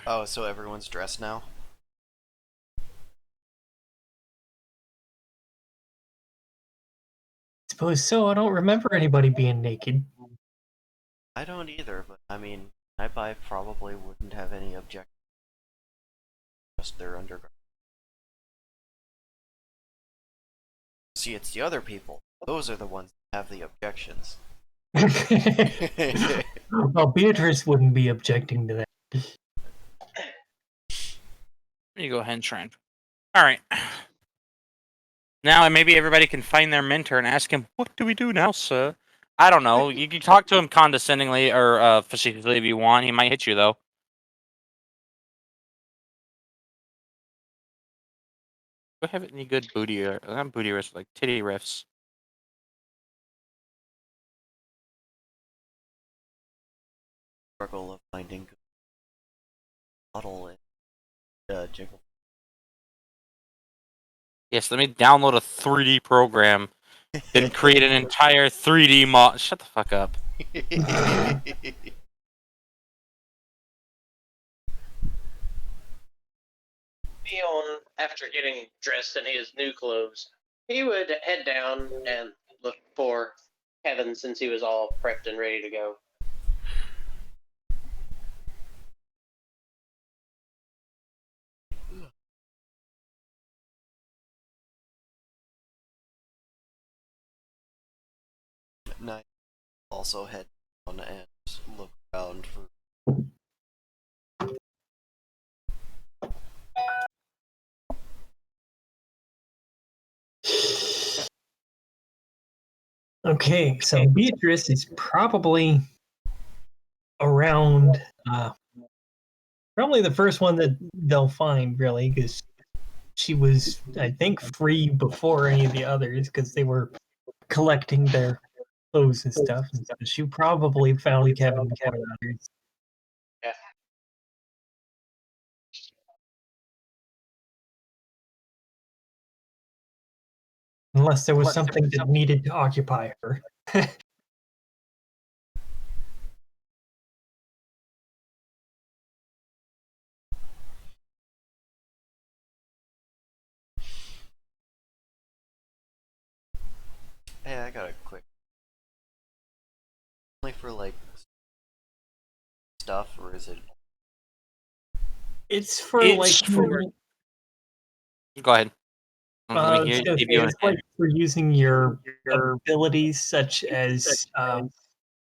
Oh, so everyone's dressed now? Suppose so. I don't remember anybody being naked. I don't either, but I mean, I probably wouldn't have any objection. Just their underground. See, it's the other people. Those are the ones that have the objections. Well, Beatrice wouldn't be objecting to that. You go ahead and try. All right. Now maybe everybody can find their mentor and ask him, "What do we do now, sir?" I don't know. You can talk to him condescendingly or facetiously if you want. He might hit you though. Do I have any good booty or not booty riffs, like titty riffs? Struggle of finding bottle and jiggle. Yes, let me download a 3D program, then create an entire 3D mod. Shut the fuck up. Theon, after getting dressed in his new clothes, he would head down and look for Kevin since he was all prepped and ready to go. At night, also head down and look around for. Okay, so Beatrice is probably around, probably the first one that they'll find, really, because she was, I think, free before any of the others, because they were collecting their clothes and stuff. And so she probably found Kevin before the others. Yeah. Unless there was something that needed to occupy her. Hey, I got a quick. Only for like stuff, or is it? It's for It's for- Go ahead. Let me hear so give you it's like for using your abilities, such as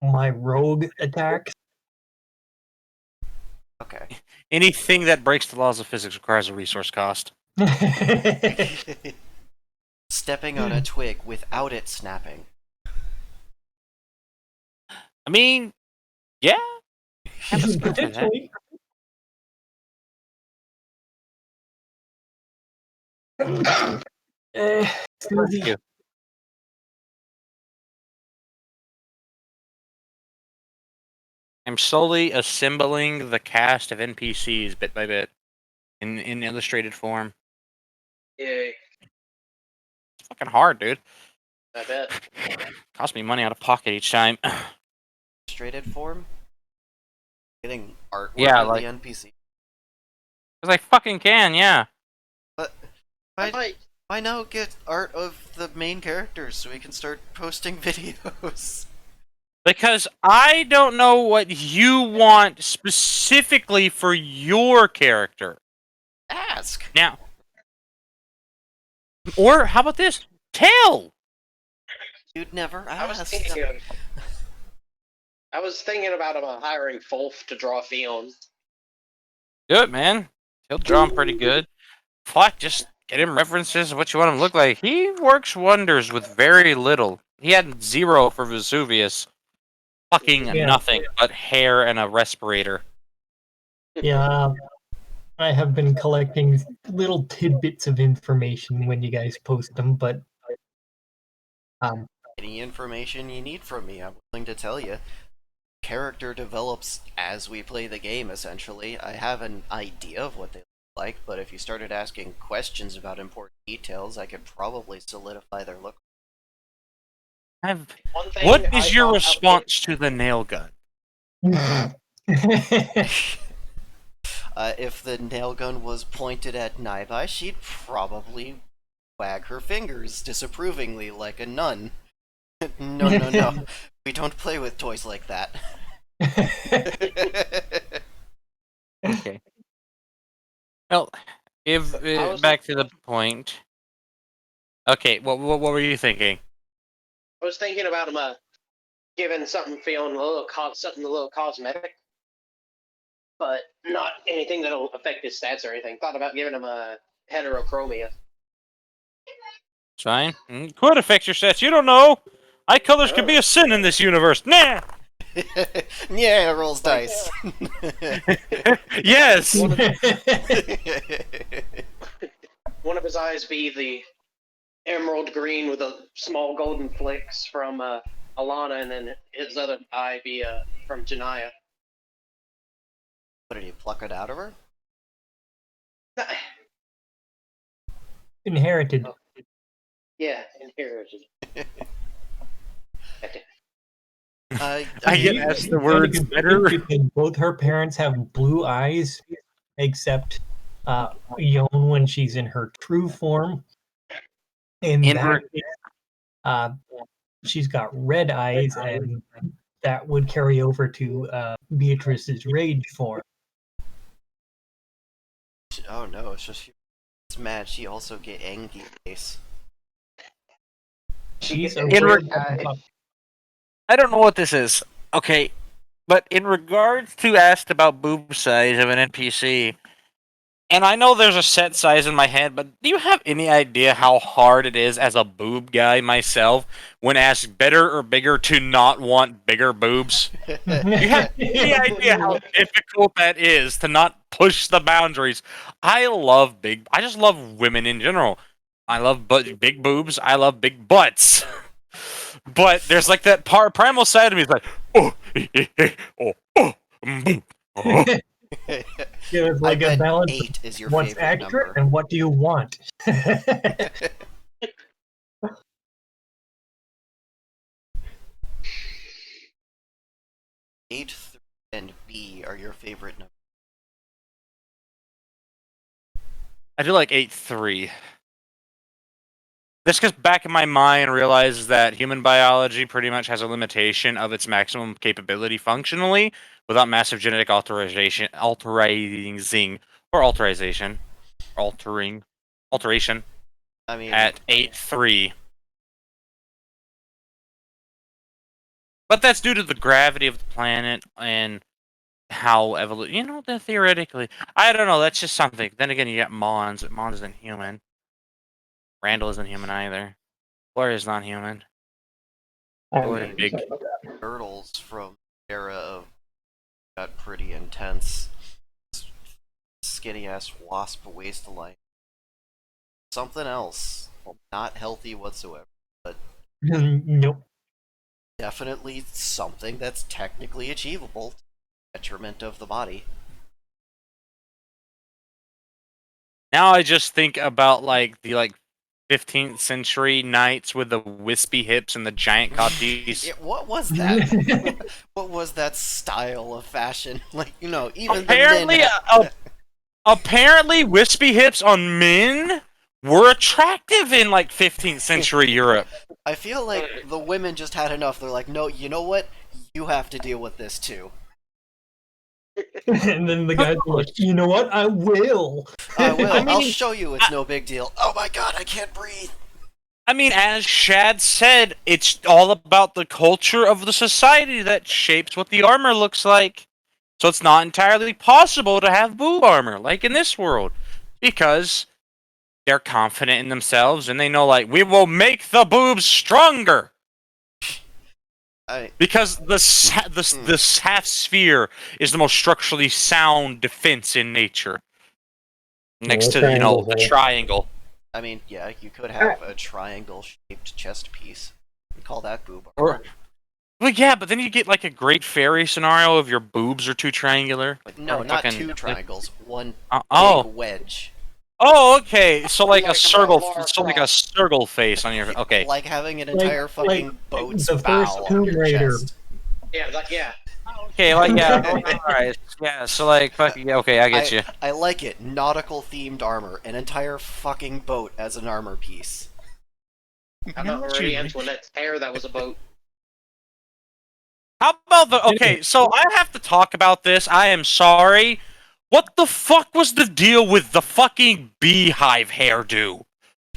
my rogue attacks. Okay. anything that breaks the laws of physics requires a resource cost. Stepping on a twig without it snapping. I mean, yeah. Have a skill for that. Potentially. Thank you. I'm slowly assembling the cast of NPCs bit by bit in illustrated form. Yay. It's fucking hard, dude. I bet. Cost me money out of pocket each time. Illustrated form? Getting artwork Yeah, of like- the NPC. Because I fucking can, yeah. But why now get art of the main characters so we can start posting videos? Because I don't know what you want specifically for your character. Ask! Now, or how about this? Tell! You'd never I was ask. thinking about hiring Fulf to draw Theon. Do it, man. He'll draw him pretty good. Fuck, just get him references of what you want him to look like. He works wonders with very little. He had 0 for Vesuvius. Fucking Yeah. nothing but hair and a respirator. Yeah, I have been collecting little tidbits of information when you guys post them, but Any information you need from me, I'm willing to tell you. Character develops as we play the game, essentially. I have an idea of what they look like, but if you started asking questions about important details, I could probably solidify their look. One thing What I is your thought response to the nail gun? If the nail gun was pointed at Naibai, she'd probably wag her fingers disapprovingly like a nun. No, no, no. We don't play with toys like that. Okay. Well, if back to the point. Okay, what were you thinking? I was thinking about him giving something feeling something a little cosmetic, but not anything that'll affect his stats or anything. Thought about giving him a heterochromia. Fine. Could affect your stats. You don't know. Eye colors could be a sin in this universe. Nah. Yeah, rolls dice. Yes. One of his eyes be the emerald green with a small golden flicks from Alana, and then his other eye be from Janaya. What, did he pluck it out of her? Inherited. Yeah, inherited. I get asked the words Kind of better. because both her parents have blue eyes, except Yon when she's in her true form. In that case, she's got red eyes, and that would carry over to Beatrice's rage form. Oh no, it's just she's mad. She also get angry face. She's In aware reg- of I don't know what this is. Okay, but in regards to asked about boob size of an NPC, and I know there's a set size in my head, but do you have any idea how hard it is as a boob guy myself when asked better or bigger to not want bigger boobs? Do you have any idea how difficult that is to not push the boundaries? I just love women in general. I love big boobs. I love big butts. But there's like that primal side of me is like, oh, oh. It's like I a bet balance. 8 is your What's favorite accurate number. and what do you want? 8 and B are your favorite numbers. I do like 8-3. This goes back in my mind realizes that human biology pretty much has a limitation of its maximum capability functionally without massive genetic alteration I mean, at 8-3. But that's due to the gravity of the planet and how evolution. Theoretically, I don't know. That's just something. Then again, you got Mons. Mons isn't human. Randall isn't human either. Gloria's not human. Gloria big. turtles from the era of got pretty intense. Skinny ass wasp waistline. Something else. Not healthy whatsoever. Nope. Definitely something that's technically achievable to the detriment of the body. Now I just think about the 15th century knights with the wispy hips and the giant codpiece. What was that? What was that style of fashion? Even Apparently, the men apparently, wispy hips on men were attractive in 15th century Europe. I feel like the women just had enough. They're like, no, you know what? You have to deal with this too. And then the guys were like, you know what? I will. I will. I mean, I'll show you it's no big deal. Oh my god, I can't breathe. I mean, as Shad said, it's all about the culture of the society that shapes what the armor looks like. So it's not entirely possible to have boob armor, like in this world. Because they're confident in themselves and they know, we will make the boobs stronger. Because the half sphere is the most structurally sound defense in nature. Next to, the triangle. I mean, yeah, you could have a triangle-shaped chest piece. We call that boob armor. Well, yeah, but then you get a Great Fairy scenario of your boobs are too triangular. No, not two triangles. One oh. big wedge. Oh, okay. So a circle, a circle face on your. Okay. Like having an entire fucking boat's the bow first on Tomb your Raider. chest. Yeah, yeah. Okay, like yeah, all right, yeah. So like, fuck, yeah, okay, I get you. I like it. Nautical themed armor. An entire fucking boat as an armor piece. I'm not really Antoinette's hair. That was a boat. How about the? Okay, so I have to talk about this. I am sorry. What the fuck was the deal with the fucking beehive hairdo?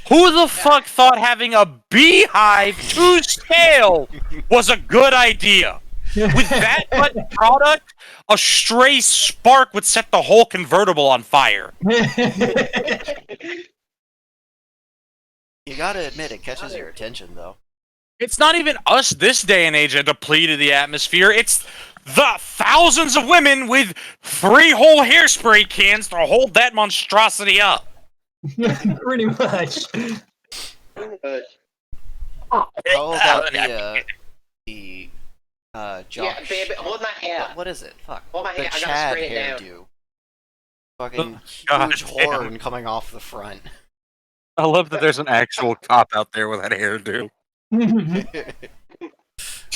Who the fuck thought having a beehive to scale was a good idea? With that much product, a stray spark would set the whole convertible on fire. You gotta admit, it catches your attention, though. It's not even us this day and age that depleted the atmosphere. It's the thousands of women with 3 whole hairspray cans to hold that monstrosity up. Pretty much. How about the Josh? Yeah, baby, hold my hair. What is it? Fuck. Hold my The hair. I gotta Chad straighten it down. hairdo. Fucking God huge damn. horn coming off the front. I love that there's an actual cop out there with that hairdo.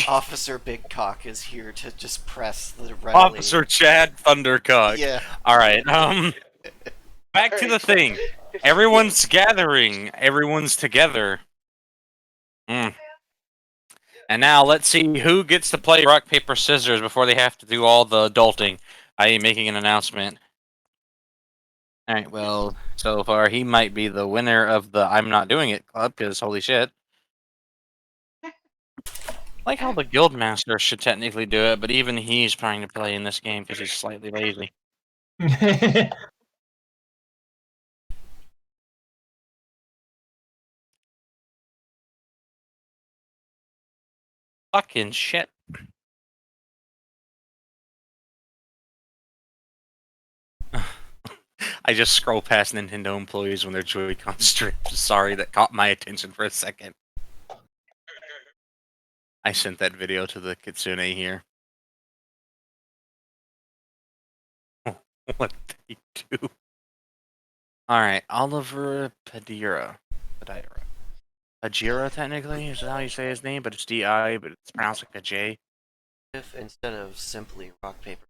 Officer Big Cock is here to just press the readily. Officer Chad Thundercock. Yeah. All right. Back to the thing. Everyone's gathering. Everyone's together. And now let's see who gets to play rock paper scissors before they have to do all the adulting, i.e., making an announcement. All right. Well, so far he might be the winner of the "I'm Not Doing It" club because holy shit. Like how the guildmaster should technically do it, but even he's trying to play in this game because he's slightly lazy. Fucking shit. I just scroll past Nintendo employees when their Joy-Con strips. Sorry, that caught my attention for a second. I sent that video to the Kitsune here. What they do? Alright, Oliver Padira. Padira, technically, is that how you say his name? But it's D-I, but it's pronounced like a J. If instead of simply rock, paper,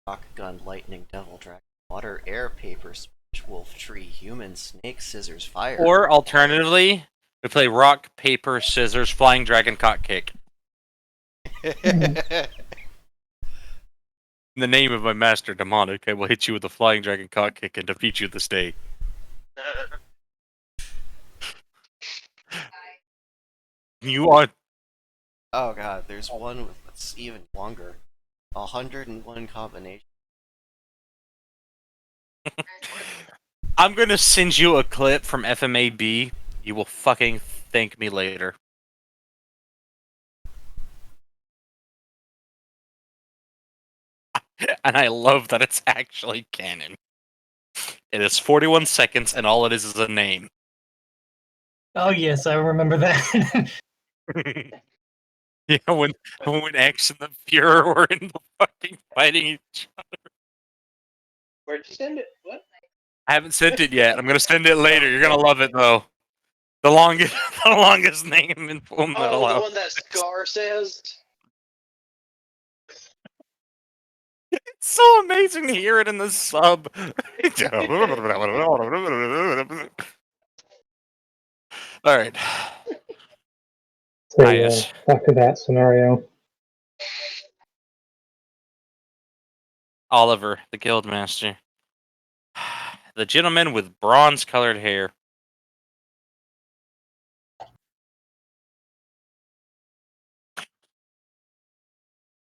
rock, gun, lightning, devil, dragon, water, air, paper, switch, wolf, tree, human, snake, scissors, fire. Or, alternatively, we play rock, paper, scissors, flying dragon, cock kick. In the name of my master, Demonic, I will hit you with a flying dragon cock kick and defeat you this day. You are... Oh god, there's one that's even longer. 101 combinations. I'm gonna send you a clip from FMAB. You will fucking thank me later. And I love that it's actually canon. It is 41 seconds, and all it is a name. Oh yes, I remember that. Yeah, when X and the Fuhrer were in the fucking fighting each other. Where'd you send it? What? I haven't sent it yet. I'm gonna send it later. You're gonna love it though. The longest name in Full Metal Oh, the Alchemist. one that Scar says. It's so amazing to hear it in the sub. All right. So, yes. back to that scenario. Oliver, the guildmaster. The gentleman with bronze-colored hair.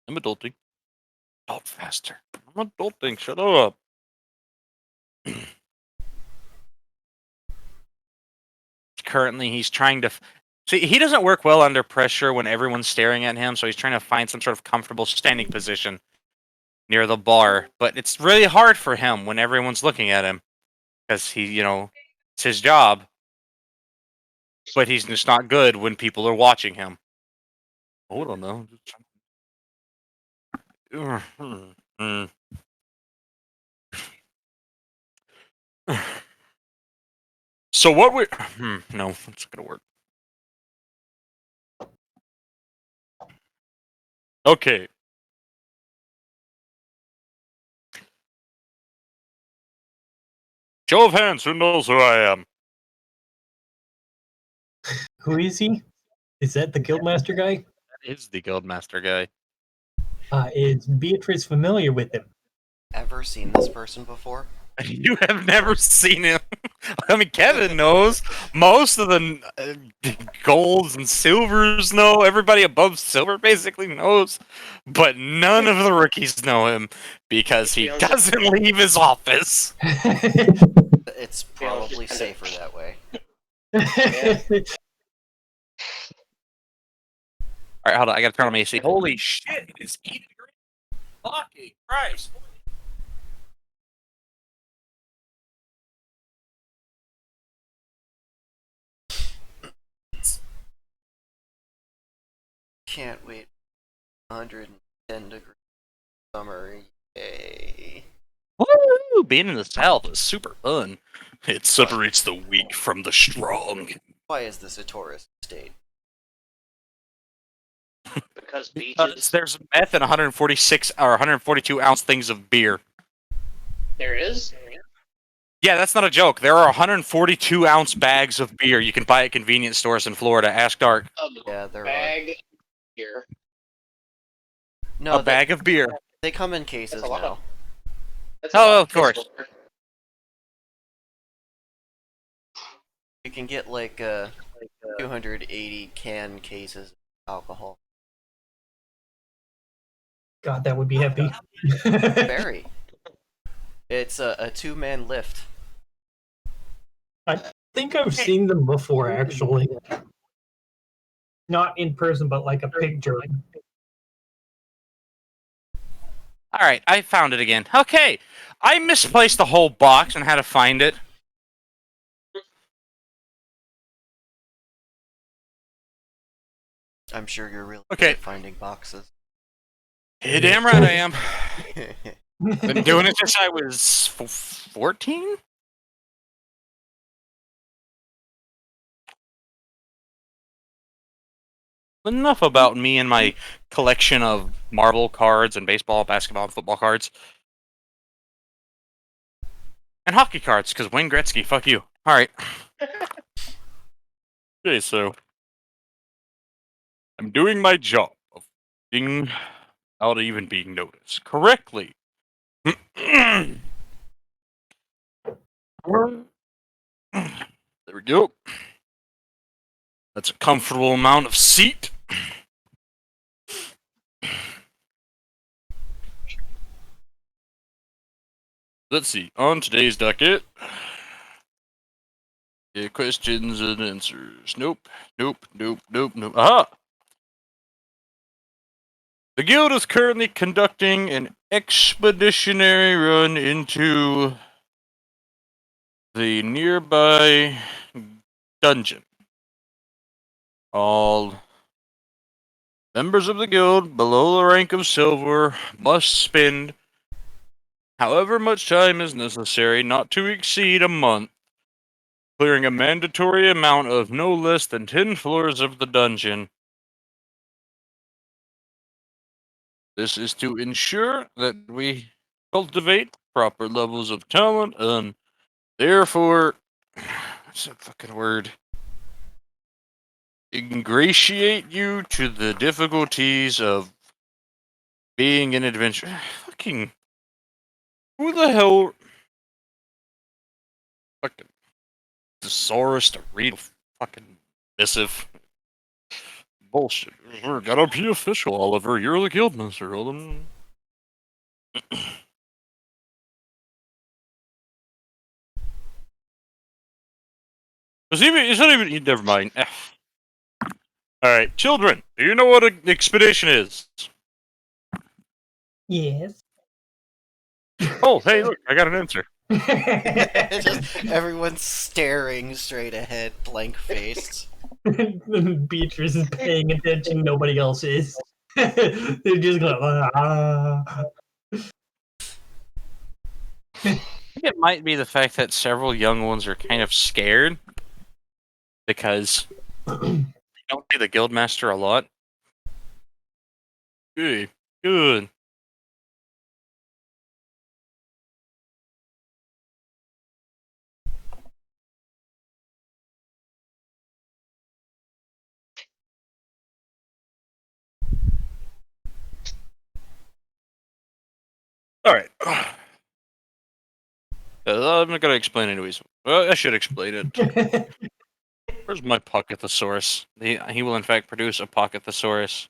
I'm adulting. Adult faster. I'm adulting. Shut up. Currently, he's trying to... See, he doesn't work well under pressure when everyone's staring at him, so he's trying to find some sort of comfortable standing position near the bar. But it's really hard for him when everyone's looking at him. Because he, you know, it's his job. But he's just not good when people are watching him. Hold on, though. So what we... no, it's gonna work. Okay. Show of hands, who knows who I am? Who is he? Is that the Guildmaster guy? That is the Guildmaster guy. Is Beatrice familiar with him? Ever seen this person before? You have never seen him. I mean, Kevin knows. Most of the golds and silvers know. Everybody above silver basically knows. But none of the rookies know him because he doesn't leave his office. It's probably safer that way. Alright, hold on. I gotta turn on my AC. Holy shit, it is 80 degrees. Lucky Christ. Can't wait. 110 degree summer. Yay. Woo! Being in the South is super fun. It separates the weak from the strong. Why is this a tourist state? Because Because beaches. there's meth and 146 or 142 ounce things of beer. There is? Yeah, that's not a joke. There are 142 ounce bags of beer you can buy at convenience stores in Florida. Ask Dark. A Yeah, there are. bag here. No, A bag of beer. they come in cases That's a lot now. of- That's Oh, a lot of course. physical work. You can get like 280 can cases of alcohol. God, that would be heavy. Very. It's a two-man lift. I think I've seen them before, actually. Not in person, but like a picture. Alright, I found it again. Okay, I misplaced the whole box and had to find it. I'm sure you're really Okay. good at finding boxes. Hey, damn right I am. Been doing it since I was 14? Enough about me and my collection of marble cards and baseball, basketball, and football cards. And hockey cards, because Wayne Gretzky, fuck you. Alright. Okay, so I'm doing my job of being without even being noticed correctly. There we go. That's a comfortable amount of seat. Let's see. On today's docket, questions and answers. Nope. Nope. Nope. Nope. Nope. Aha! The guild is currently conducting an expeditionary run into the nearby dungeon. All members of the guild below the rank of silver must spend however much time is necessary, not to exceed a month, clearing a mandatory amount of no less than 10 floors of the dungeon. This is to ensure that we cultivate proper levels of talent and therefore, what's that fucking word? Ingratiate you to the difficulties of being an adventurer. Fucking. Who the hell. Fucking. Thesaurus to read a fucking missive. Bullshit. Gotta be official, Oliver. You're the guildmaster, Oliver. It's not even. Never mind. Alright, children, do you know what an expedition is? Yes. Oh, hey, look, I got an answer. Just everyone's staring straight ahead, blank faced. Beatrice is paying attention, nobody else is. They're just going, ah. I think it might be the fact that several young ones are kind of scared because they don't see the guildmaster a lot. Good, good. All right. I'm not gonna explain it anyways. Well, I should explain it. Where's my pocket thesaurus? He will in fact produce a pocket thesaurus,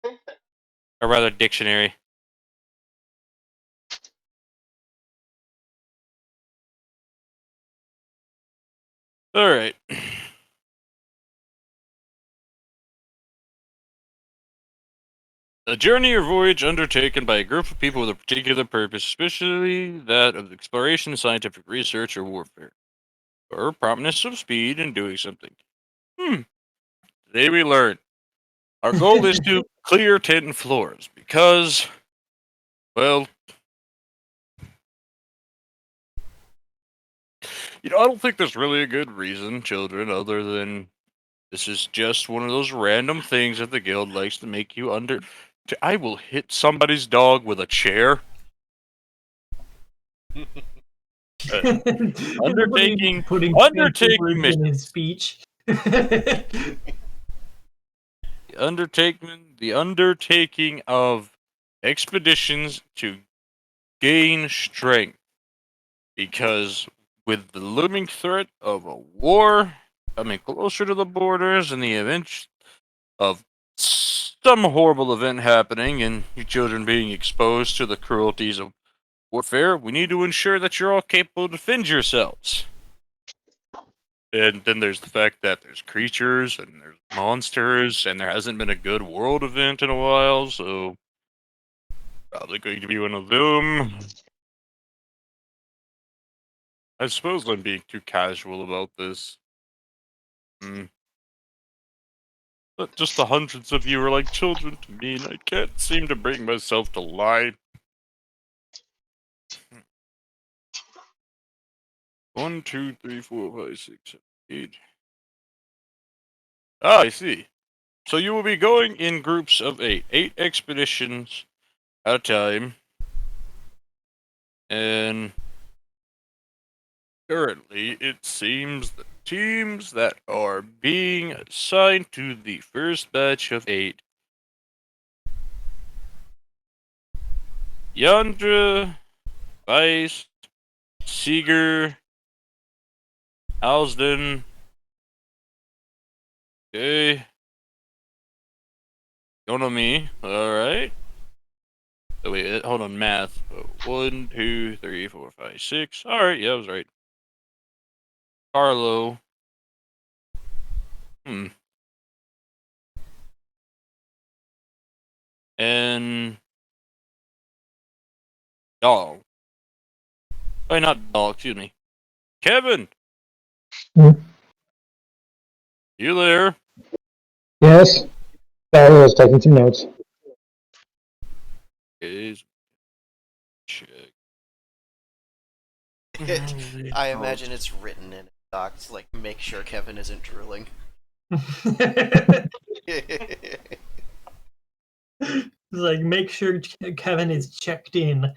or rather, dictionary. All right. A journey or voyage undertaken by a group of people with a particular purpose, especially that of exploration, scientific research, or warfare, or promptness of speed in doing something. Today we learn. Our goal is to clear 10 floors because, well, I don't think there's really a good reason, children, other than this is just one of those random things that the guild likes to make you under. I will hit somebody's dog with a chair. Undertaking Putting words in his missions. speech. The undertaking of expeditions to gain strength. Because with the looming threat of a war coming closer to the borders and the event of some horrible event happening and you children being exposed to the cruelties of warfare, we need to ensure that you're all capable to defend yourselves. And then there's the fact that there's creatures and there's monsters, and there hasn't been a good world event in a while, so probably going to be one of them. I suppose I'm being too casual about this. But just the hundreds of you are like children to me, and I can't seem to bring myself to lie. 1, 2, 3, 4, 5, 6, 7, 8. Ah, I see. So you will be going in groups of 8. 8 expeditions at a time. And currently, it seems the teams that are being assigned to the first batch of 8. Yandra, Weiss, Seeger, Alsden. Okay. Don't know me. Alright. Oh, wait, hold on, math. 1, 2, 3, 4, 5, 6. Alright, yeah, I was right. Carlo. And Doll. Oh, not Doll, excuse me. Kevin! Hmm? You there? Yes, Barry was taking some notes. Is check. I imagine it's written in docs, like, make sure Kevin isn't drooling. It's like, make sure Kevin is checked in.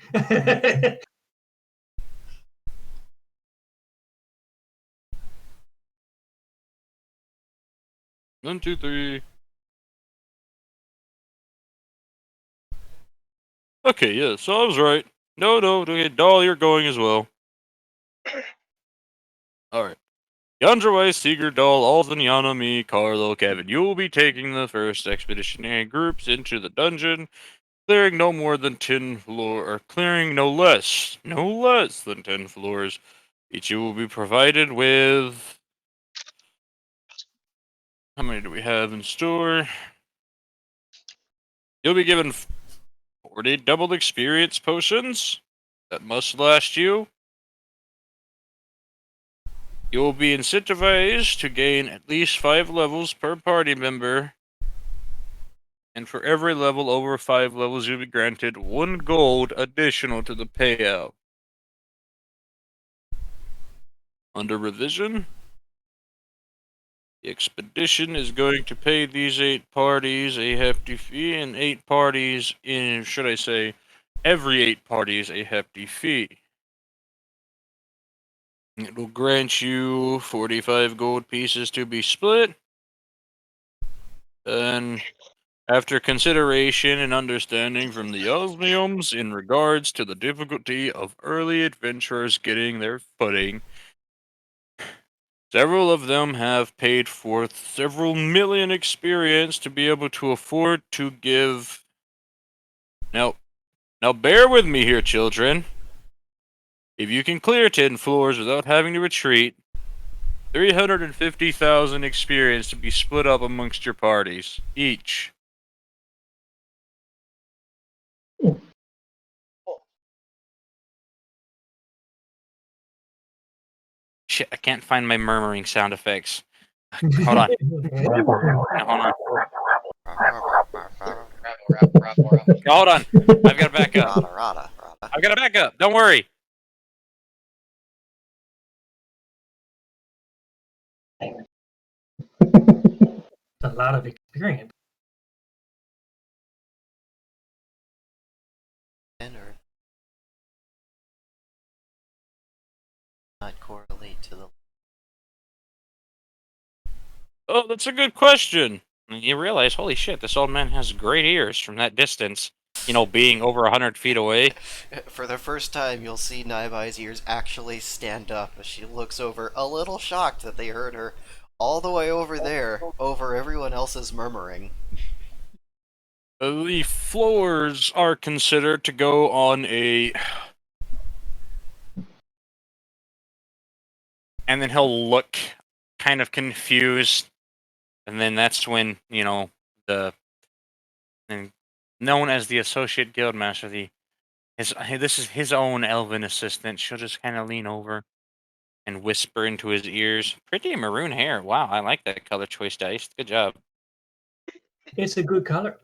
1, 2, 3. Okay, yeah, so I was right. No, okay, Doll, you're going as well. Alright. Yandraway, Seeger, Doll, Alden, Yana, me, Carlo, Kevin. You will be taking the first expeditionary groups into the dungeon, clearing no more than 10 floors, or clearing no less than 10 floors. Each you will be provided with. How many do we have in store? You'll be given 40 double experience potions that must last you. You will be incentivized to gain at least 5 levels per party member. And for every level over 5 levels, you'll be granted 1 gold additional to the payout. Under revision, the expedition is going to pay these 8 parties a hefty fee, and 8 parties should I say, every 8 parties a hefty fee. It will grant you 45 gold pieces to be split. And After consideration and understanding from the Osmiums in regards to the difficulty of early adventurers getting their footing, several of them have paid forth several million experience to be able to afford to give. Now bear with me here, children. If you can clear 10 floors without having to retreat, 350,000 experience to be split up amongst your parties, each. Shit, I can't find my murmuring sound effects. Hold on. Hold on. Hold on. I've got to back up. Rada, rada, rada. I've got to back up. Don't worry. A lot of experience. Or not correlate to the. Oh, that's a good question. And you realize, holy shit, this old man has great ears from that distance. You know, being over 100 feet away. For the first time, you'll see Naibai's ears actually stand up as she looks over, a little shocked that they heard her all the way over there, over everyone else's murmuring. The floors are considered to go on a. And then he'll look kind of confused. And then that's when, you know, known as the Associate Guildmaster, this is his own elven assistant. She'll just kind of lean over and whisper into his ears. Pretty maroon hair. Wow, I like that color choice, Dice. Good job. It's a good color.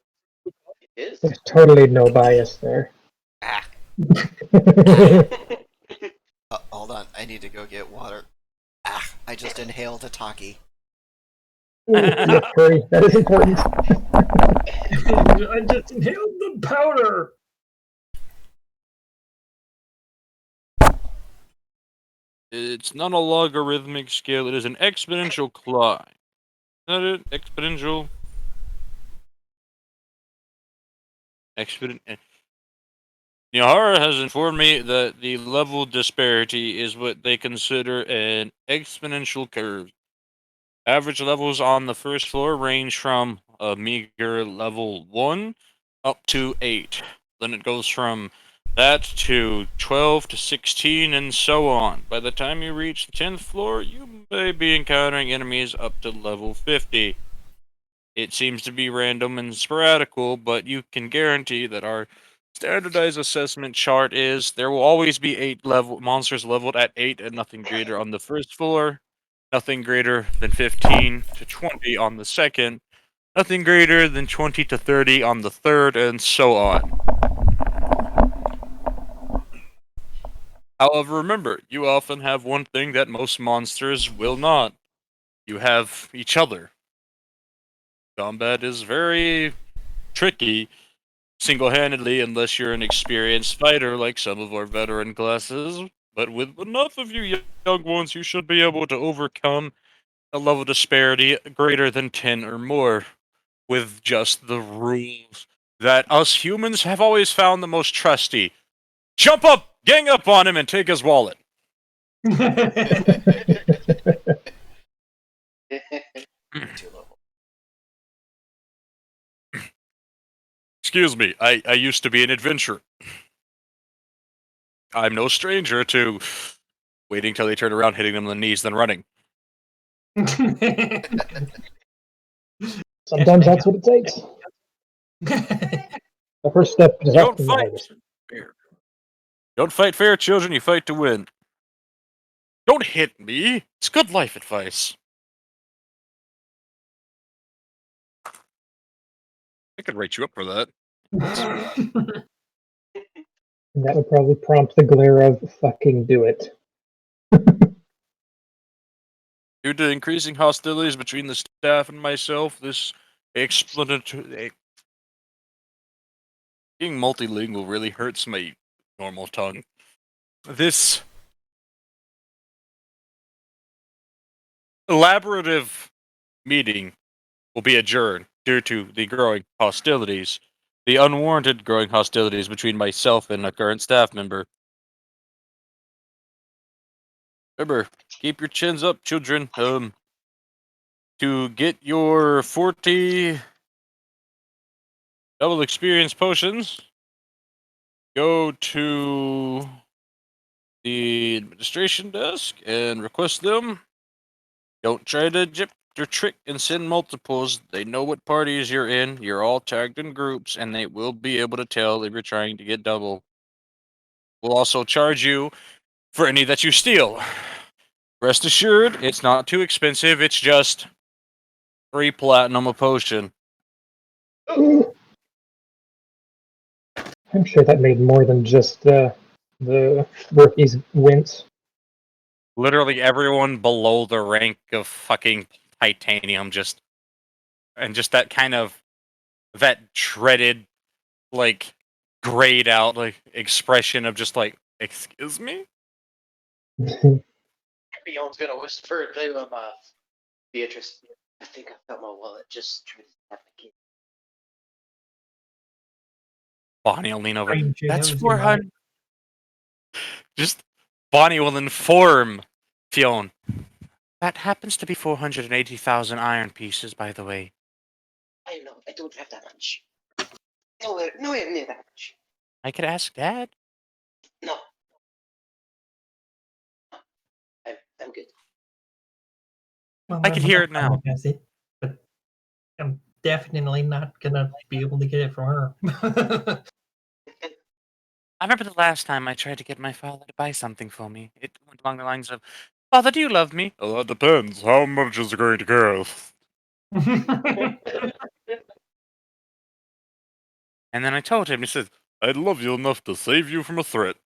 It is. There's totally no bias there. Ah, hold on, I need to go get water. Ah, I just inhaled a taki. Ooh, yes, hurry. That is important. I just inhaled the powder. It's not a logarithmic scale, it is an exponential climb. Is that it? Exponential? Nihara has informed me that the level disparity is what they consider an exponential curve. Average levels on the first floor range from a meager level 1 up to 8. Then it goes from that to 12 to 16 and so on. By the time you reach the 10th floor, you may be encountering enemies up to level 50. It seems to be random and sporadical, but you can guarantee that our standardized assessment chart is there will always be 8 monsters leveled at 8 and nothing greater on the first floor, nothing greater than 15 to 20 on the second, nothing greater than 20 to 30 on the third, and so on. However, remember, you often have one thing that most monsters will not. You have each other. Combat is very tricky single-handedly unless you're an experienced fighter like some of our veteran classes, but with enough of you young ones, you should be able to overcome a level disparity greater than 10 or more with just the rules that us humans have always found the most trusty. Jump up, gang up on him, and take his wallet. Too low. Excuse me, I used to be an adventurer. I'm no stranger to waiting till they turn around, hitting them on the knees, then running. Sometimes that's what it takes. The first step is Don't often the fight hardest. fair. Don't fight fair, children. You fight to win. Don't hit me. It's good life advice. I could write you up for that. And that would probably prompt the glare of fucking do it. Due to increasing hostilities between the staff and myself, this explanatory. Being multilingual really hurts my normal tongue. This elaborative meeting will be adjourned. due to the growing hostilities, the unwarranted growing hostilities between myself and a current staff member. Remember, keep your chins up, children. To get your 40 double experience potions, go to the administration desk and request them. Don't try to jip or trick and send multiples. They know what parties you're in. You're all tagged in groups, and they will be able to tell if you're trying to get double. We'll also charge you for any that you steal. Rest assured, it's not too expensive. It's just 3 platinum a potion. I'm sure that made more than just the rookies wince. Literally everyone below the rank of fucking titanium just that kind of that dreaded, like, grayed out, like, expression of just like, excuse me? Beyond's gonna whisper to him, Beatrice, I think I found my wallet. Just try to have a kid. Bonnie will lean over. Brain shit, That's that was your wallet. 400. Just Bonnie will inform Fionn. That happens to be 480,000 iron pieces, by the way. I know, I don't have that much. Nowhere near that much. I could ask Dad. No. I'm good. Well, I can I'm hear not it now. gonna guess it, but I'm definitely not gonna be able to get it from her. I remember the last time I tried to get my father to buy something for me. It went along the lines of, Father, do you love me? Oh, that depends. How much is it going to cost? And then I told him, he said, I'd love you enough to save you from a threat,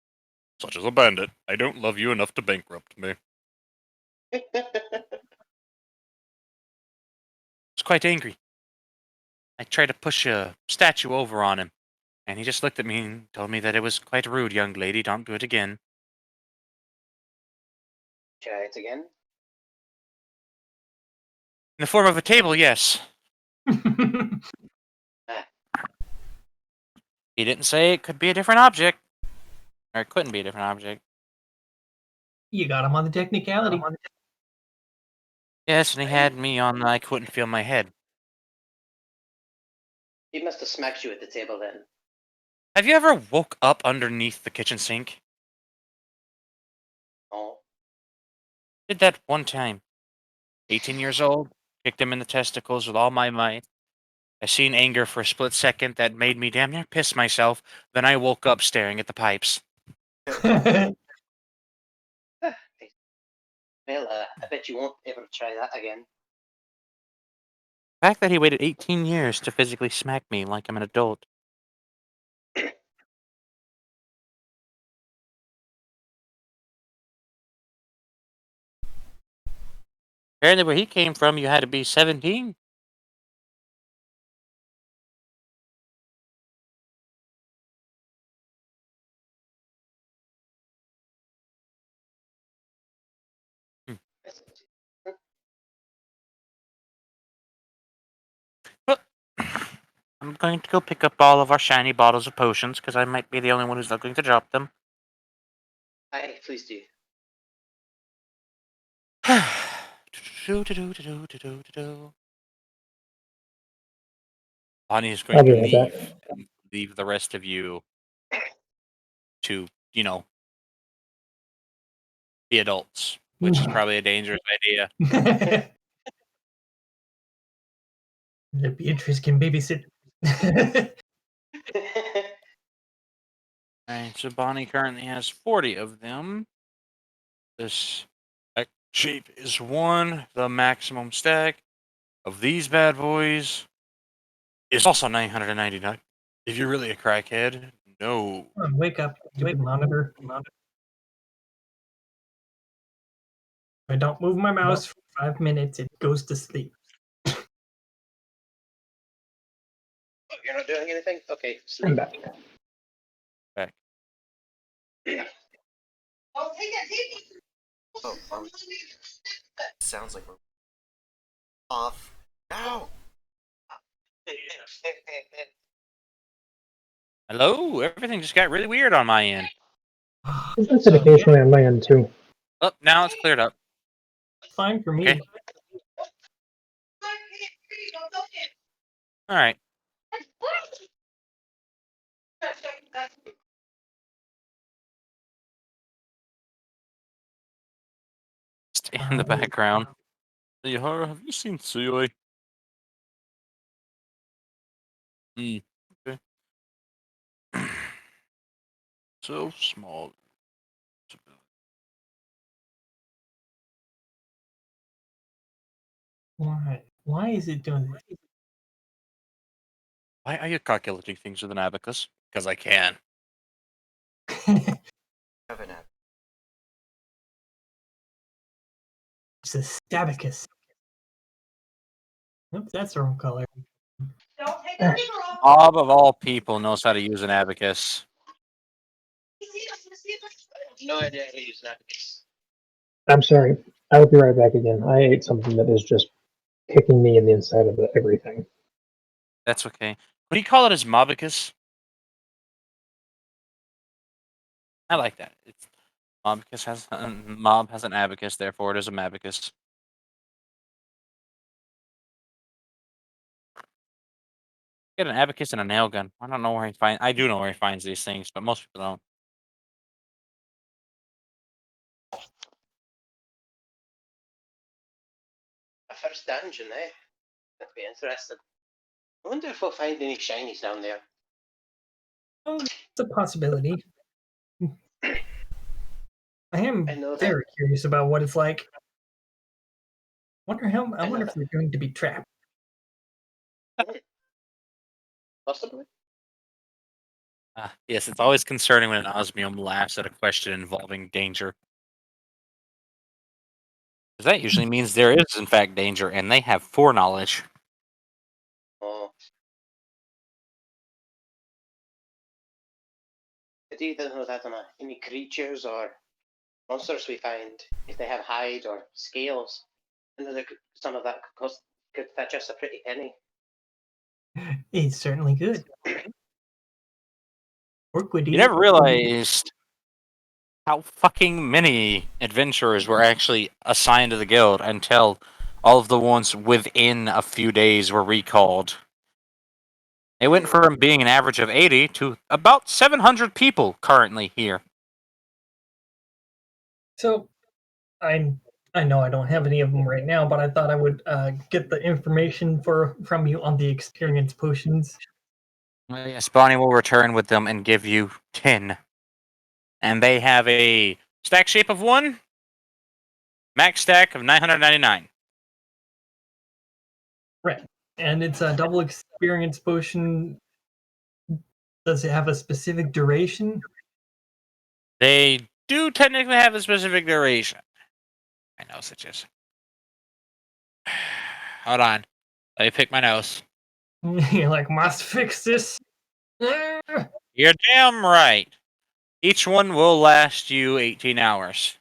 such as a bandit. I don't love you enough to bankrupt me. I was quite angry. I tried to push a statue over on him, and he just looked at me and told me that it was quite rude, young lady. Don't do it again. Try it again. In the form of a table, yes. He didn't say it could be a different object. Or it couldn't be a different object. You got him on the technicality. Yes, and he had me on I couldn't feel my head. He must have smacked you at the table then. Have you ever woke up underneath the kitchen sink? Oh. Did that one time. 18 years old, kicked him in the testicles with all my might. I seen anger for a split second that made me damn near piss myself. Then I woke up staring at the pipes. Well, I bet you won't ever try that again. The fact that he waited 18 years to physically smack me like I'm an adult. Apparently where he came from, you had to be 17. But I'm going to go pick up all of our shiny bottles of potions, because I might be the only one who's not going to drop them. Aye, please do. Bonnie is I'll going be to right back. leave the rest of you to, be adults, which is probably a dangerous idea. That Beatrice can babysit. Alright, so Bonnie currently has 40 of them. This sheep is 1. The maximum stack of these bad boys is also 999. If you're really a crackhead, no. Come on, wake up, stupid monitor. If I don't move my mouse for 5 minutes, it goes to sleep. Oh, you're not doing anything? Okay, I'm sleep. back. Back. Oh, take that. Oh, sounds like we're off now. Hello? Everything just got really weird on my end. It does it occasionally on my end too. Oh, now it's cleared up. Fine for me. Okay. All right. Stay in the background. Yahara, have you seen Suyoi? Okay. So small. Why? Why is it doing this? Why are you calculating things with an abacus? Because I can. Have an app. It's a stabicus. Nope, that's the wrong color. Bob of all people knows how to use an abacus. No idea how to use an abacus. I'm sorry. I will be right back again. I ate something that is just kicking me in the inside of everything. That's okay. What do you call it as mobicus? I like that. It's mobicus has mob has an abacus, therefore it is a mabicus. Get an abacus and a nail gun. I don't know where he finds. I do know where he finds these things, but most people don't. A first dungeon, eh? That'd be interesting. I wonder if we'll find any shinies down there. Oh, it's a possibility. I am I know that. very curious about what it's like. I I know wonder if that. they're going to be trapped. Possibly. Yes, it's always concerning when an osmium laughs at a question involving danger. Because that usually means there is, in fact, danger, and they have foreknowledge. Oh. Do you know that on any creatures or monsters we find, if they have hide or scales, and some of that could fetch us a pretty penny. It's certainly good. Work with You never realized how fucking many adventurers were actually assigned to the guild until all of the ones within a few days were recalled. It went from being an average of 80 to about 700 people currently here. So, I know I don't have any of them right now, but I thought I would get the information from you on the experience potions. Yes, Bonnie will return with them and give you 10. And they have a stack shape of 1, max stack of 999. Right. And it's a double experience potion. Does it have a specific duration? They do technically have a specific duration. I know, such as. Hold on. Let me pick my nose. You're like, must fix this. You're damn right. Each one will last you 18 hours.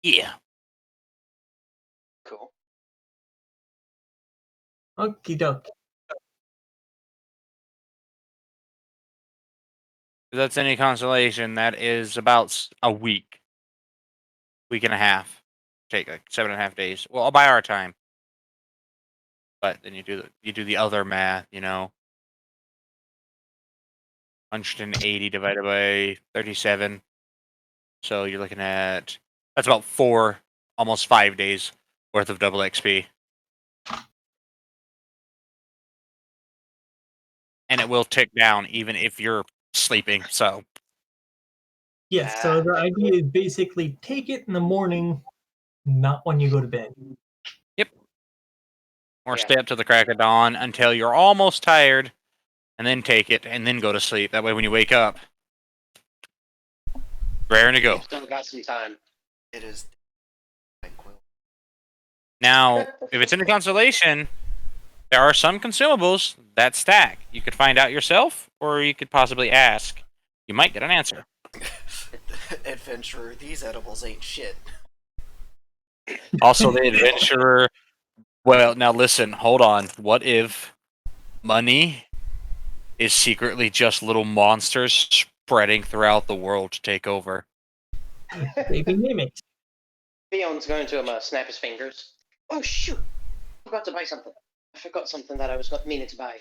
Yeah. Cool. Okie dokie. If that's any consolation, that is about a week. Week and a half. Take like 7.5 days. Well, by our time. But then you do the other math, 180 divided by 37. So you're looking at that's about 4, almost 5 days worth of double XP. And it will tick down even if you're sleeping. So Yes, so the idea is basically take it in the morning, not when you go to bed. yep. Or Yeah. stay up to the crack of dawn until you're almost tired, and then take it, and then go to sleep. That way, when you wake up, raring to go. Still got some time. It is tranquil. Now, if it's in the constellation, there are some consumables that stack. You could find out yourself, or you could possibly ask. You might get an answer. Adventurer, these edibles ain't shit. Also, the adventurer Well, now listen, hold on. What if money is secretly just little monsters spreading throughout the world to take over? Baby mimics. Theon's going to snap his fingers. Oh shoot! I forgot to buy something. I forgot something that I was meaning to buy.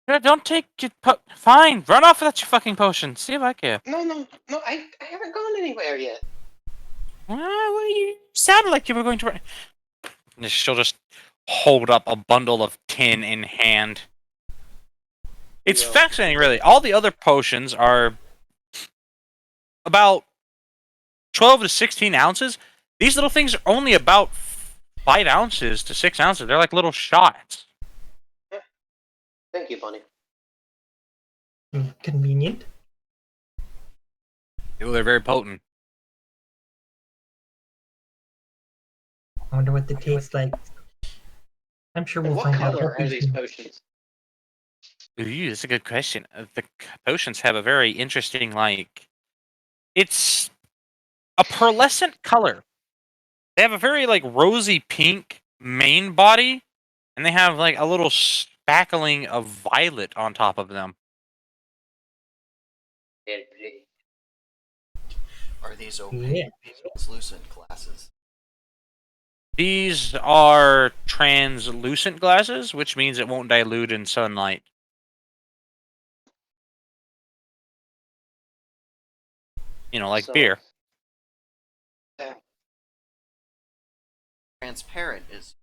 Yeah, don't take your fine, run off without your fucking potion. See if I care. No, I haven't gone anywhere yet. Well, you sounded like you were going to run. And she'll just hold up a bundle of tin in hand. It's Yeah. fascinating, really. All the other potions are about 12 to 16 ounces. These little things are only about 5 ounces to 6 ounces. They're like little shots. Thank you, Bunny. Convenient. They're very potent. I wonder what they taste like. I'm sure And we'll what find out. color are these potions? Ooh, that's a good question. The potions have a very interesting, like, it's a pearlescent color. They have a very, like, rosy pink main body, and they have, like, a little spackling of violet on top of them. Very pretty. Are these Yeah. opaque, translucent glasses? These are translucent glasses, which means it won't dilute in sunlight. You know, like So, beer. yeah. Transparent is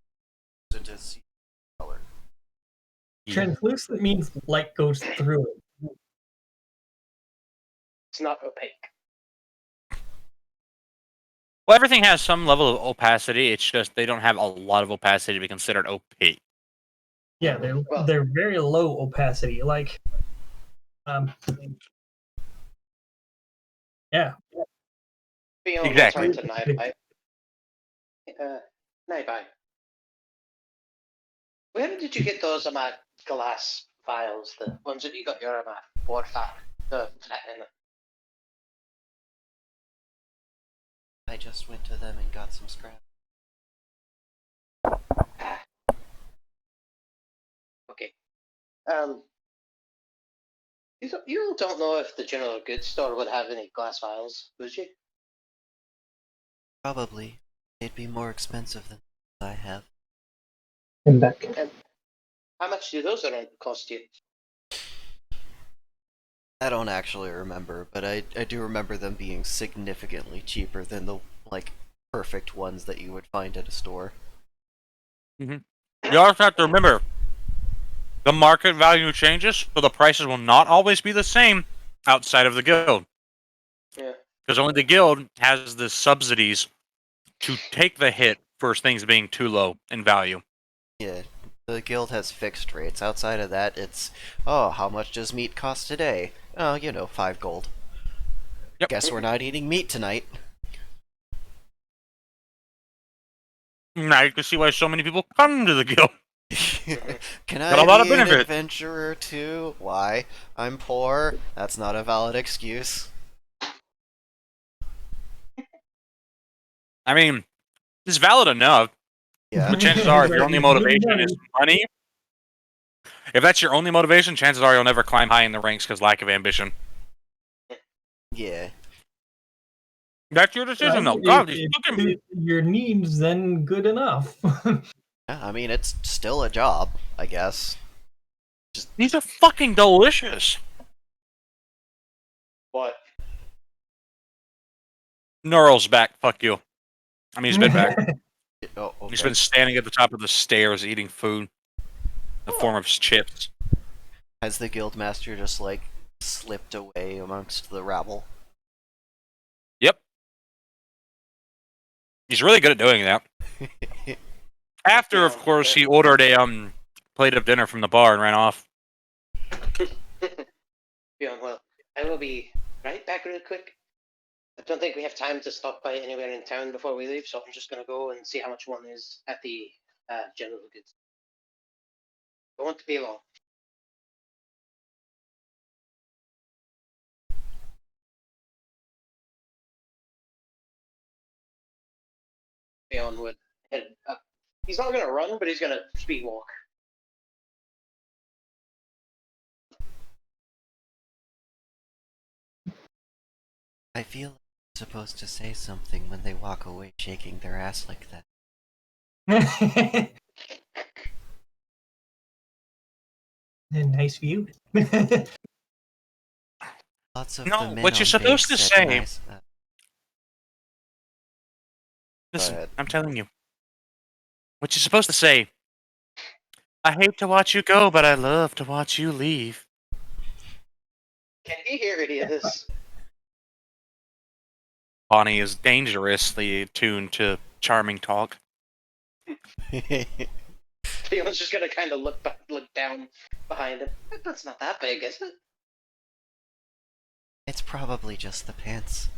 to see color. Translucent means light goes through it. It's not opaque. Well, everything has some level of opacity. It's just they don't have a lot of opacity to be considered opaque. Yeah, Well, they're very low opacity. Like, yeah. Theon will Exactly. turn to Nightbite. Nightbite. Where did you get those glass vials? The ones that you got your war fat, the fat in it. I just went to them and got some scrap. Okay. You don't know if the general goods store would have any glass vials, would you? Probably. They'd be more expensive than I have. I'm back. And how much do those around cost you? I don't actually remember, but I do remember them being significantly cheaper than the, like, perfect ones that you would find at a store. You also have to remember, the market value changes, so the prices will not always be the same outside of the guild. Yeah. Because only the guild has the subsidies to take the hit for things being too low in value. Yeah, the guild has fixed rates. Outside of that, it's, oh, how much does meat cost today? Oh, 5 gold. Yep. Guess we're not eating meat tonight. Now you can see why so many people come to the guild. Can Got a I lot of be an benefits. adventurer too? Why? I'm poor. That's not a valid excuse. I mean, it's valid enough, Yeah. but chances are if your only motivation is money, if that's your only motivation, chances are you'll never climb high in the ranks because lack of ambition. Yeah. That's your decision, though. God, these fucking... Your needs, then good enough. Yeah, I mean, it's still a job, I guess. These are fucking delicious. What? Neural's back. Fuck you. I mean, he's been back. Oh, okay. He's been standing at the top of the stairs eating food in the form of chips. Has the guildmaster just, like, slipped away amongst the rabble? Yep. He's really good at doing that. After, of course, he ordered a plate of dinner from the bar and ran off. Yeah, well, I will be right back real quick. I don't think we have time to stop by anywhere in town before we leave, so I'm just going to go and see how much one is at the general goods. Don't want to be long. Theon would And he's not gonna run, but he's gonna speed walk. I feel like I'm supposed to say something when they walk away shaking their ass like that. A nice view. Lots of No, the men what you're on base supposed to said say- nice. Listen, ahead. I'm telling you. What you're supposed to say. I hate to watch you go, but I love to watch you leave. Can he hear any of this? Bonnie is dangerously attuned to charming talk. Theon's just gonna kind of look down behind him. That's not that big, is it? It's probably just the pants.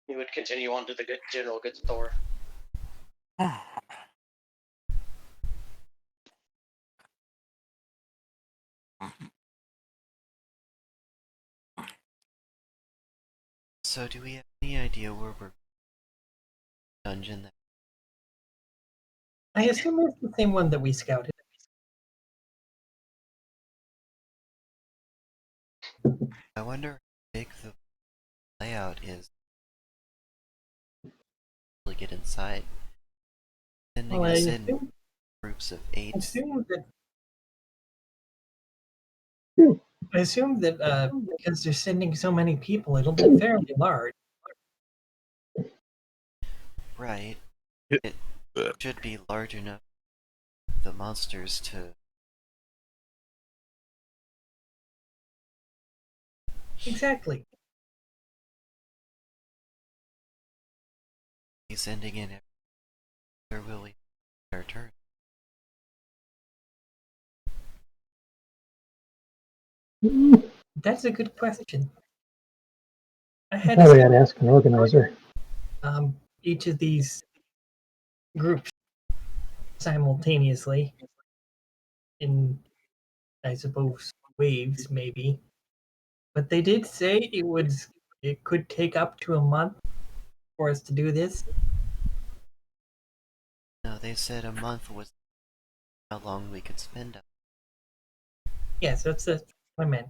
He would continue on to the general goods store. So do we have any idea where we're dungeon that I assume it's the same one that we scouted. I wonder how big the layout is to get inside. Sending Well, I us in assume, groups of I 8. assume that because they're sending so many people, it'll be fairly large. Right. Yeah. It should be large enough for the monsters to Exactly. be sending in every or will we our turn? That's a good question. I I had probably had to ask an organizer. each of these groups simultaneously in, I suppose, waves maybe. But they did say it could take up to a month for us to do this. No, they said a month was how long we could spend up. Yes, that's what I meant.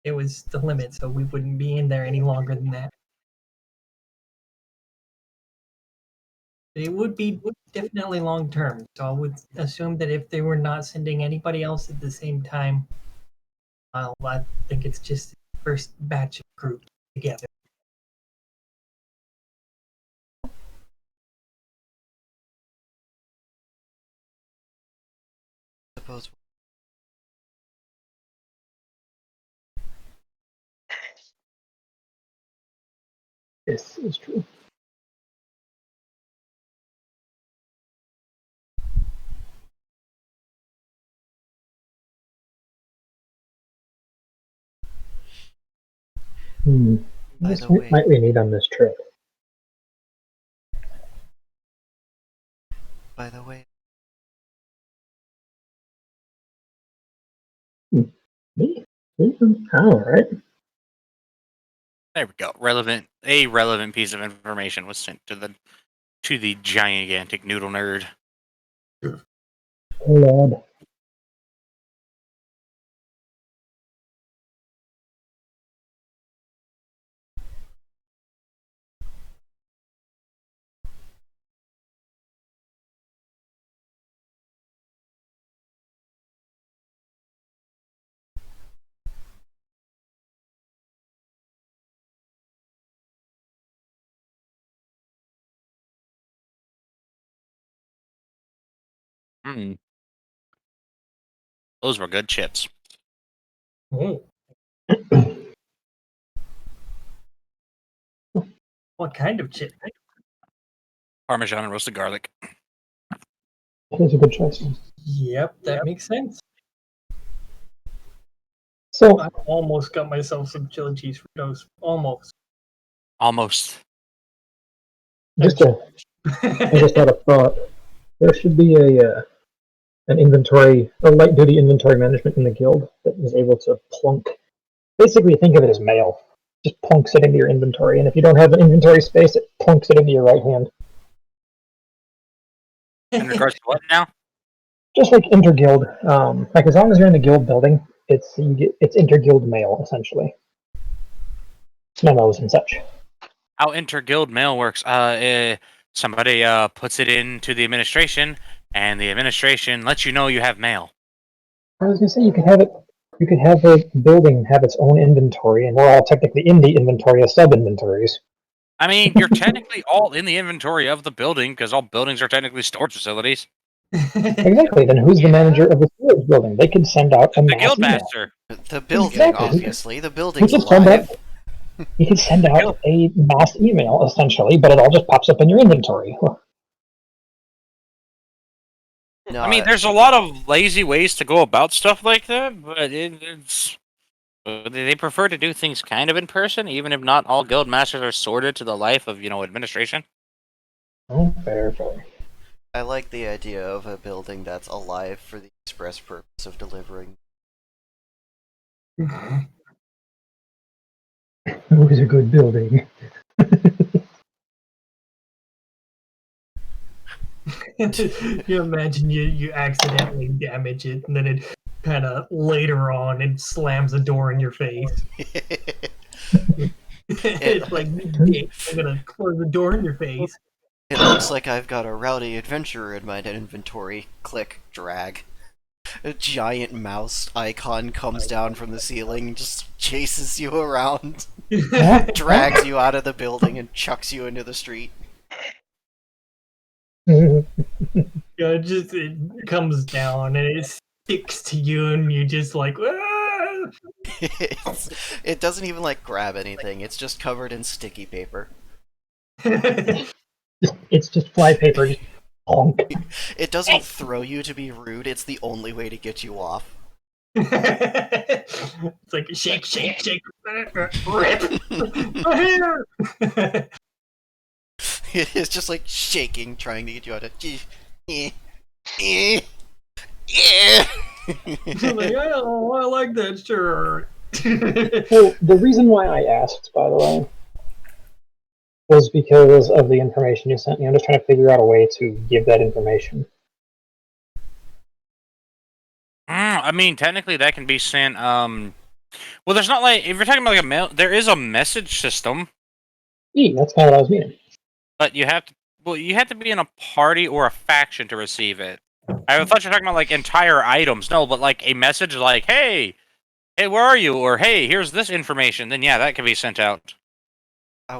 It was the limit, so we wouldn't be in there any longer than that. It would be definitely long term, so I would assume that if they were not sending anybody else at the same time, I think it's just the first batch of groups together. Suppose This is true. By This the way- might we need on this trip. by the way, Me? Oh, right. There we go. A relevant piece of information was sent to the gigantic noodle nerd. Oh, Lord. Those were good chips. Oh. What kind of chip? Parmesan and roasted garlic. That is a good choice. Yep, that makes sense. So, I almost got myself some chili cheese Fritos. Almost. Almost. I just had a thought. There should be a light duty inventory management in the guild that is able to plunk. Basically, think of it as mail. just plunks it into your inventory. And if you don't have an inventory space, it plunks it into your right hand. In regards to what now? Just like interguild. Like as long as you're in the guild building, it's interguild mail essentially. Memos and such. How interguild mail works? Somebody puts it into the administration, and the administration lets you know you have mail. I was gonna say you could have it. You could have a building have its own inventory, and we're all technically in the inventory as sub-inventories. I mean, you're technically all in the inventory of the building because all buildings are technically storage facilities. Exactly. Then who's the manager of the storage building? They could send out a The mass guild email. master. The building, Exactly. obviously. The You building's could send out. alive. You could send out a mass email essentially, but it all just pops up in your inventory. No, I mean, there's a lot of lazy ways to go about stuff like that, but it's they prefer to do things kind of in person, even if not all guild masters are sorted to the life of administration. Oh, fair, fair. I like the idea of a building that's alive for the express purpose of delivering. It was a good building. You imagine you accidentally damage it, and then it kind of later on it slams a door in your face. It's like, I'm gonna close the door in your face. It looks like I've got a rowdy adventurer in my inventory. Click, drag. A giant mouse icon comes down from the ceiling and just chases you around, drags you out of the building, and chucks you into the street. Yeah, it comes down and it sticks to you, and you just like, "Ah!" It doesn't even like grab anything. It's just covered in sticky paper. It's just flypaper. Just honk. It doesn't throw you to be rude. It's the only way to get you off. It's like shake, shake, shake, rip. It is just like shaking, trying to get you out of. Like, oh, I like that shirt. Well, the reason why I asked, by the way, was because of the information you sent me. I'm just trying to figure out a way to give that information. I mean, technically that can be sent. Well, there's not like if you're talking about like a mail. There is a message system, That's kind of what I was meaning. but you have to. Well, you have to be in a party or a faction to receive it. I thought you were talking about like entire items. No, but like a message like, "Hey, where are you?" or "Hey, here's this information." Then yeah, that can be sent out.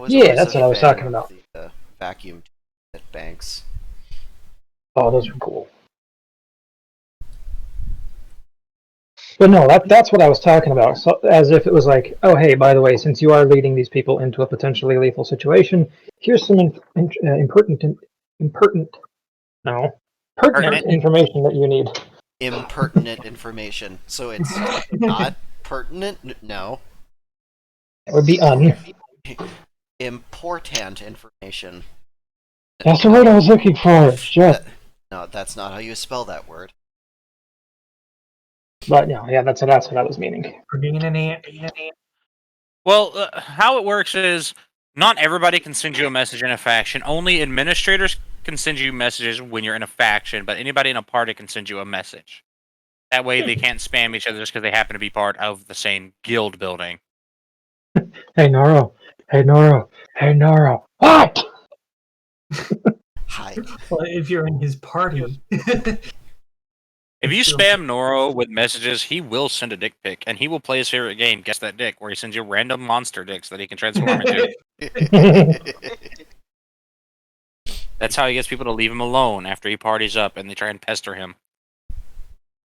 Yeah, that's what I was talking about. The vacuum at banks. Oh, those are cool. But no, that's what I was talking about. So, as if it was like, oh, hey, by the way, since you are leading these people into a potentially lethal situation, here's some pertinent information that you need. Impertinent information. So it's not pertinent? No. It would be Important information. That's the word I was looking for. Just. No, that's not how you spell that word. But no, yeah, that's what I was meaning. Well, how it works is not everybody can send you a message in a faction. Only administrators can send you messages when you're in a faction, but anybody in a party can send you a message. That way they can't spam each other just because they happen to be part of the same guild building. Hey, Noro. What? Hi. Well, if you're in his party. If you spam Noro with messages, he will send a dick pic, and he will play his favorite game, Guess That Dick, where he sends you random monster dicks that he can transform into. That's how he gets people to leave him alone after he parties up and they try and pester him.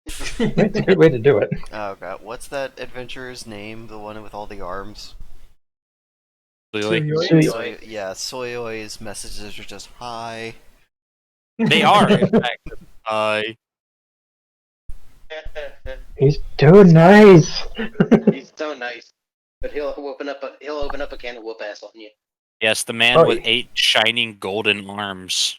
That's a good way to do it. Oh god, what's that adventurer's name? The one with all the arms? Soyoi's messages are just hi. They are, in fact. Hi. He's too nice. He's so nice, but he'll open up a can of whoop ass on you. Yes, the man with 8 shining golden arms.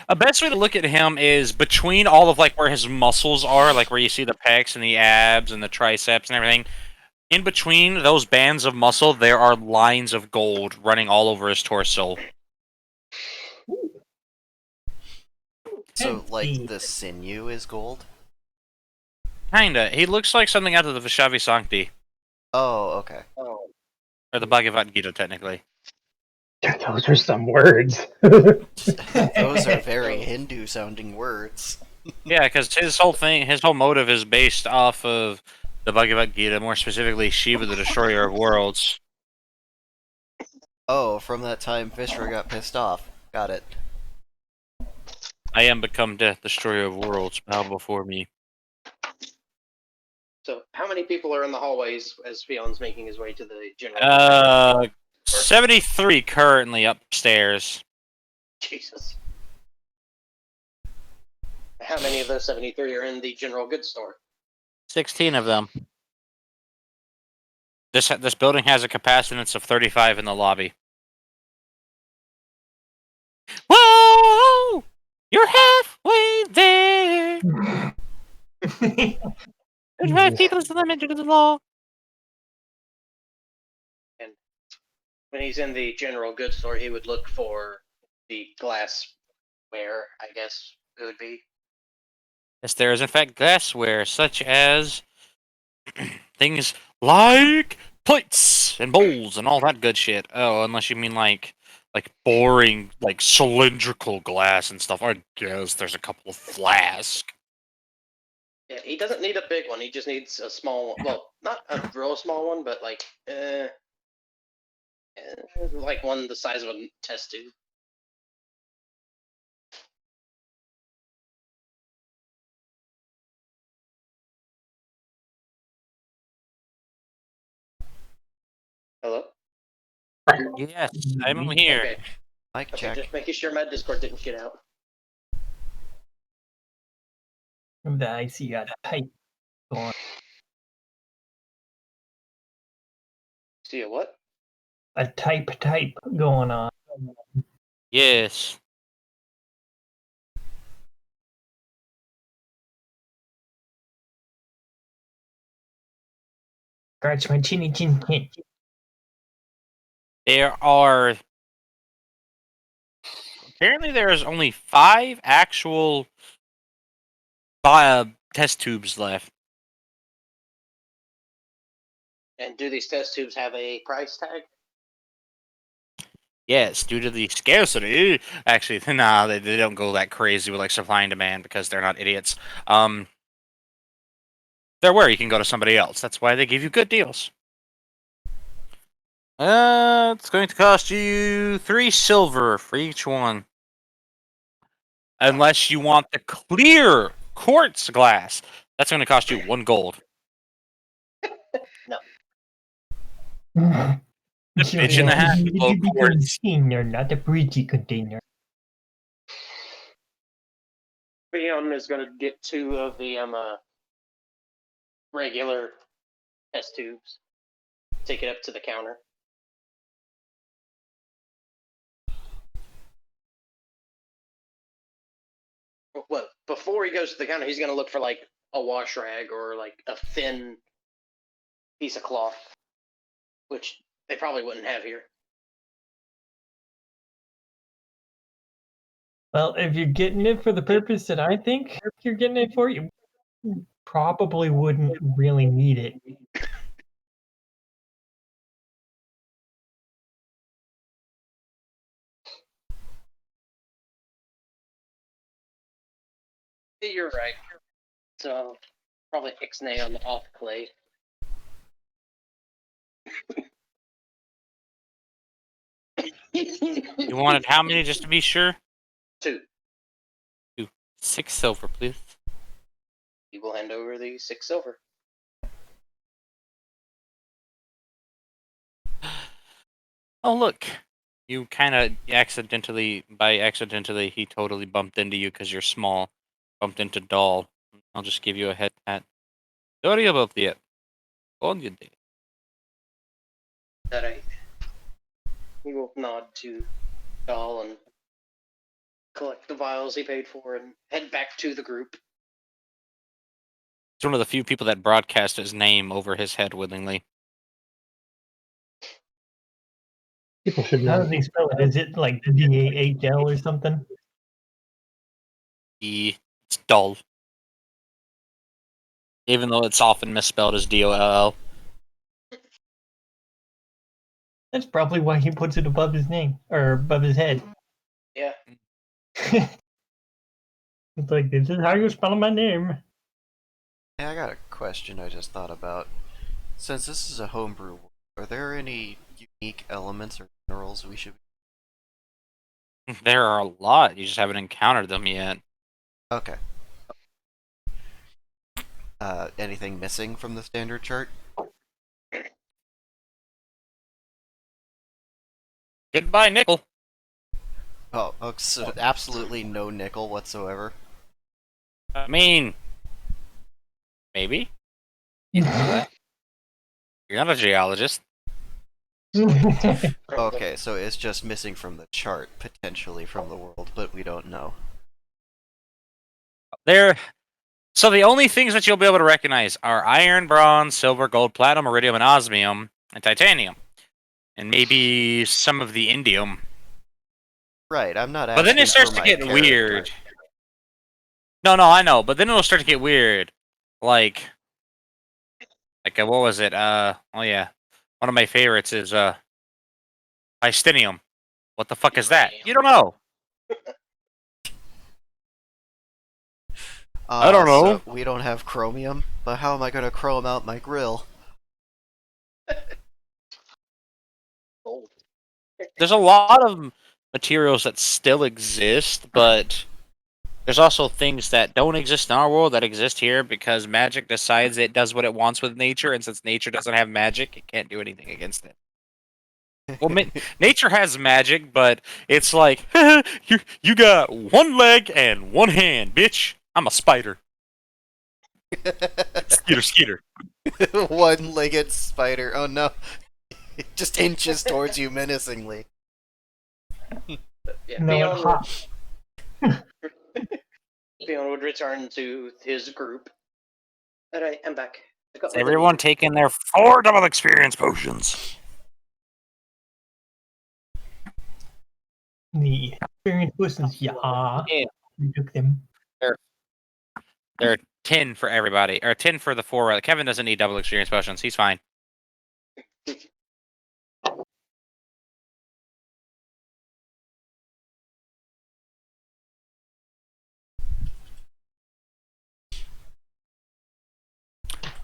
A best way to look at him is between all of like where his muscles are, like where you see the pecs and the abs and the triceps and everything. In between those bands of muscle, there are lines of gold running all over his torso. So, like, Fancy. the sinew is gold? Kinda. He looks like something out of the Vishavi Sancti. Oh, okay. Oh, Or the Bhagavad Gita, technically. Those are some words. Those are very Hindu-sounding words. Yeah, because his whole motive is based off of the Bhagavad Gita, more specifically Shiva, the Destroyer of Worlds. Oh, from that time Vishra got pissed off. Got it. I am become death, Destroyer of Worlds. Bow before me. so how many people are in the hallways as Fion's making his way to the general? 73 currently upstairs. Jesus. How many of those 73 are in the general goods store? 16 of them. This building has a capacitance of 35 in the lobby. Whoa! You're halfway there. There's 5 people is the limit to the law. And when he's in the general goods store, he would look for the glassware, I guess it would be. Yes, there is in fact glassware, such as things like plates and bowls and all that good shit. Oh, unless you mean like boring, like cylindrical glass and stuff. I guess there's a couple of flasks. Yeah, he doesn't need a big one. He just needs a small one. Well, not a real small one, but like one the size of a test tube. Hello? Yes, I'm here. Okay. Mic Okay, check. just making sure my Discord didn't shit out. I see a type going. See a what? A type going on. Yes. Scratch my chinny chin chin. There are apparently there is only 5 actual test tubes left. And do these test tubes have a price tag? Yes, due to the scarcity. Actually, nah, they don't go that crazy with like supply and demand because they're not idiots. They're where you can go to somebody else. That's why they give you good deals. It's going to cost you 3 silver for each one. Unless you want the clear quartz glass. That's going to cost you 1 gold. You're bitch in the hat with low quartz. container, not a breachy container. Fion is going to get 2 of the regular test tubes. Take it up to the counter. Well, before he goes to the counter, he's going to look for like a wash rag or like a thin piece of cloth, which they probably wouldn't have here. Well, if you're getting it for the purpose that I think you're getting it for, you probably wouldn't really need it. You're right. So probably ixnay on the off clay. You wanted how many just to be sure? 2. 6 silver, please. He will hand over the 6 silver. Oh, look. You kind of accidentally, he totally bumped into you because you're small. Bumped into Doll. I'll just give you a head pat. Sorry about that. On your day. That he will nod to Doll and collect the vials he paid for and head back to the group. He's one of the few people that broadcast his name over his head willingly. People should How know. does he spell it? Is it like DAHL or something? It's dull. Even though it's often misspelled as DOLL. That's probably why he puts it above his name or above his head. Yeah. It's like, this is how you spell my name. Hey, I got a question I just thought about. Since this is a homebrew world, are there any unique elements or minerals we should... There are a lot. You just haven't encountered them yet. Okay. Anything missing from the standard chart? Goodbye, nickel. Oh, so absolutely no nickel whatsoever. I mean, maybe. You You're not a geologist. Okay, so it's just missing from the chart, potentially from the world, but we don't know. So the only things that you'll be able to recognize are iron, bronze, silver, gold, platinum, iridium, and osmium, and titanium, and maybe some of the indium. Right, I'm not But asking then it starts for to my get character. weird. No, I know. But then it'll start to get weird. Like, what was it? Oh yeah, one of my favorites is Istinium. What the fuck is that? You don't know. I don't know. So we don't have chromium, but how am I going to chrome out my grill? Gold. There's a lot of materials that still exist, but there's also things that don't exist in our world that exist here because magic decides it does what it wants with nature, and since nature doesn't have magic, it can't do anything against it. Well, nature has magic, but it's like, you got one leg and one hand, bitch. I'm a spider. Skeeter. One-legged spider. Oh no. It just inches towards you menacingly. Yeah, No, Theon it's hot. Theon would return to his group. Alright, I'm back. I got Is my everyone taking their 4 double experience potions? The experience potions, yeah. Yeah. We took them. There are 10 for everybody, or 10 for the 4. Kevin doesn't need double experience potions. He's fine.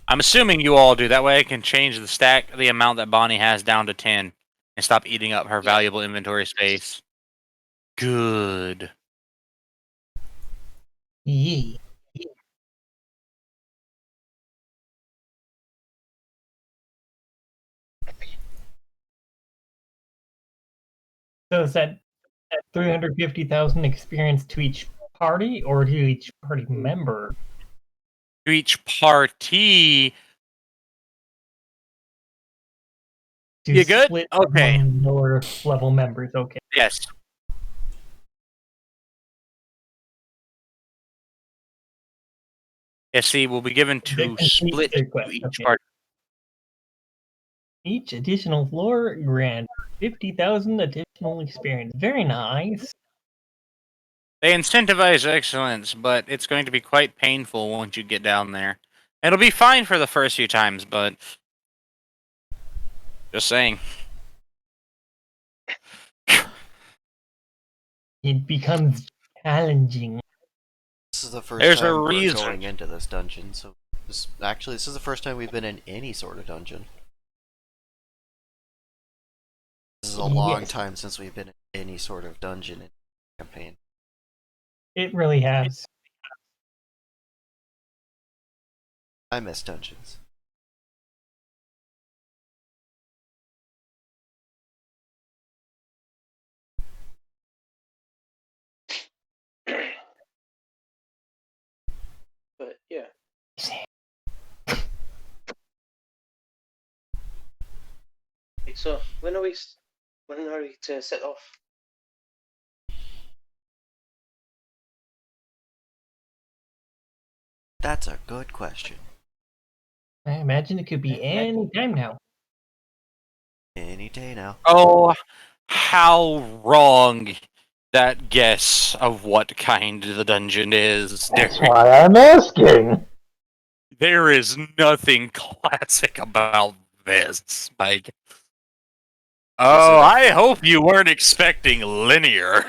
I'm assuming you all do. That way I can change the amount that Bonnie has down to 10 and stop eating up her valuable inventory space. Good. Yeah. So is that 350,000 experience to each party or to each party member? To each party. To You good? split Okay. among lower level members, okay. Yes. Yes, see, we'll be given to split to each Okay. party. Each additional floor grants 50,000 additional experience. Very nice. They incentivize excellence, but it's going to be quite painful once you get down there. It'll be fine for the first few times, but just saying. It becomes challenging. This is the first There's a time we're reason. going into this dungeon, so this is the first time we've been in any sort of dungeon. This is a long Yes. time since we've been in any sort of dungeon in campaign. It really has. I miss dungeons. But yeah. So when are we to set off? That's a good question. I imagine it could be any time now. Any day now. Oh, how wrong that guess of what kind the dungeon is. That's why I'm asking. There is nothing classic about this. Like, oh, I hope you weren't expecting linear.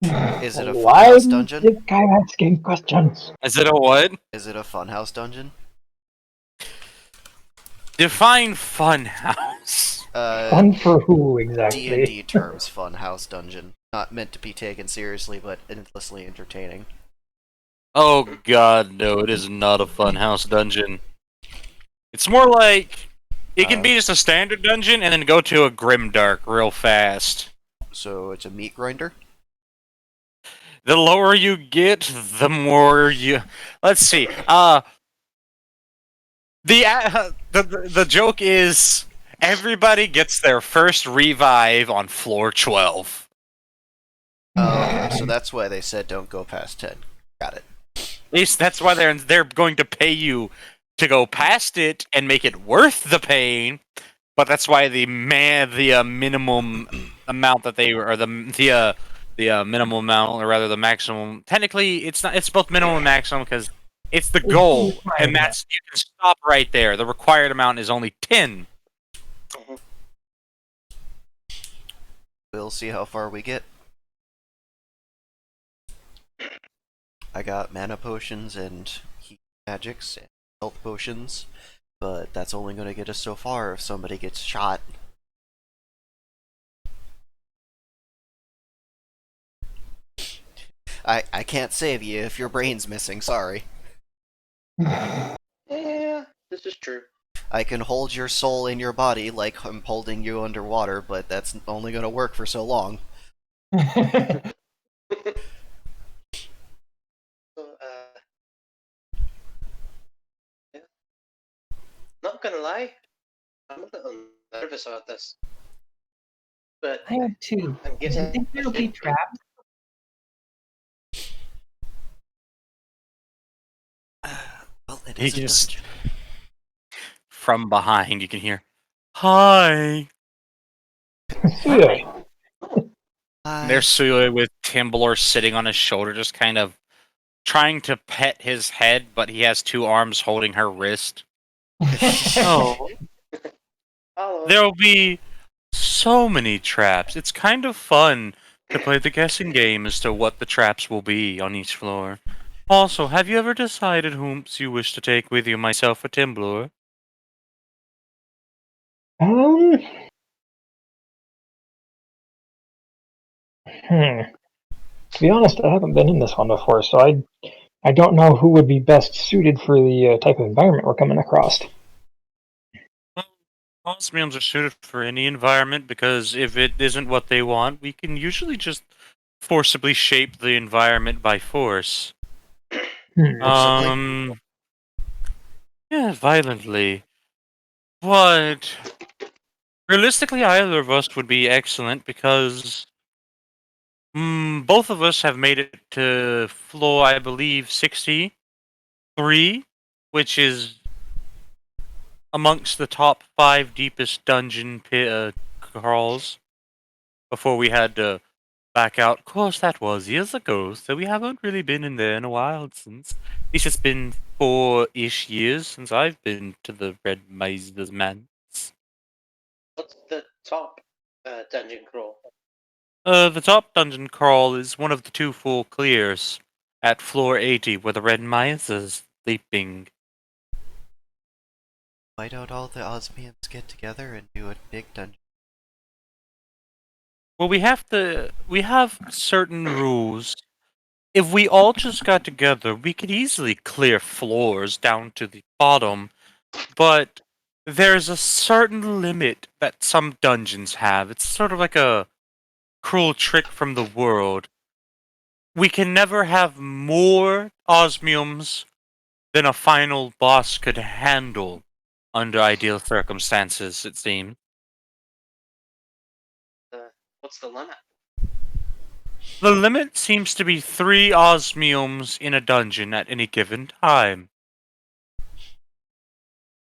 Is it a Why funhouse is dungeon? this guy asking questions? Is it a what? Is it a funhouse dungeon? Define funhouse. Fun for who exactly? D&D terms, funhouse dungeon. Not meant to be taken seriously, but endlessly entertaining. Oh god, no, it is not a funhouse dungeon. It's more like it can be just a standard dungeon and then go to a grimdark real fast. So it's a meat grinder? The lower you get, the more you. Let's see. The joke is everybody gets their first revive on floor 12. Oh, okay. So that's why they said don't go past 10. Got it. At least that's why they're going to pay you to go past it and make it worth the pain. But that's why the minimum amount that they or the minimum amount, or rather the maximum. Technically, it's not. It's both minimum and maximum because it's the goal, and that's you can stop right there. The required amount is only 10. We'll see how far we get. I got mana potions and heat magics and health potions, but that's only going to get us so far if somebody gets shot. I can't save you if your brain's missing, sorry. Yeah, this is true. I can hold your soul in your body like I'm holding you underwater, but that's only going to work for so long. Yeah. Not gonna lie, I'm a little nervous about this. But I have two. I'm Do you guessing think there'll be traps? Well, it He is a just dungeon. from behind you can hear, "Hi." Yeah. There's Suya with Timblor sitting on his shoulder, just kind of trying to pet his head, but he has two arms holding her wrist. Oh, Hello. there'll be so many traps. It's kind of fun to play the guessing game as to what the traps will be on each floor. Also, have you ever decided whom you wish to take with you, myself or Timblor? Um. To be honest, I haven't been in this one before, so I don't know who would be best suited for the type of environment we're coming across. Well, osmiums are suited for any environment because if it isn't what they want, we can usually just forcibly shape the environment by force. Forcibly? Yeah, violently. But realistically, either of us would be excellent because both of us have made it to floor, I believe, 63, which is amongst the top 5 deepest dungeon crawls before we had to back out. Of course, that was years ago, so we haven't really been in there in a while since. At least it's been 4-ish years since I've been to the Red Miser's Manse. What's the top dungeon crawl? The top dungeon crawl is one of the 2 full clears at floor 80 where the Red Miser's sleeping. Why don't all the osmiums get together and do a big dungeon? Well, we have certain rules. If we all just got together, we could easily clear floors down to the bottom, but there's a certain limit that some dungeons have. It's sort of like a cruel trick from the world. We can never have more osmiums than a final boss could handle under ideal circumstances, it seems. What's the limit? The limit seems to be 3 osmiums in a dungeon at any given time.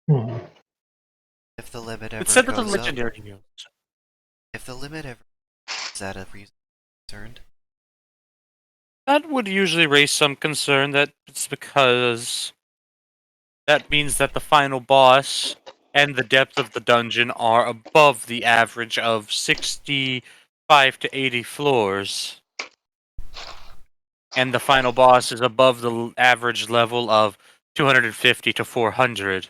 If the limit ever It's said that the goes up, legendary if the limit ever Is that a reason concerned? That would usually raise some concern. That it's because that means that the final boss and the depth of the dungeon are above the average of 65 to 80 floors. And the final boss is above the average level of 250 to 400.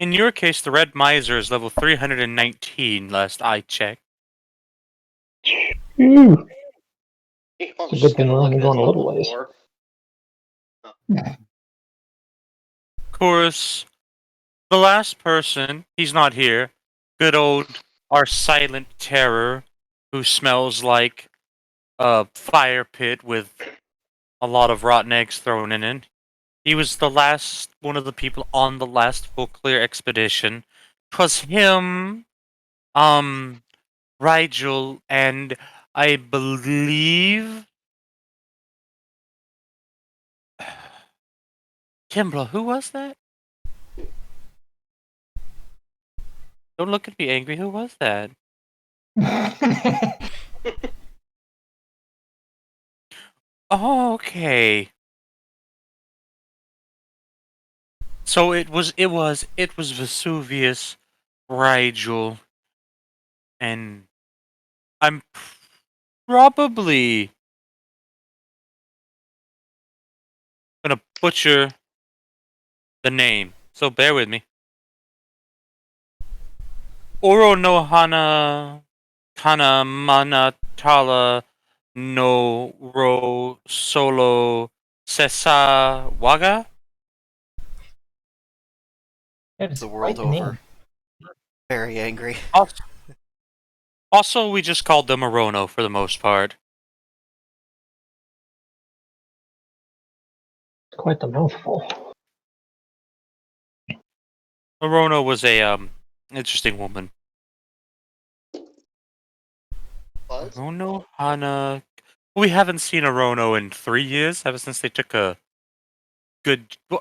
In your case, the Red Miser is level 319, last I checked. Ooh, I'm it's a just good thing gonna we're look only at going his a little level ways. 4. Of course, the last person, he's not here. Good old, our silent terror, who smells like a fire pit with a lot of rotten eggs thrown in it. He was the last one of the people on the last full clear expedition. 'Twas him, Rigel, and I believe Kimbra. Who was that? Don't look at me angry. Who was that? Oh, okay. So it was Vesuvius, Rigel, and I'm probably gonna butcher the name, so bear with me. Oro no hana kana manatala no ro solo sesa waga? That is The quite world the name. over. Very angry. Also, we just called them Arono for the most part. Quite the mouthful. Arono was a interesting woman. Was? Arono hana. We haven't seen Arono in 3 years, ever since they took a good. Well,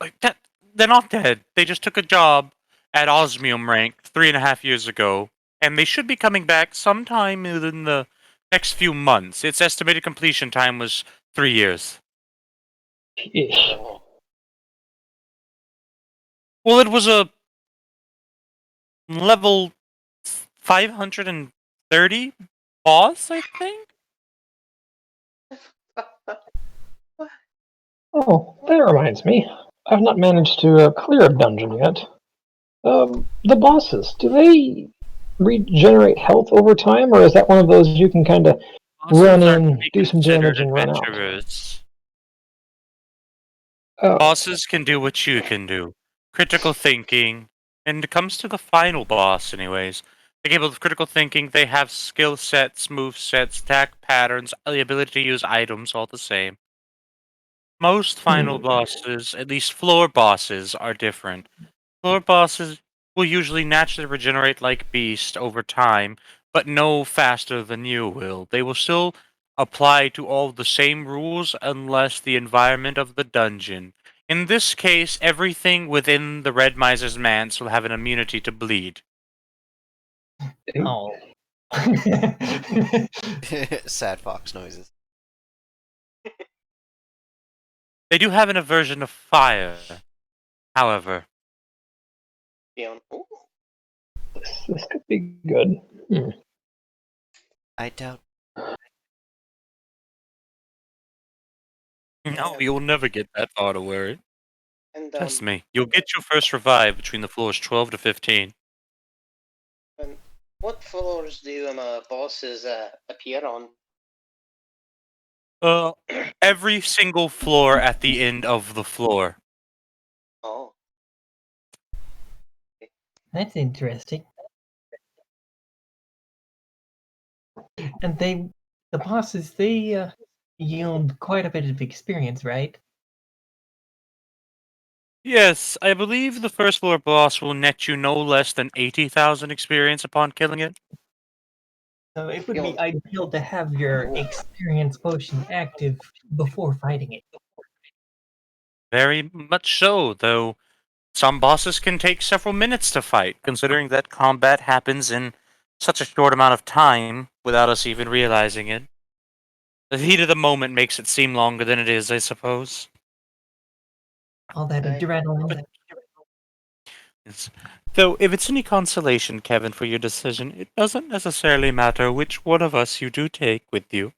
they're not dead. They just took a job at Osmium rank 3.5 years ago, and they should be coming back sometime within the next few months. Its estimated completion time was 3 years. Sheesh. Oh. Well, it was a level 530 boss, I think. Oh, that reminds me. I've not managed to clear a dungeon yet. The bosses, do they regenerate health over time, or is that one of those you can kind of run Bosses are to in, be do some considered damage, and run out? adventurers. Oh, Bosses can do what you can do. Critical thinking. And it comes to the final boss, anyways. They're capable of critical thinking. They have skill sets, move sets, attack patterns, the ability to use items, all the same. Most final bosses, at least floor bosses, are different. Floor bosses will usually naturally regenerate like beast over time, but no faster than you will. They will still apply to all the same rules unless the environment of the dungeon. In this case, everything within the Red Miser's manse will have an immunity to bleed. Oh. Sad fox noises. They do have an aversion to fire, however. Ooh. this could be good. I doubt. No, you'll never get that far to worry. And Trust me, you'll get your first revive between the floors 12 to 15. what floors do bosses appear on? Every single floor at the end of the floor. Oh. That's interesting. And the bosses, they yield quite a bit of experience, right? Yes, I believe the first floor boss will net you no less than 80,000 experience upon killing it. So it would be Beyond. ideal to have your experience potion active before fighting it. Very much so, though Some bosses can take several minutes to fight, considering that combat happens in such a short amount of time without us even realizing it. The heat of the moment makes it seem longer than it is, I suppose. All that Right. adrenaline. Yes. Though, if it's any consolation, Kevin, for your decision, it doesn't necessarily matter which one of us you do take with you.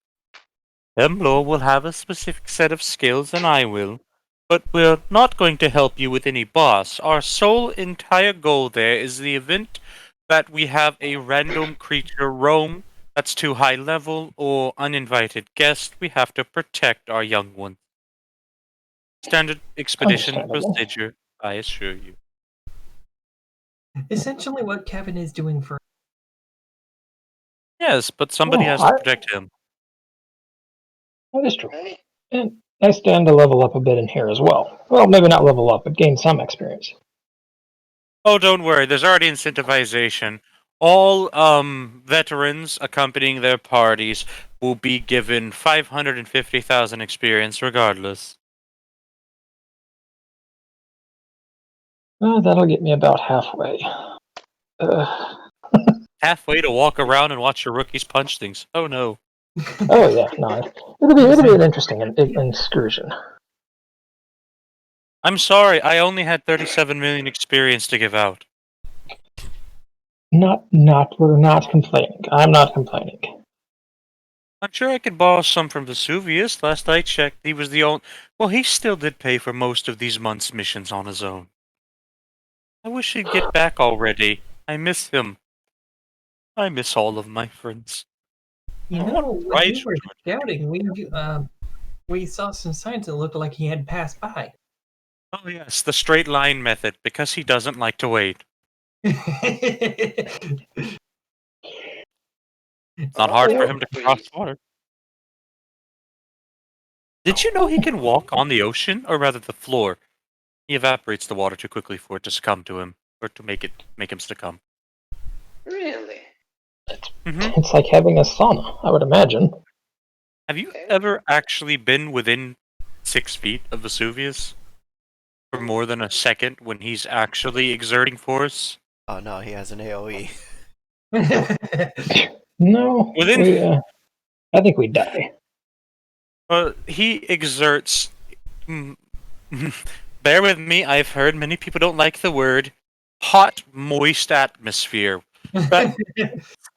Hemlor will have a specific set of skills, and I will. But we're not going to help you with any boss. Our sole entire goal there is the event that we have a random creature roam that's too high level or uninvited guest. We have to protect our young ones. Standard expedition Understandable. procedure, I assure you. Essentially, what Kevin is doing for. Yes, but somebody Well, has to protect him. that is true. Right. And I stand to level up a bit in here as well. Well, maybe not level up, but gain some experience. Oh, don't worry. There's already incentivization. All veterans accompanying their parties will be given 550,000 experience regardless. That'll get me about halfway. Uh, Halfway to walk around and watch your rookies punch things. Oh no. oh yeah, no, it'll be an interesting excursion. I'm sorry, I only had 37 million experience to give out. We're not complaining. I'm not complaining. I'm sure I could borrow some from Vesuvius. Last I checked, he was the only. Well, he still did pay for most of these month's missions on his own. I wish he'd get back already. I miss him. I miss all of my friends. You Oh, know, when right, we were scouting, we saw some signs that looked like he had passed by. Oh yes, the straight line method, because he doesn't like to wait. It's It's not hard for Yeah. him to cross water. Did you know he can walk on the ocean, or rather the floor? He evaporates the water too quickly for it to succumb to him, or to make him succumb. Really? It's like having a sauna, I would imagine. Have you Okay. ever actually been within 6 feet of Vesuvius for more than a second when he's actually exerting force? Oh no, he has an AoE. No, Within, I think we die. he exerts. mm, Bear with me. I've heard many people don't like the word hot, moist atmosphere. That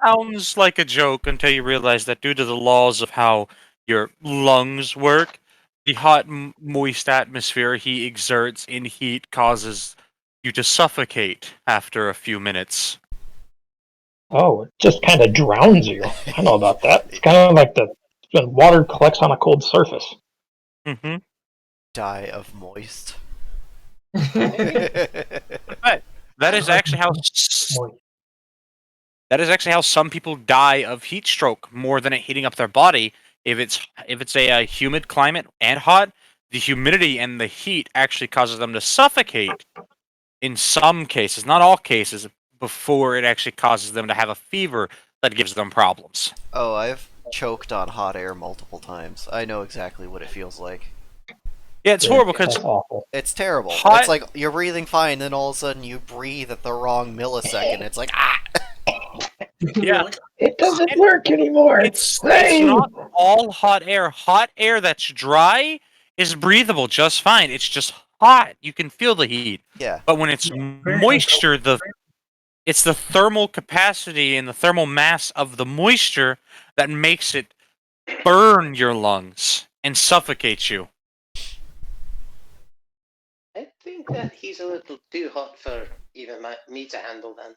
sounds like a joke until you realize that due to the laws of how your lungs work, the hot, moist atmosphere he exerts in heat causes you to suffocate after a few minutes. Oh, it just kind of drowns you. I know about that. It's kind of like when water collects on a cold surface. Mm-hmm. Die of moist. But that is actually how some people die of heat stroke more than it heating up their body. If it's a humid climate and hot, the humidity and the heat actually causes them to suffocate. In some cases, not all cases, before it actually causes them to have a fever that gives them problems. Oh, I've choked on hot air multiple times. I know exactly what it feels like. Yeah, it's horrible because That's awful. It's terrible. Hot- It's like you're breathing fine, then all of a sudden you breathe at the wrong millisecond. It's like, ah! yeah, It doesn't work anymore. it's Hey! not all hot air. Hot air that's dry is breathable just fine. It's just hot. You can feel the heat. Yeah. But when it's moisture, it's the thermal capacity and the thermal mass of the moisture that makes it burn your lungs and suffocate you. I think that he's a little too hot for even me to handle then.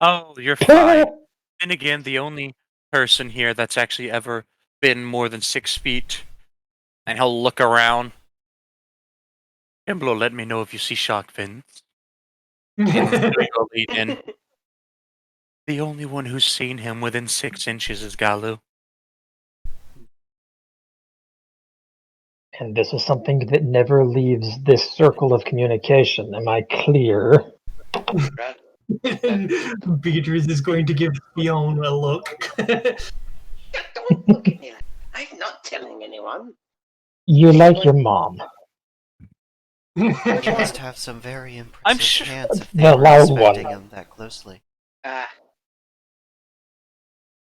Oh, you're fine. And again, the only person here that's actually ever been more than 6 feet, and he'll look around. Emblo, let me know if you see shark fins. You'll lead in. The only one who's seen him within 6 inches is Galu. And this is something that never leaves this circle of communication. Am I clear? Right? Beatrice is going to give Fiona a look. Don't look at me like I'm not telling anyone. You like your mom. He must have some very impressive sure- hands if The they were loud inspecting one. him that closely. Ah.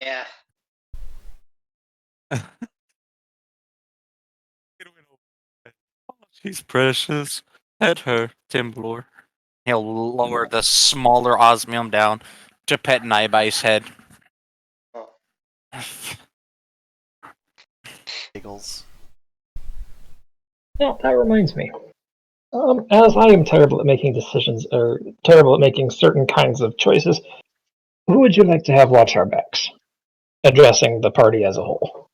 Yeah. She's precious. Pet her, Timblor. He'll lower the smaller osmium down to pet Naibai head. Oh. Giggles. Now, that reminds me. As I am terrible at making decisions, or terrible at making certain kinds of choices, who would you like to have watch our backs? Addressing the party as a whole.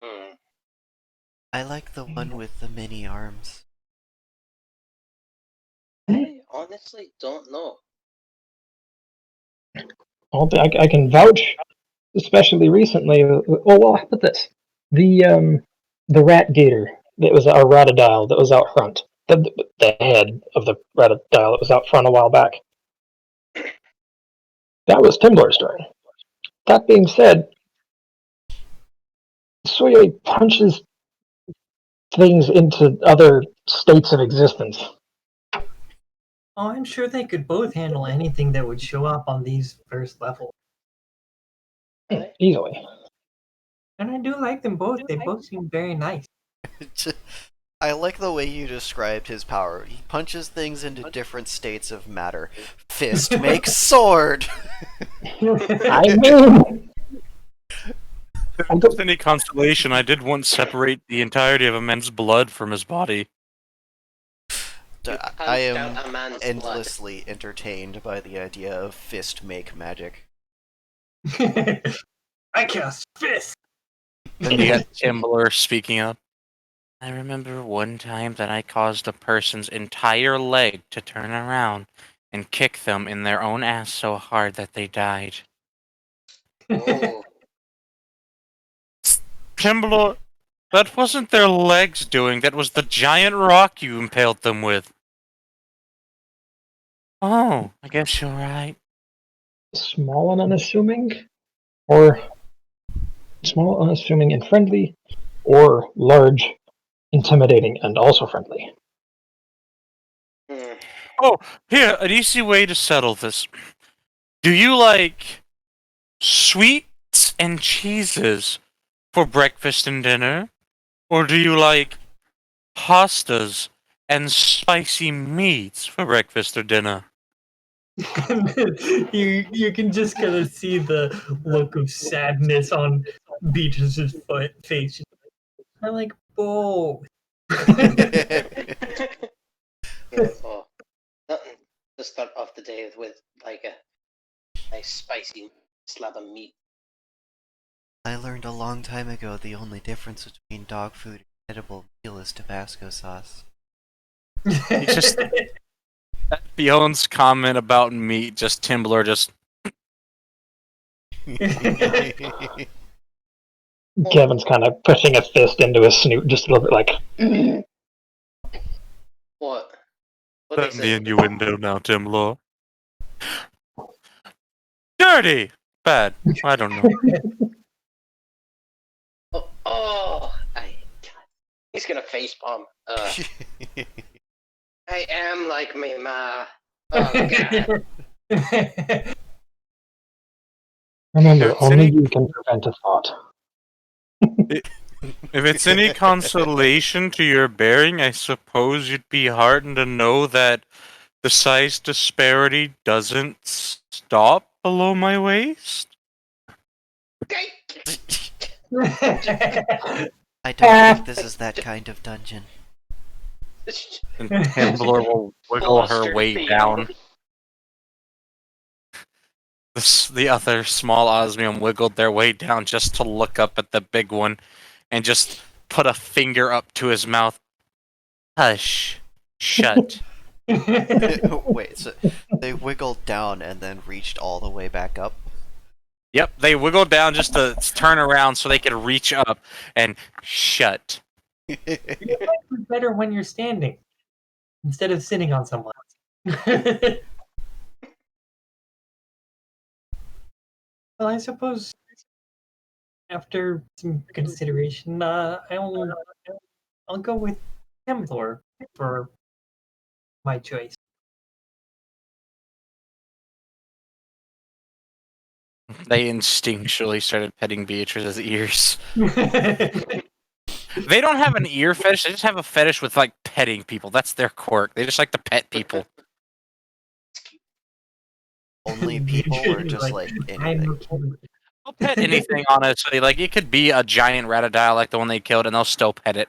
Hmm. I like the one with the mini arms. I honestly don't know. I can vouch, especially recently. Oh well, how about this? The rat gator that was our ratadile that was out front. The head of the ratadile that was out front a while back. That was Timblor's turn. That being said, Suye punches things into other states of existence. Oh, I'm sure they could both handle anything that would show up on these first levels. Easily. And I do like them both. They both seem very nice. I like the way you described his power. He punches things into different states of matter. Fist makes sword! I mean, If there's any consolation, I did once separate the entirety of a man's blood from his body. You I punched am out a man's blood. endlessly entertained by the idea of fist make magic. I cast fist. Then you got Timblor speaking up. I remember one time that I caused a person's entire leg to turn around and kick them in their own ass so hard that they died. Oh. Timblor, that wasn't their legs doing, that was the giant rock you impaled them with. Oh, I guess you're right. small and unassuming, or small, unassuming, and friendly, or large, intimidating, and also friendly. Hmm. Oh, here, an easy way to settle this. Do you like sweets and cheeses for breakfast and dinner? Or do you like pastas and spicy meats for breakfast or dinner? You can just kind of see the look of sadness on Beatrice's face. I like both. Oh, nothing to start off the day with like a nice spicy slab of meat. I learned a long time ago the only difference between dog food and edible meal is Tabasco sauce. just- Beyond's comment about meat, just Timblor just Kevin's kind of pushing a fist into his snoot just a little bit like, What? What let they the say? innuendo now, Timblor. Dirty! Bad. I don't know. Oh, he's gonna facepalm. I am like me, ma. Oh god. remember, It's only any- you can prevent a thought. If it's any consolation to your bearing, I suppose you'd be heartened to know that the size disparity doesn't stop below my waist. I don't think this is that kind of dungeon. And Timblor will wiggle her Flustered way feet. down. The other small osmium wiggled their way down just to look up at the big one and just put a finger up to his mouth. Hush. Shut. Wait, so they wiggled down and then reached all the way back up? Yep, they wiggled down just to turn around so they could reach up and shut. It's better when you're standing instead of sitting on someone. Well, I suppose after some consideration, I'll go with Templor for my choice. They instinctually started petting Beatrice's ears. They don't have an ear fetish. They just have a fetish with like petting people. That's their quirk. They just like to pet people. Only people, or Beatrice is just like I'm anything? a king." They'll pet anything, honestly. Like it could be a giant ratadile like the one they killed, and they'll still pet it.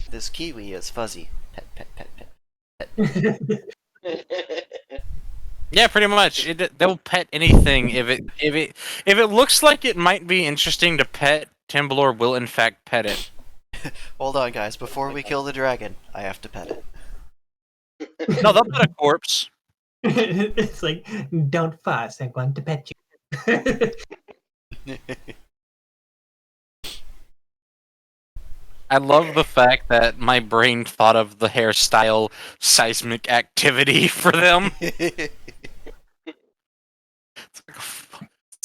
This kiwi is fuzzy. Pet, pet, pet, pet. Yeah, pretty much. They'll pet anything if it looks like it might be interesting to pet. Timblor will in fact pet it. Hold on, guys. Before we kill the dragon, I have to pet No, they'll pet a corpse. It's like, don't fuss, I want to pet you. it. I love the fact that my brain thought of the hairstyle seismic activity for them. It's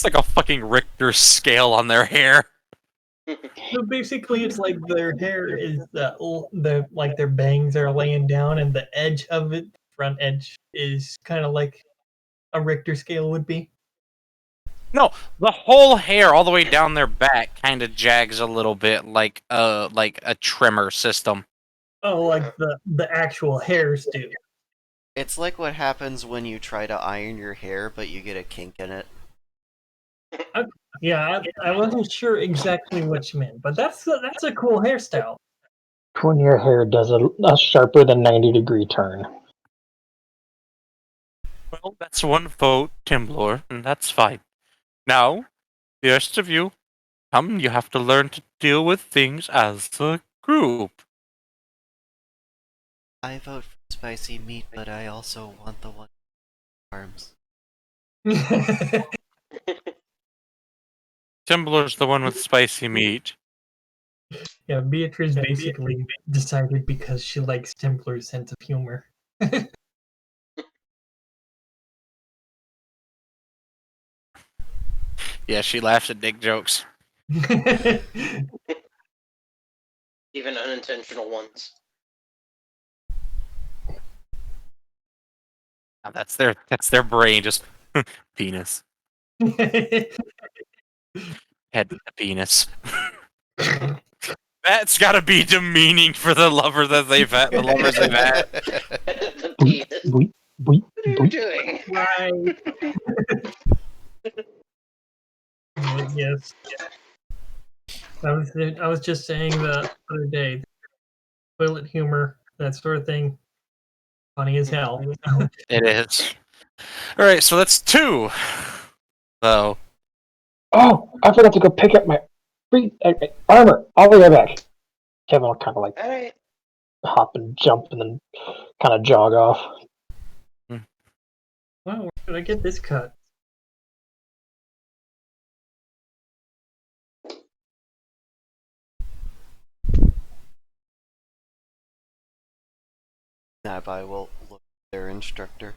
like a fucking Richter scale on their hair. So basically, it's like their hair is the like their bangs are laying down, and the edge of it, front edge, is kind of like a Richter scale would be. No, the whole hair all the way down their back kind of jags a little bit like a trimmer system. Oh, like the actual hairs do. It's like what happens when you try to iron your hair, but you get a kink in it. Yeah, I wasn't sure exactly what you meant, but that's a cool hairstyle. When your hair does a sharper than 90-degree turn. Well, that's one vote, Timblor, and that's fine. Now, the rest of you, you have to learn to deal with things as a group. I vote for spicy meat, but I also want the one with arms. Timblor's the one with spicy meat. Yeah, Beatrice basically decided because she likes Templar's sense of humor. Yeah, she laughs at dick jokes. Even unintentional ones. Now, that's their brain, just penis. Head with the penis. That's gotta be demeaning for the lover that they've had, the lovers they've had. The Boop, penis. boop, boop, What are you boop. doing? Right. Yes. I was just saying the other day, toilet humor, that sort of thing, funny as hell. It is. Alright, so that's 2. So, Oh, I forgot to go pick up my free armor. I'll be right back. Kevin will kind of like Alright. hop and jump and then kind of jog off. Wow, where did I get this cut? Nabai will look at their instructor.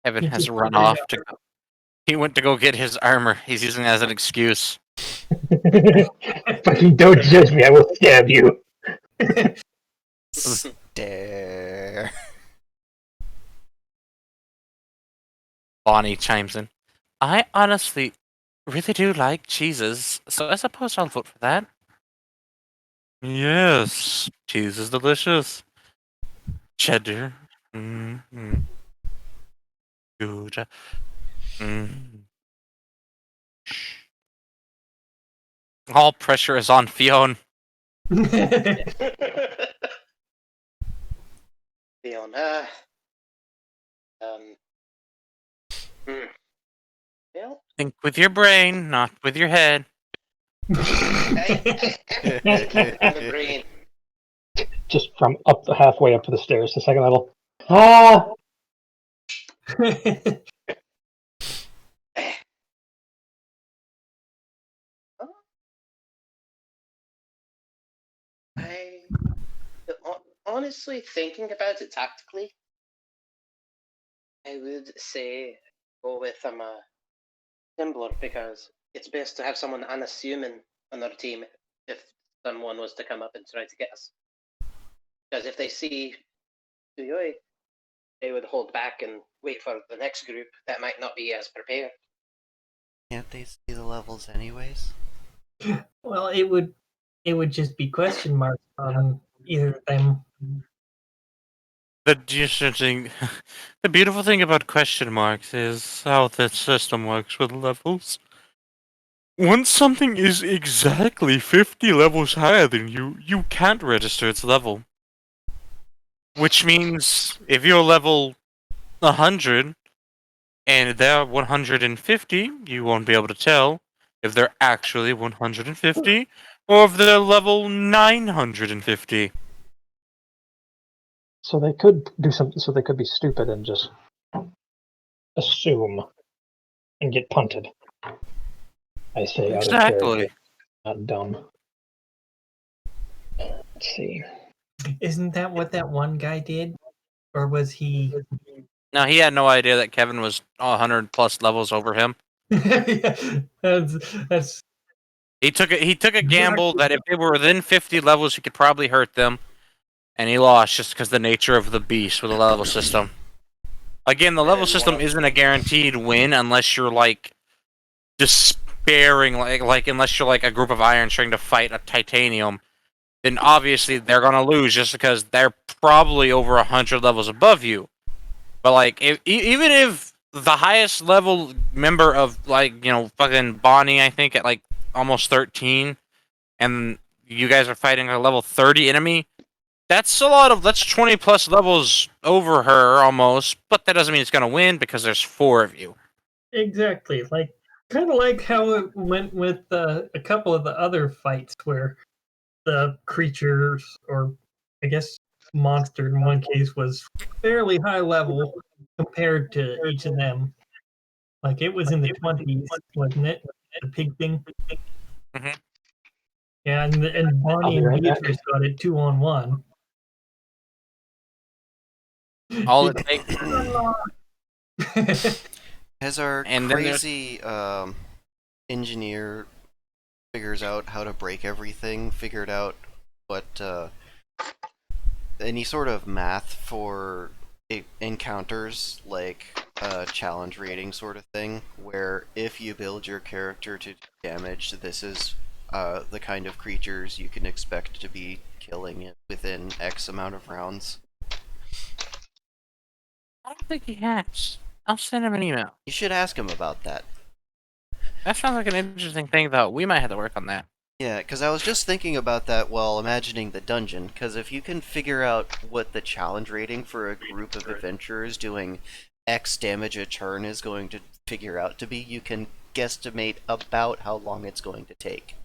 Evan You has just run bring off up- to go. He went to go get his armor. He's using it as an excuse. Fucking don't judge me, I will stab you. Stare. Bonnie chimes in. I honestly really do like cheeses, so I suppose I'll vote for that. Yes, cheese is delicious. Cheddar. Mm-hmm. Gouda. Mm. All pressure is on Fionn. Leon, well, Think with your brain, not with your head. I think on the brain. Just from up the halfway up to the stairs, the second level. Ah! I honestly thinking about it tactically, I would say go with Timblor because it's best to have someone unassuming on their team if someone was to come up and try to get us. Because if they see Suyoi, they would hold back and wait for the next group that might not be as prepared. Can't they see the levels anyways? Well, it would just be question marks on either of them. The interesting, the beautiful thing about question marks is how the system works with levels. Once something is exactly 50 levels higher than you can't register its level. Which means if you're level 100 and they're 150, you won't be able to tell if they're actually 150 or if they're level 950. So they could do something. So they could be stupid and just assume and get punted. I say out of character, Exactly. not dumb. Let's see. Isn't that what that one guy did? Or was he? Now, he had no idea that Kevin was 100 plus levels over him. that's He took a gamble that if they were within 50 levels, he could probably hurt them, and he lost just because the nature of the beast with the level system. Again, the level system isn't a guaranteed win unless you're like despairing, like unless you're like a group of irons trying to fight a titanium. Then obviously they're gonna lose just because they're probably over 100 levels above you. But like, even if the highest level member of like fucking Bonnie, I think at like almost 13, and you guys are fighting a level 30 enemy, that's 20 plus levels over her almost. But that doesn't mean it's gonna win because there's 4 of you. exactly like kind of like how it went with a couple of the other fights where the creatures, or I guess monster in one case, was fairly high level compared to each of them. Like it was in the 20s, wasn't it? The pig thing. Mhm. Yeah, and I'll Bonnie be and right back. Beatrice got it 2-on-1. All it takes. Has our And then there's crazy engineer figures out how to break everything, figured out what any sort of math for encounters, like a challenge rating sort of thing, where if you build your character to do damage, this is the kind of creatures you can expect to be killing it within X amount of rounds. I don't think he has. I'll send him an email. You should ask him about that. That sounds like an interesting thing, though. We might have to work on that. Yeah, because I was just thinking about that while imagining the dungeon, because if you can figure out what the challenge rating for a group of adventurers doing X damage a turn is going to figure out to be, you can guesstimate about how long it's going to take.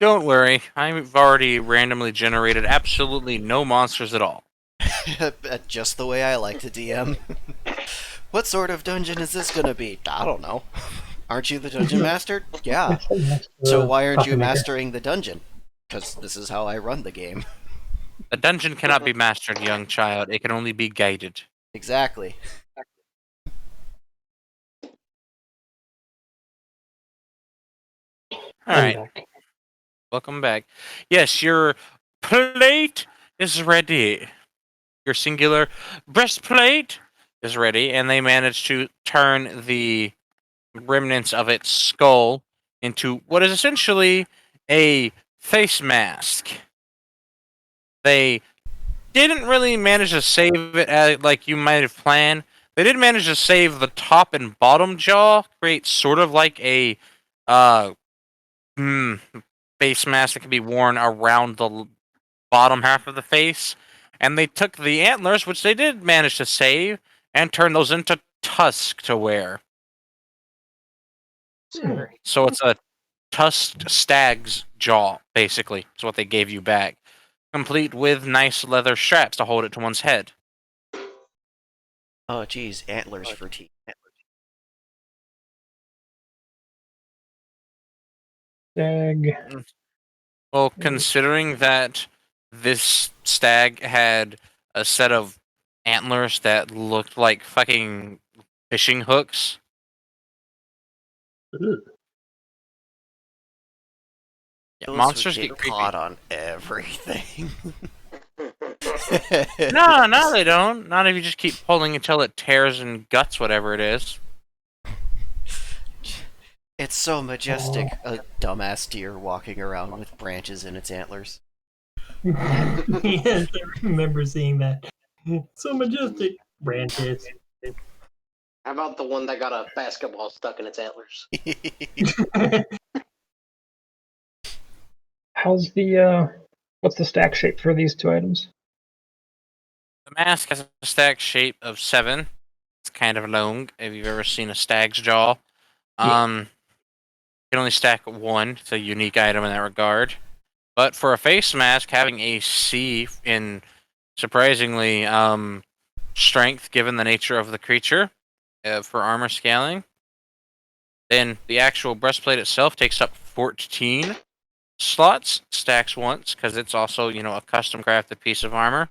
Don't worry, I've already randomly generated absolutely no monsters at all. Just the way I like to DM. What sort of dungeon is this gonna be? I don't know. Aren't you the dungeon master? Yeah. So why aren't you mastering the dungeon? Because this is how I run the game. The dungeon cannot be mastered, young child. It can only be guided. Exactly. Alright, welcome back. Yes, your plate is ready. Your singular breastplate is ready, and they managed to turn the remnants of its skull into what is essentially a face mask. They didn't really manage to save it like you might have planned. They did manage to save the top and bottom jaw, create sort of like a uh, face mask that can be worn around the bottom half of the face. And they took the antlers, which they did manage to save, and turned those into tusk to wear. So it's a tusked stag's jaw, basically, is what they gave you back, complete with nice leather straps to hold it to one's head. Oh, geez, antlers for teeth. Dag. Well, considering that this stag had a set of antlers that looked like fucking fishing hooks, Ugh. Yeah, Those monsters would get get creepy. caught on everything. No, they don't. Not if you just keep pulling until it tears and guts whatever it is. It's so majestic. A dumbass deer walking around with branches in its antlers. Yes, I remember seeing that. So majestic. Branches. How about the one that got a basketball stuck in its antlers? How's the what's the stack shape for these two items? The mask has a stack shape of 7. It's kind of long. If you've ever seen a stag's jaw, Yeah. you can only stack 1. It's a unique item in that regard. But for a face mask, having a C in surprisingly strength, given the nature of the creature, for armor scaling, then the actual breastplate itself takes up 14 slots, stacks once, because it's also, a custom crafted piece of armor.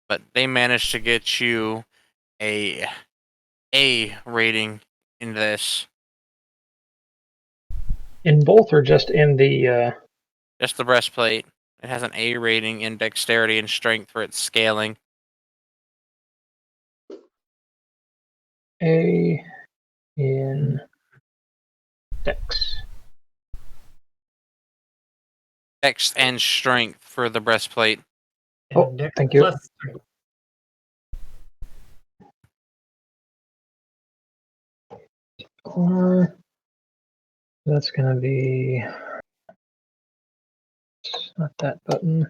But they managed to get you a rating in this. In both or just in the Just the breastplate. It has an A rating in dexterity and strength for its scaling. A in Dex? Dex and strength for the breastplate. Oh, And Dex thank you. plus 3. Or that's gonna be not that button.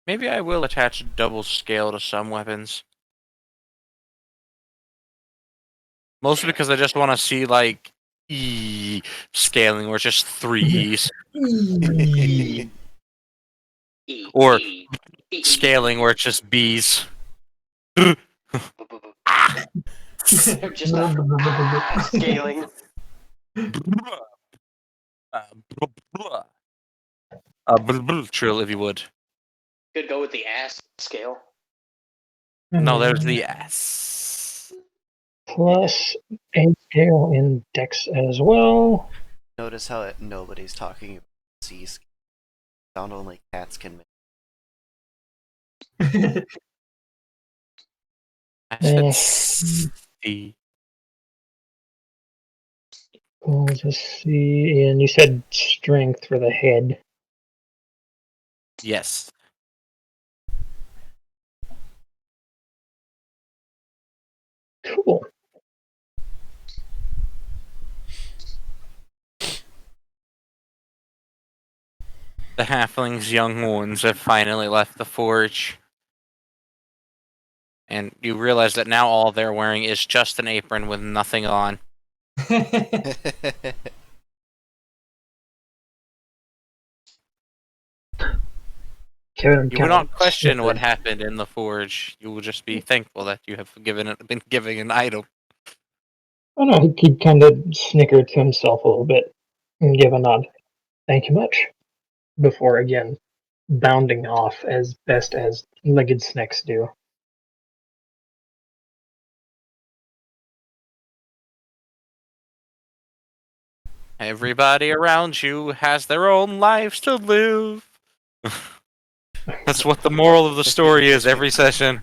Maybe I will attach double scale to some weapons. Mostly because I just want to see, like, E scaling, where it's just 3 E's. Or scaling, where it's just B's. Just scaling. Trill, if you would. Could go with the ass scale. No, there's the S. Plus a scale in Dex as well. Notice how nobody's talking about C scale. Sound only cats can make. I said Eh. C. Let's see. And you said strength for the head. Yes. Cool. The halfling's young ones have finally left the forge. And you realize that now all they're wearing is just an apron with nothing on. Kevin You will not question what happened in the forge. You will just be thankful that you have been given an item. Oh no, he kind of snickered to himself a little bit and gave a nod. Thank you much. Before again bounding off as best as legged snakes do. Everybody around you has their own lives to live. That's what the moral of the story is every session.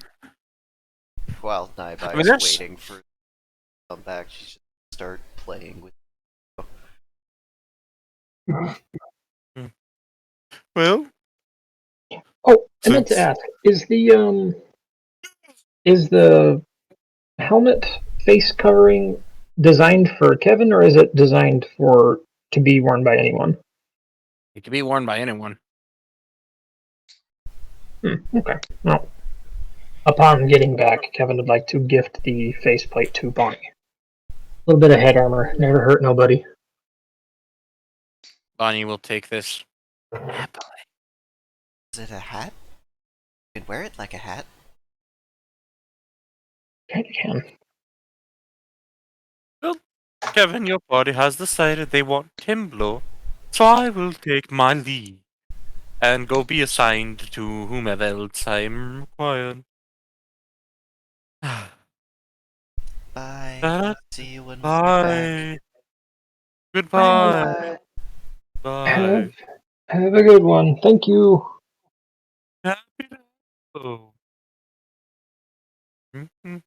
While Naibai I mean, is there's- waiting for to come back, she should start playing with. Well, Oh, I meant to ask: is the helmet face covering designed for Kevin, or is it designed to be worn by anyone? it can be worn by anyone. Okay. Well, upon getting back, Kevin would like to gift the faceplate to Bonnie. A little bit of head armor, never hurt nobody. Bonnie will take this. Is it a hat? You could wear it like a hat. Kinda can. Kevin, your party has decided they want Timblo, so I will take my leave and go be assigned to whomever else I'm required. Bye. See you when we get back. Bye. Goodbye. Uh, Bye. Have a good one. Thank you. Happy to- Oh. Mhm.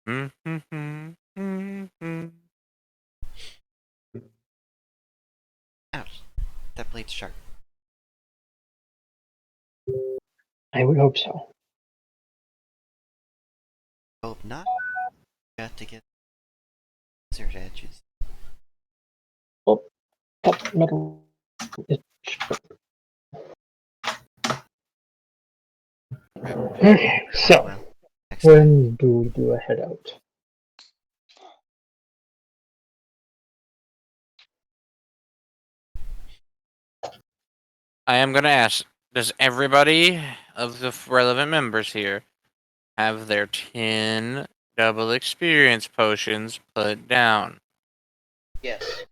Mhm. Mhm. Ouch. That blade's sharp. I would hope so. Hope not. Got to get scissors edges. That metal is okay. So, Well, next time. when do we do a head out? I am going to ask, does everybody of the relevant members here have their 10 double experience potions put down? yes.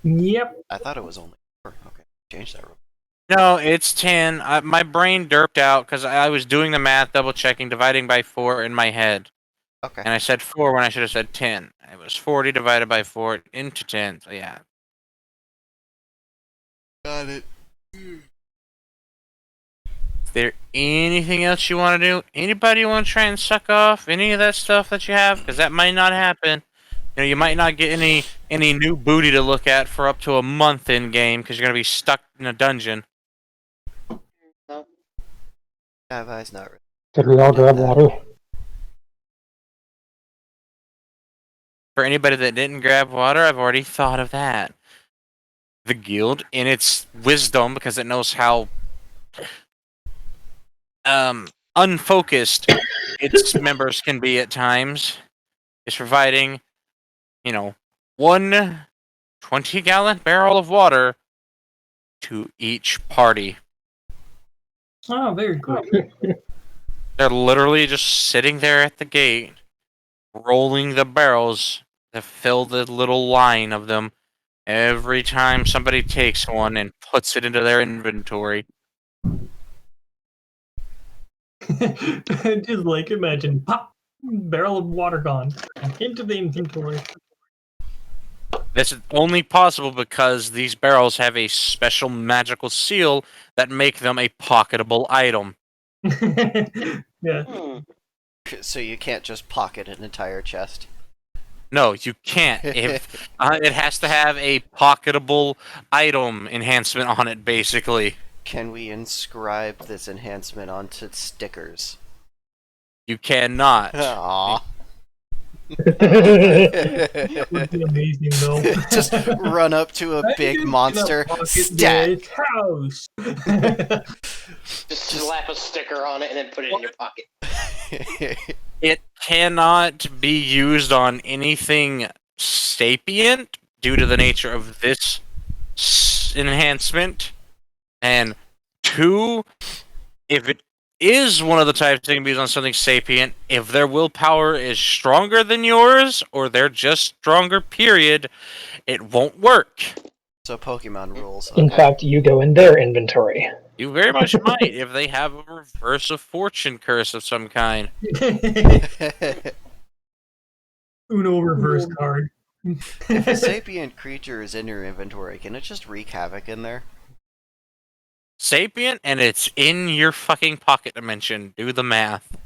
Yep. I thought it was only 4. Okay, change that rule. No, it's 10. My brain derped out because I was doing the math, double checking, dividing by 4 in my head. Okay. And I said 4 when I should have said 10. It was 40 divided by 4 into 10. So yeah. Got it. Is there anything else you want to do? Anybody want to try and suck off any of that stuff that you have? Because that might not happen. You know, you might not get any new booty to look at for up to a month in game because you're gonna be stuck in a dungeon. No. Have eyes not really. Did we all Did grab that. water? For anybody that didn't grab water, I've already thought of that. The guild, in its wisdom, because it knows how unfocused its members can be at times, is providing, you know, one 20-gallon barrel of water to each party. Oh, very good. They're literally just sitting there at the gate, rolling the barrels to fill the little line of them every time somebody takes one and puts it into their inventory. Just like imagine, pop, barrel of water gone into the inventory. This is only possible because these barrels have a special magical seal that make them a pocketable item. Yeah. Hmm. So you can't just pocket an entire chest. No, you can't. If it has to have a pocketable item enhancement on it, basically. Can we inscribe this enhancement onto stickers? You cannot. Aww. Would be amazing though. Just run up to a big monster, stat. House. Just slap a sticker on it and then put it in your pocket. It cannot be used on anything sapient due to the nature of this enhancement. And 2, if it is one of the types that can be used on something sapient, if their willpower is stronger than yours, or they're just stronger, period, it won't work. So Pokemon rules. In Okay. fact, you go in their inventory. You very much might if they have a reverse of fortune curse of some kind. Uno reverse card. If a sapient creature is in your inventory, can it just wreak havoc in there? Sapient, and it's in your fucking pocket dimension. Do the math.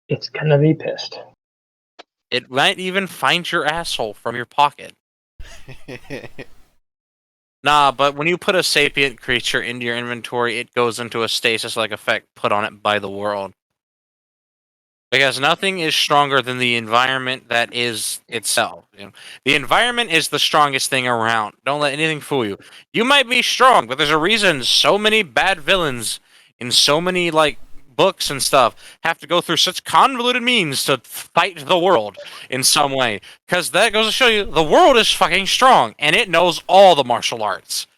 It's gonna be pissed. It might even find your asshole from your pocket. Nah, but when you put a sapient creature into your inventory, it goes into a stasis-like effect put on it by the world. Because nothing is stronger than the environment that is itself. You know? The environment is the strongest thing around. Don't let anything fool you. You might be strong, but there's a reason so many bad villains in so many books and stuff have to go through such convoluted means to fight the world in some way. Because that goes to show you the world is fucking strong and it knows all the martial arts.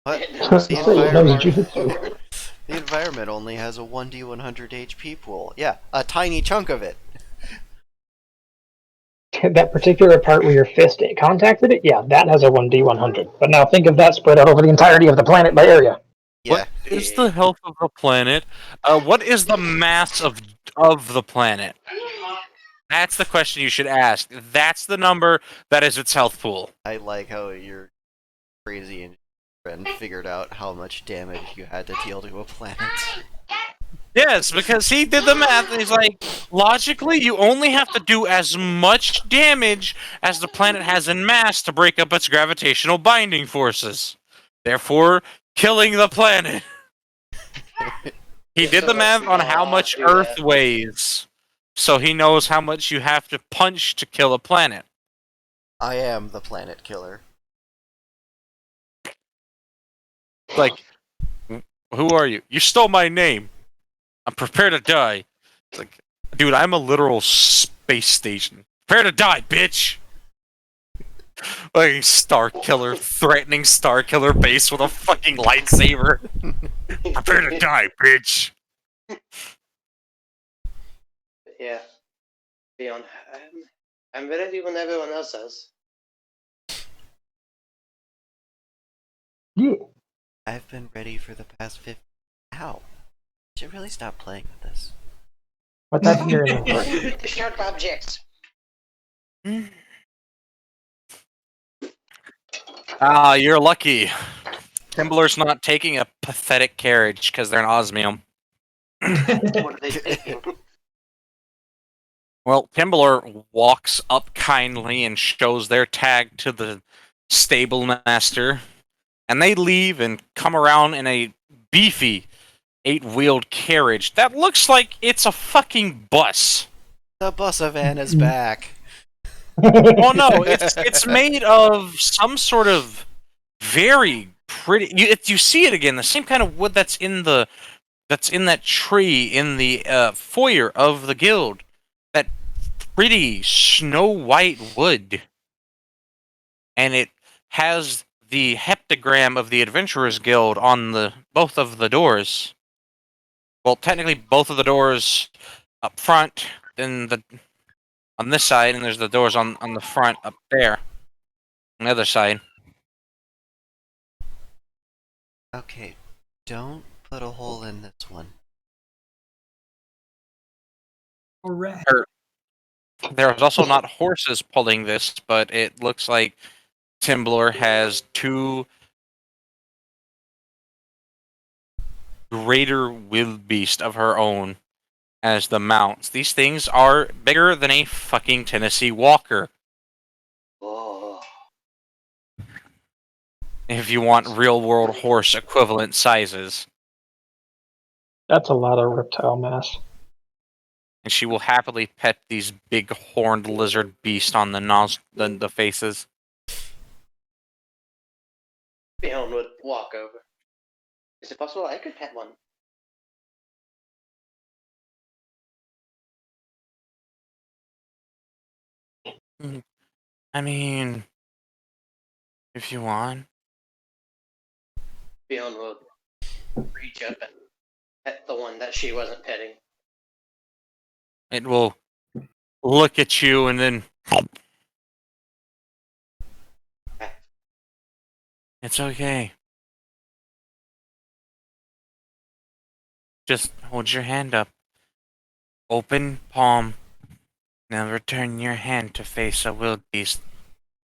What? So it knows jujutsu. The environment only has a 1d100 HP pool. Yeah, a tiny chunk of it. That particular part where your fist contacted it, yeah, that has a 1d100. But now think of that spread out over the entirety of the planet by area. Yeah. What is the health of the planet? What is the mass of the planet? That's the question you should ask. That's the number that is its health pool. I like how you're crazy and your friend figured out how much damage you had to deal to a planet. Yes, because he did the math and he's like, logically, you only have to do as much damage as the planet has in mass to break up its gravitational binding forces. Therefore, killing the planet. He Yeah, did so the let's math on how not much do Earth that. weighs. So he knows how much you have to punch to kill a planet. I am the planet killer. Like, who are you? You stole my name. I'm prepared to die. It's like, dude, I'm a literal space station. Prepare to die, bitch! Like Star Killer, threatening Star Killer base with a fucking lightsaber. Prepare to die, bitch! Yeah. Beyond. I'm ready when everyone else is. Yeah. I've been ready for the past 50. Ow. Should really stop playing with this. What's that in your inventory? Sharp objects. Ah, you're lucky. Timbler's not taking a pathetic carriage because they're an osmium. What are they thinking? Well, Timbler walks up kindly and shows their tag to the stable master, and they leave and come around in a beefy 8-wheeled carriage that looks like it's a fucking bus. The bus-a-van is back. Well, no, it's made of some sort of very pretty. You see it again, the same kind of wood that's in that tree in the foyer of the guild. That pretty snow white wood, and it has the heptagram of the Adventurers Guild on the both of the doors. Well, technically, both of the doors up front, then on this side, and there's the doors on the front up there, on the other side. Okay, don't put a hole in this one. Alright. There's also not horses pulling this, but it looks like Timbler has two greater wildebeest of her own as the mounts. These things are bigger than a fucking Tennessee Walker. Oh. If you want real world horse equivalent sizes. That's a lot of reptile mass. And she will happily pet these big horned lizard beasts on the faces. Beyond would walk over. Is it possible I could pet one? I mean, if you want. Beyond would reach up and pet the one that she wasn't petting. It will look at you and then. It's okay. Just hold your hand up. Open palm. Now return your hand to face a wildebeest.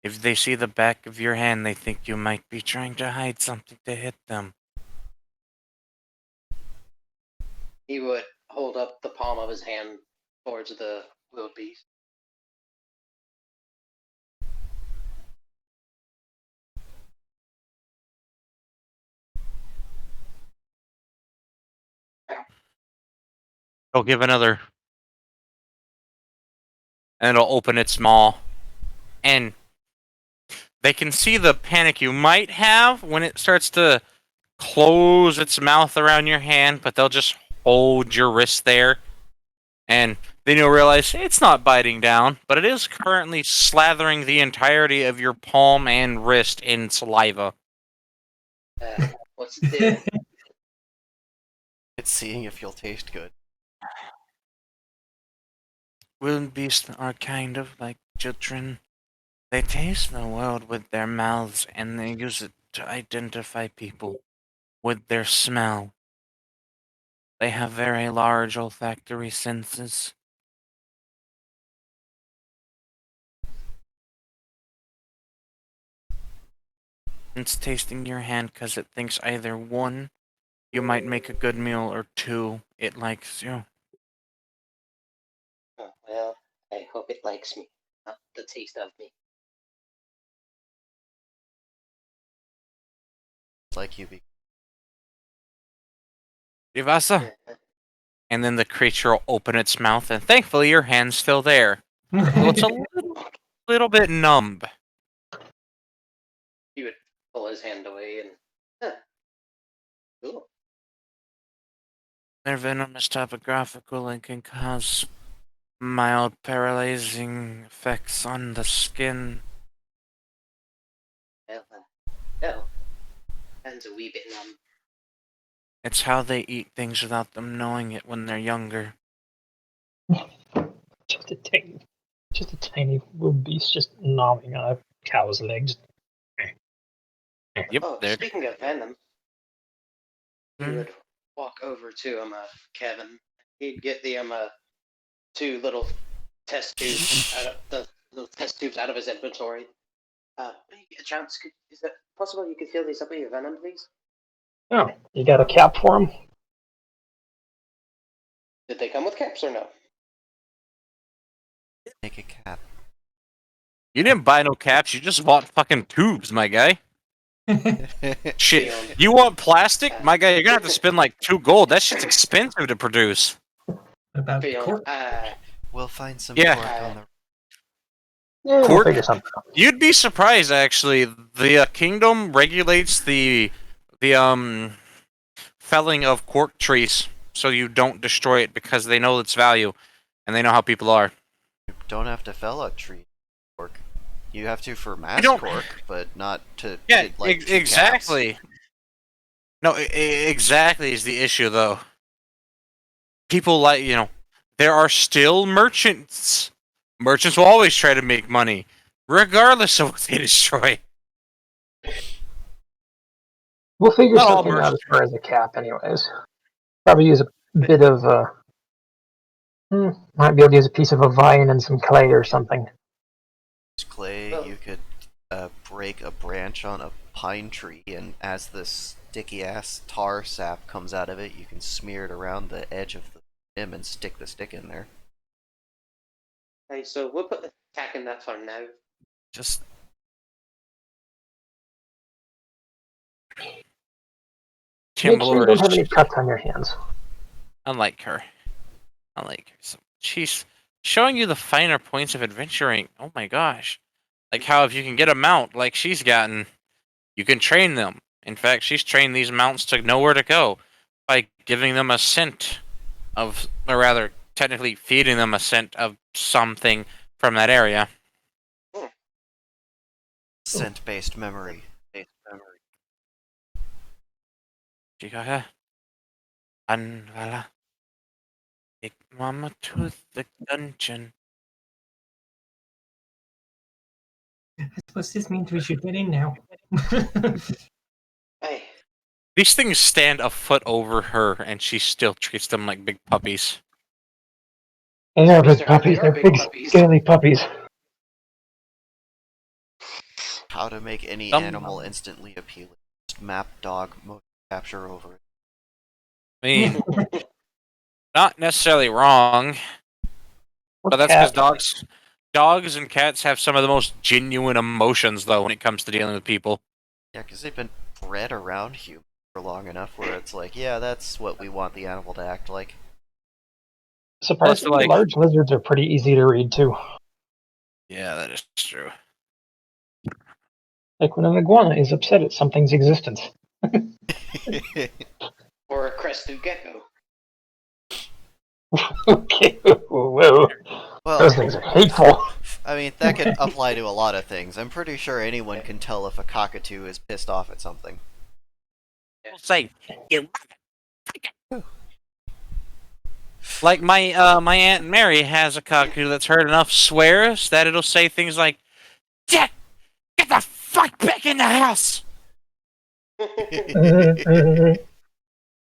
If they see the back of your hand, they think you might be trying to hide something to hit them. He would hold up the palm of his hand towards the wildebeest. It'll give another. And it'll open its maw. And they can see the panic you might have when it starts to close its mouth around your hand, but they'll just hold your wrist there. And then you'll realize it's not biting down, but it is currently slathering the entirety of your palm and wrist in saliva. What's it doing? It's seeing if you'll taste good. Wildebeests are kind of like children. They taste the world with their mouths and they use it to identify people. with their smell. They have very large olfactory senses. It's tasting your hand because it thinks either one, you might make a good meal, or two, it likes you. Oh, well, I hope it likes me, not the taste of me. Like you be. Ivasa. And then the creature will open its mouth, and thankfully your hand's still there. So it's a little bit numb. He would pull his hand away and. Cool. Their venom is topographical and can cause mild paralyzing effects on the skin. Well, no. Hand's a wee bit numb. It's how they eat things without them knowing it when they're younger. Just a tiny little beast just gnawing on a cow's leg. Just... Yep, Oh, they're speaking of venom, he Hmm. would walk over to Kevin. He'd get the two little test tubes out of the little test tubes out of his inventory. When you get a chance, is it possible you could fill these up with your venom, please? Oh, you got a cap for him? Did they come with caps or no? Make a cap. You didn't buy no caps, you just bought fucking tubes, my guy. Shit. Beyond. You want plastic? My guy, you're gonna have to spend like 2 gold. That shit's expensive to produce. About Beyond. cork. We'll find some Yeah. cork on the. Yeah, we'll Cork? figure something out. You'd be surprised, actually. The kingdom regulates the felling of cork trees, so you don't destroy it because they know its value, and they know how people are. You don't have to fell a tree cork. You have to for mass don't- cork, but not to. Yeah, to, like, two exactly. No, exactly is the issue, though. People there are still merchants. Merchants will always try to make money, regardless of what they destroy. We'll figure Not all something out as merchants. far as a cap, anyways. Probably use a bit of might be able to use a piece of a vine and some clay or something. Clay, you could break a branch on a pine tree, and as the sticky ass tar sap comes out of it, you can smear it around the edge of the stem and stick the stick in there. Hey, so we'll put the tack in that for now. Just Make Tim sure you Lord don't is have any cuts on your hands. unlike her. So she's showing you the finer points of adventuring. Oh my gosh. Like how if you can get a mount like she's gotten, you can train them. In fact, she's trained these mounts to know where to go by giving them a scent of, or rather, technically feeding them a scent of something from that area. Scent-based memory. Chicago. Anvala. Take mama to the dungeon. I suppose this means we should get in now. Hey, These things stand a foot over her, and she still treats them like big puppies. They are big Mr. puppies. They are They're big big, puppies. scaly puppies. How to make any Some- animal instantly appealing. Just map dog motion capture over it. I mean, not necessarily wrong, Or but that's because cat. dogs and cats have some of the most genuine emotions, though, when it comes to dealing with people. Yeah, because they've been bred around humans for long enough where it's like, yeah, that's what we want the animal to act like. Surprisingly, like- large lizards are pretty easy to read too. Yeah, that is true. Like when an iguana is upset at something's existence. or a crested gecko. Okay, whoa. Well, Those things are hateful. I mean, that could apply to a lot of things. I'm pretty sure anyone can tell if a cockatoo is pissed off at something. We'll say, like my Aunt Mary has a cockatoo that's heard enough swears that it'll say things like, "Jack, get the fuck back in the house!"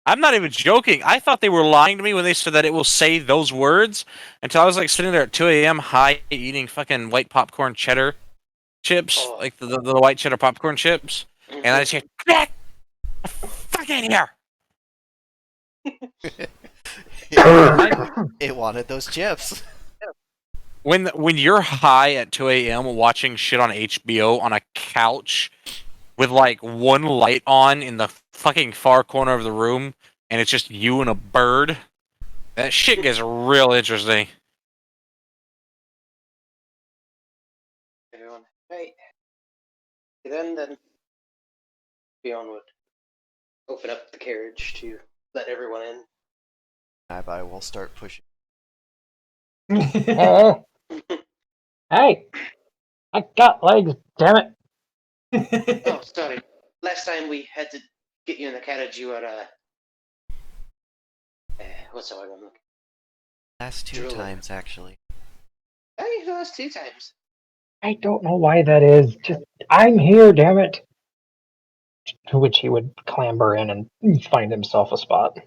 I'm not even joking. I thought they were lying to me when they said that it will say those words until I was like sitting there at 2 a.m. high eating fucking white popcorn cheddar chips, Oh. like the white cheddar popcorn chips, and I just hear, "Get the fuck in here!" It wanted those chips. When you're high at 2 a.m. watching shit on HBO on a couch with like one light on in the fucking far corner of the room, and it's just you and a bird, that shit gets real interesting. Everyone, right. Then Beyond would open up the carriage to let everyone in. I will start pushing. Hey, hey, I got legs, damn it. Oh, sorry. Last time we had to get you in the carriage, you were what's the word I'm looking? Last two Drooling. times, actually. Hey, the last 2 times. I don't know why that is. Just, I'm here, damn it. To which he would clamber in and find himself a spot.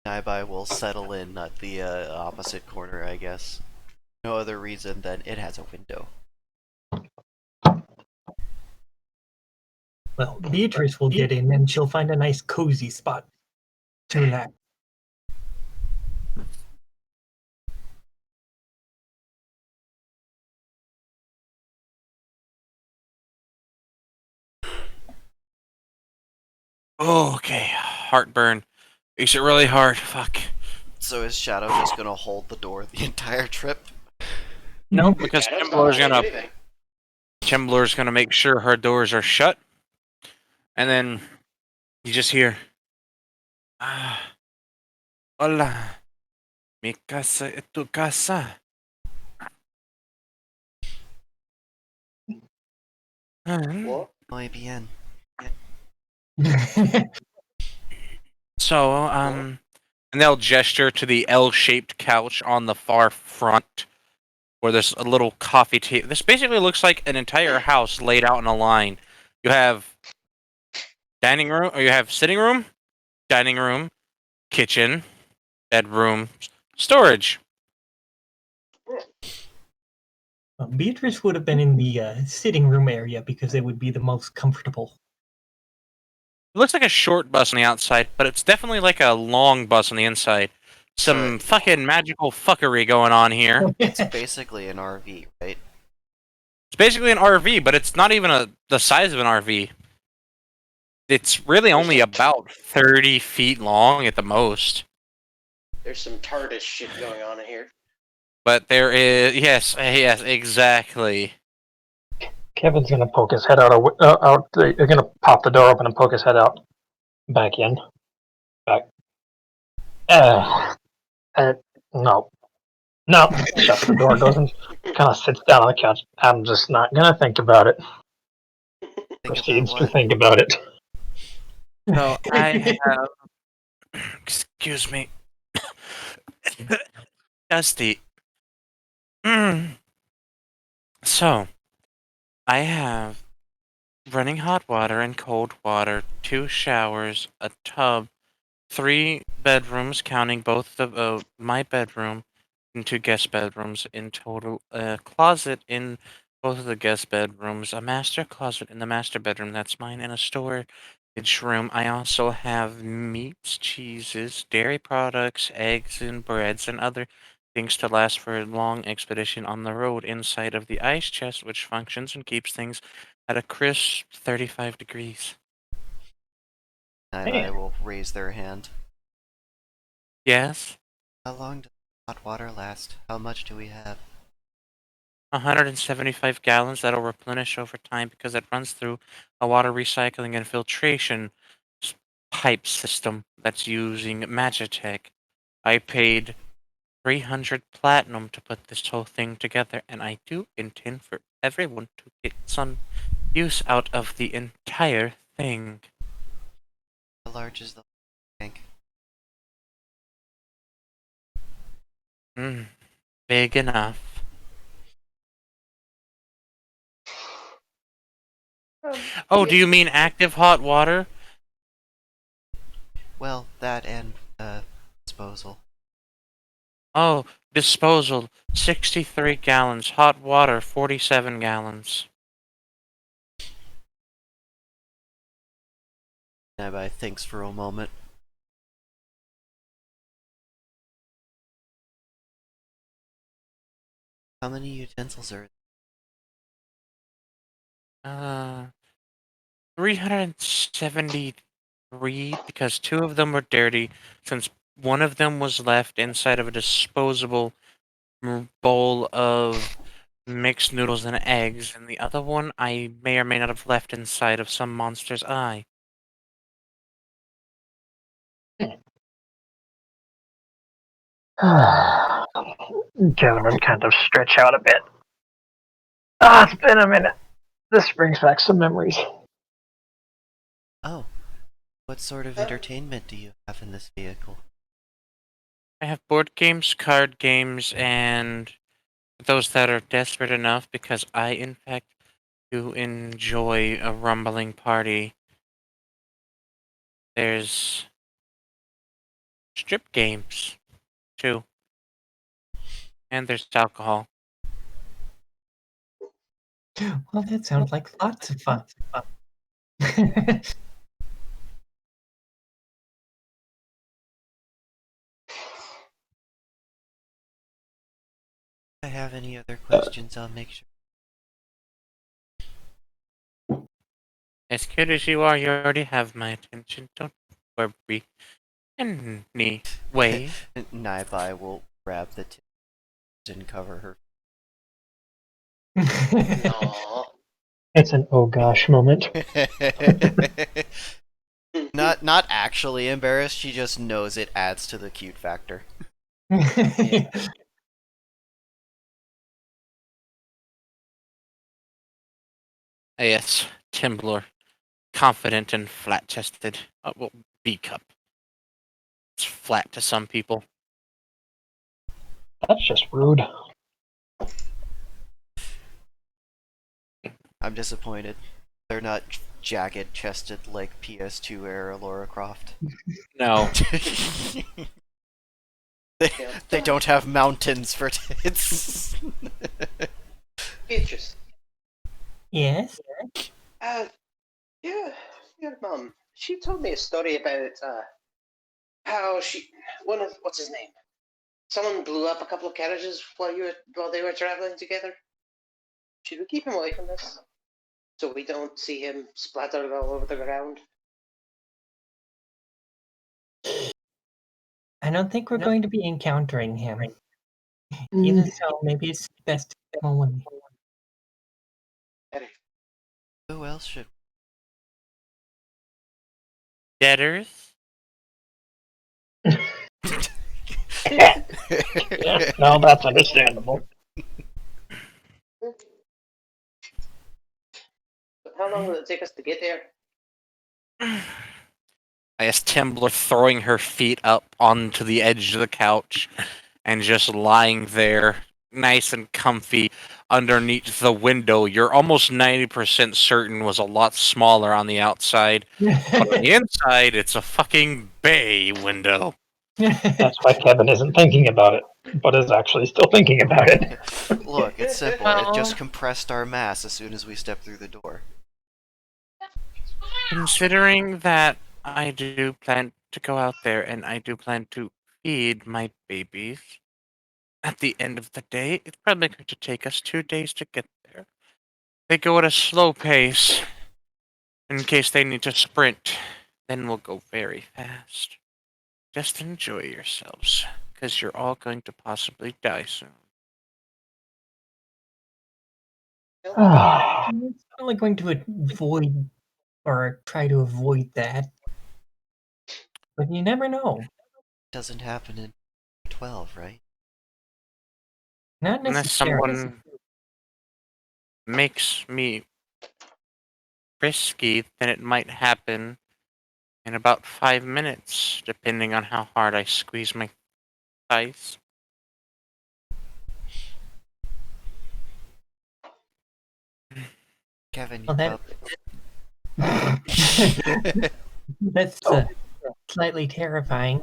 Naibai will settle in at the opposite corner, I guess. No other reason than it has a window. Well, Beatrice will get in and she'll find a nice cozy spot to relax. Oh, okay, heartburn makes it really hard. Fuck. So is Shadow just gonna hold the door the entire trip? No, because Shadow's not doing anything. Kimbler's gonna make sure her doors are shut, and then you just hear, ah, hola, mi casa es tu casa. What? Muy bien. So, and they'll gesture to the L-shaped couch on the far front, where there's a little coffee table. This basically looks like an entire house laid out in a line. You have dining room, or you have sitting room, dining room, kitchen, bedroom, storage. Beatrice would have been in the sitting room area because it would be the most comfortable. It looks like a short bus on the outside, but it's definitely like a long bus on the inside. Some fucking magical fuckery going on here. It's basically an RV, right? It's basically an RV, but it's not even the size of an RV. It's really only about 30 feet long at the most. There's some TARDIS shit going on in here. But there is, yes, exactly. Kevin's gonna poke his head out. They're gonna pop the door open and poke his head out. Back in. Back. Uh, no. No. Shuts the door, goes and kind of sits down on the couch. I'm just not gonna think about it. Proceeds to think about it. So I have, excuse me, Dusty. So I have running hot water and cold water, 2 showers, a tub, 3 bedrooms, counting both of my bedroom and 2 guest bedrooms in total. A closet in both of the guest bedrooms, a master closet in the master bedroom, that's mine, and a storage room. I also have meats, cheeses, dairy products, eggs, and breads, and other things to last for a long expedition on the road inside of the ice chest, which functions and keeps things at a crisp 35 degrees. Naibai will raise their hand. Yes? How long does hot water last? How much do we have? 175 gallons that'll replenish over time because it runs through a water recycling and filtration pipe system that's using Magitech. I paid 300 platinum to put this whole thing together, and I do intend for everyone to get some use out of the entire thing. How large is the tank? Big enough. Oh, do you mean active hot water? Well, that and disposal. Oh, disposal. 63 gallons. Hot water, 47 gallons. Nebai thinks for a moment. How many utensils are? 373 because 2 of them were dirty, since one of them was left inside of a disposable bowl of mixed noodles and eggs, and the other one I may or may not have left inside of some monster's eye. Kevin would kind of stretch out a bit. Ah, it's been a minute. This brings back some memories. Oh, what sort of entertainment do you have in this vehicle? I have board games, card games, and those that are desperate enough, because I, in fact, do enjoy a rumbling party. There's strip games, too. And there's alcohol. Well, that sounds like lots of fun. If I have any other questions, I'll make sure. As cute as you are, you already have my attention. Don't worry. Anyway. Naibai will grab the tips and cover her. Aww. It's an oh gosh moment. Not actually embarrassed, she just knows it adds to the cute factor. Yes, Timblor. Confident and flat-chested. Well, B-cup. It's flat to some people. That's just rude. I'm disappointed. They're not jagged-chested like PS2 era Lara Croft. No. They don't have mountains for tits. Beatrice. Yes? Yeah, your mom. She told me a story about how what's his name? Someone blew up a couple of carriages while they were traveling together. Should we keep him away from this, so we don't see him splattered all over the ground? I don't think we're going to be encountering him. Even so, maybe it's best to go away. Who else should? Debtors? Yeah, no, that's understandable. But how long will it take us to get there? I guess Timblor throwing her feet up onto the edge of the couch and just lying there, nice and comfy, underneath the window. You're almost 90% certain was a lot smaller on the outside. But on the inside, it's a fucking bay window. That's why Kevin isn't thinking about it, but is actually still thinking about it. Look, it's simple. It just compressed our mass as soon as we stepped through the door. Considering that I do plan to go out there and I do plan to feed my babies, at the end of the day, it's probably going to take us 2 days to get there. They go at a slow pace. In case they need to sprint, then we'll go very fast. Just enjoy yourselves, because you're all going to possibly die soon. It's only going to avoid or try to avoid that. But you never know. Doesn't happen in 12, right? Not Unless necessarily. someone makes me risky, then it might happen in about 5 minutes, depending on how hard I squeeze my thighs. Kevin, Well, you That's slightly terrifying.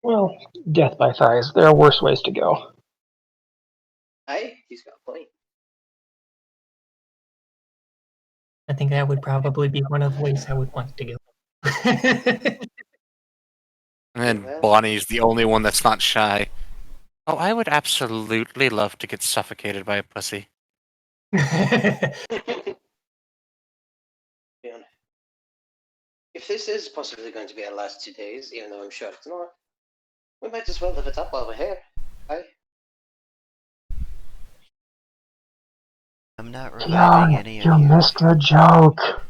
Well, death by thighs. There are worse ways to go. Hey, he's got a point. I think that would probably be one of the ways I would want to go. And Well. Bonnie's the only one that's not shy. Oh, I would absolutely love to get suffocated by a pussy. If this is possibly going to be our last 2 days, even though I'm sure it's not, we might as well live it up while we're here. Hey? I'm not reviving Dion, any of you you. missed a joke.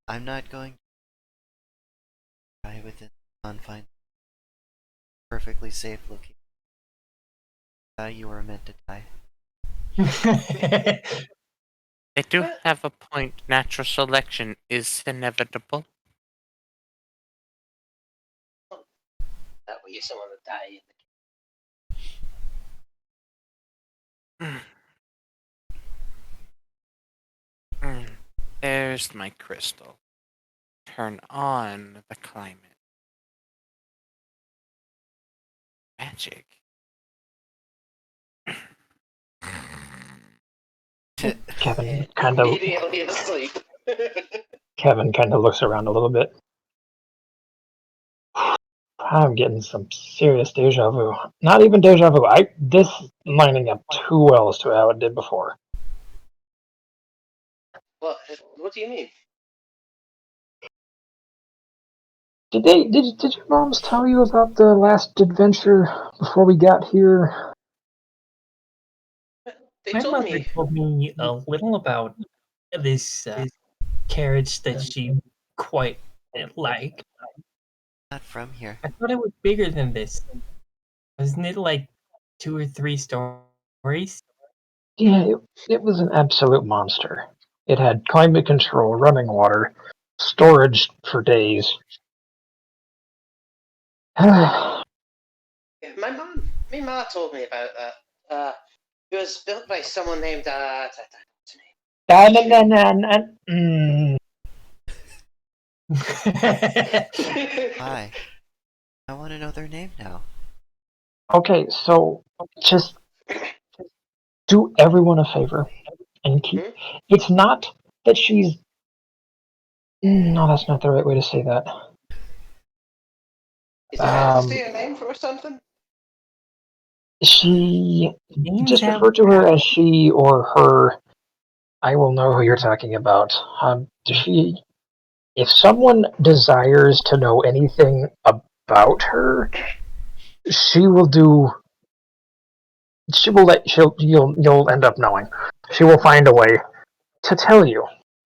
I'm not going to die within the confines. Perfectly safe location. You were meant to die. They do What? have a point. Natural selection is inevitable. That way someone would die in There's my crystal. Turn on the climate. Magic. Kevin the kind of immediately asleep. looks around a little bit. I'm getting some serious deja vu. Not even deja vu. This lining up too well as to how it did before. What do you mean? Did your moms tell you about the last adventure before we got here? They My told mother me. told me a little about this carriage that she quite liked. Not from here. I thought it was bigger than this. Wasn't it like 2 or 3 stories? Yeah, it was an absolute monster. It had climate control, running water, storage for days. My mom told me about that. It was built by someone named Why? I want to know their name now. Okay, so just do everyone a favor and keep. It's not that she's. No, that's not the right way to say that. Is it fancy a name for something? She. Names Just have refer to her as she or her. I will know who you're talking about. She. If someone desires to know anything about her, she will do. She will let. You'll end up knowing. She will find a way to tell you,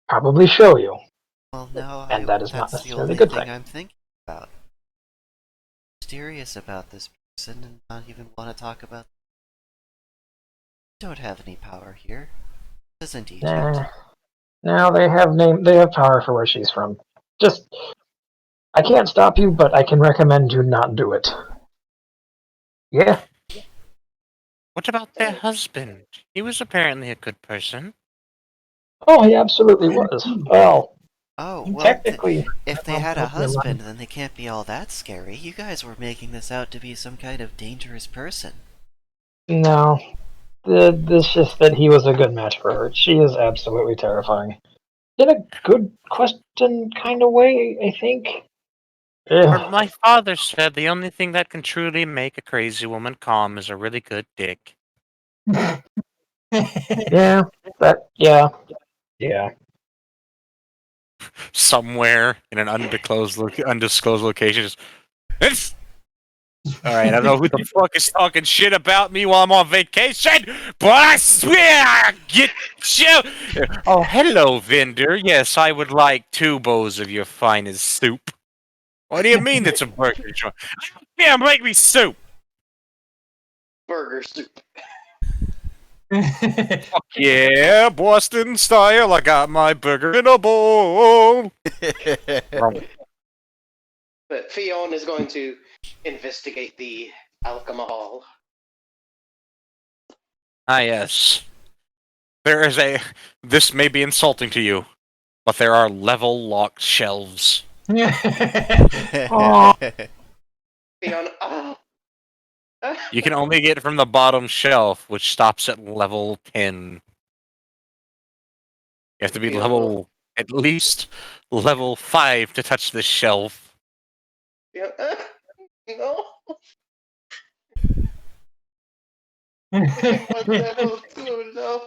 probably show you, Well, no, and that is not that's the necessarily a only good thing thing. I'm thinking about. Mysterious about this person and not even want to talk about. Don't have any power here. This isn't Egypt. Now they have name. They have power for where she's from. Just, I can't stop you, but I can recommend you not do it. Yeah. What about their husband? He was apparently a good person. Oh, he absolutely was. Well, Oh, well, technically, if they mom had a told me a lot. husband, then they can't be all that scary. You guys were making this out to be some kind of dangerous person. no. This just that he was a good match for her. She is absolutely terrifying. In a good question kind of way, I think. Or Ugh. my father said the only thing that can truly make a crazy woman calm is a really good dick. Yeah. Yeah. Somewhere in an undisclosed location. It's all right. I don't know who the fuck is talking shit about me while I'm on vacation, but I swear I get you. Oh, hello, vendor. Yes, I would like 2 bowls of your finest soup. What do you mean it's a burger joint? Yeah, make me soup. Burger soup. Fuck yeah, Boston style. I got my burger in a bowl. But Fion is going to investigate the alcohol. Ah, yes. There is a. This may be insulting to you, but there are level locked shelves. Aw. Fiona, oh. You can only get from the bottom shelf, which stops at level 10. You have to be Fiona. level at least level 5 to touch this shelf. Fiona, no. I'm level 2, no.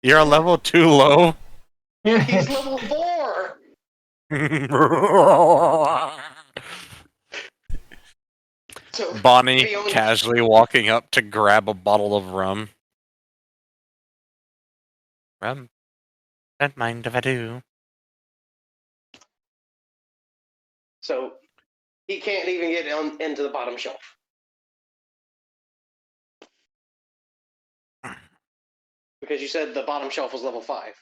You're a level too low. He's level 4. So Bonnie Fiona, casually walking up to grab a bottle of rum. Rum? Don't mind if I do. so he can't even get into the bottom shelf because you said the bottom shelf was level 5.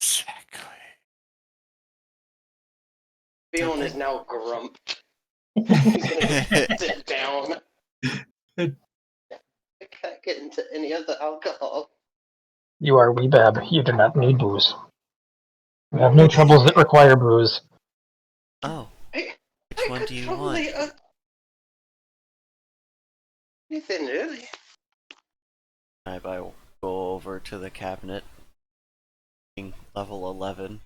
Exactly. Fiona is now grumped. He's gonna sit down. I can't get into any of the alcohol. You are Weebab. You do not need booze. You have no troubles that require booze. Oh, I which one could do you probably, want? anything really. I will go over to the cabinet. Level 11.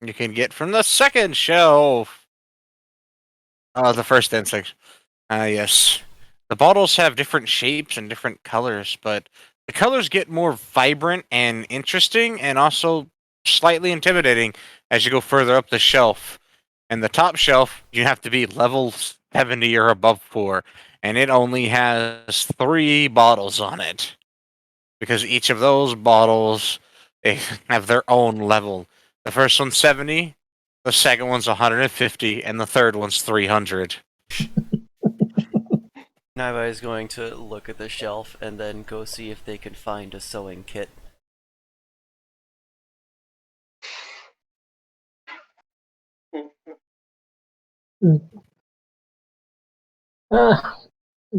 You can get from the second shelf. Oh, the first insect. Yes. The bottles have different shapes and different colors, but the colors get more vibrant and interesting and also slightly intimidating as you go further up the shelf. And the top shelf, you have to be level 70 or above for, and it only has 3 bottles on it. Because each of those bottles they have their own level. The first one's 70, the second one's 150, and the third one's 300. Naibai is going to look at the shelf and then go see if they can find a sewing kit.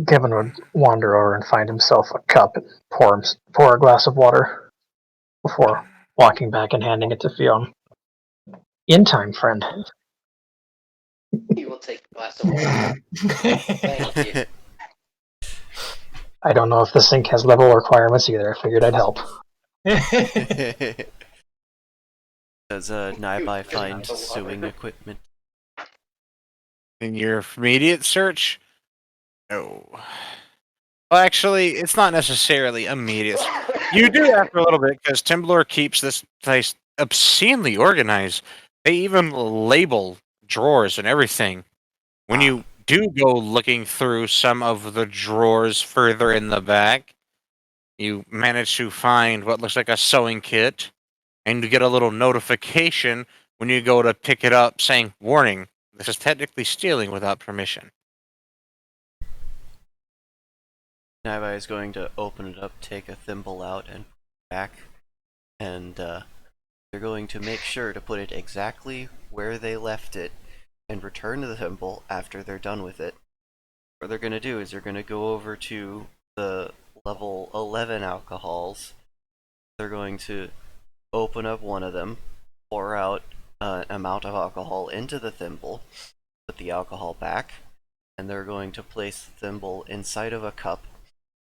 Kevin would wander over and find himself a cup and pour a glass of water before walking back and handing it to Fionn. In time, friend. He will take a glass of water. Thank you. I don't know if the sink has level requirements either. I figured I'd help. Does Naibai Just find not the sewing water. equipment? In your immediate search? No. Well, actually, it's not necessarily immediate. You do after a little bit, because Timblor keeps this place obscenely organized. They even label drawers and everything. When you do go looking through some of the drawers further in the back, you manage to find what looks like a sewing kit, and you get a little notification when you go to pick it up saying, "Warning, this is technically stealing without permission." Naibai is going to open it up, take a thimble out, and put it back. And they're going to make sure to put it exactly where they left it and return the thimble after they're done with it. What they're going to do is they're going to go over to the level 11 alcohols. They're going to open up one of them, pour out an amount of alcohol into the thimble, put the alcohol back, and they're going to place the thimble inside of a cup.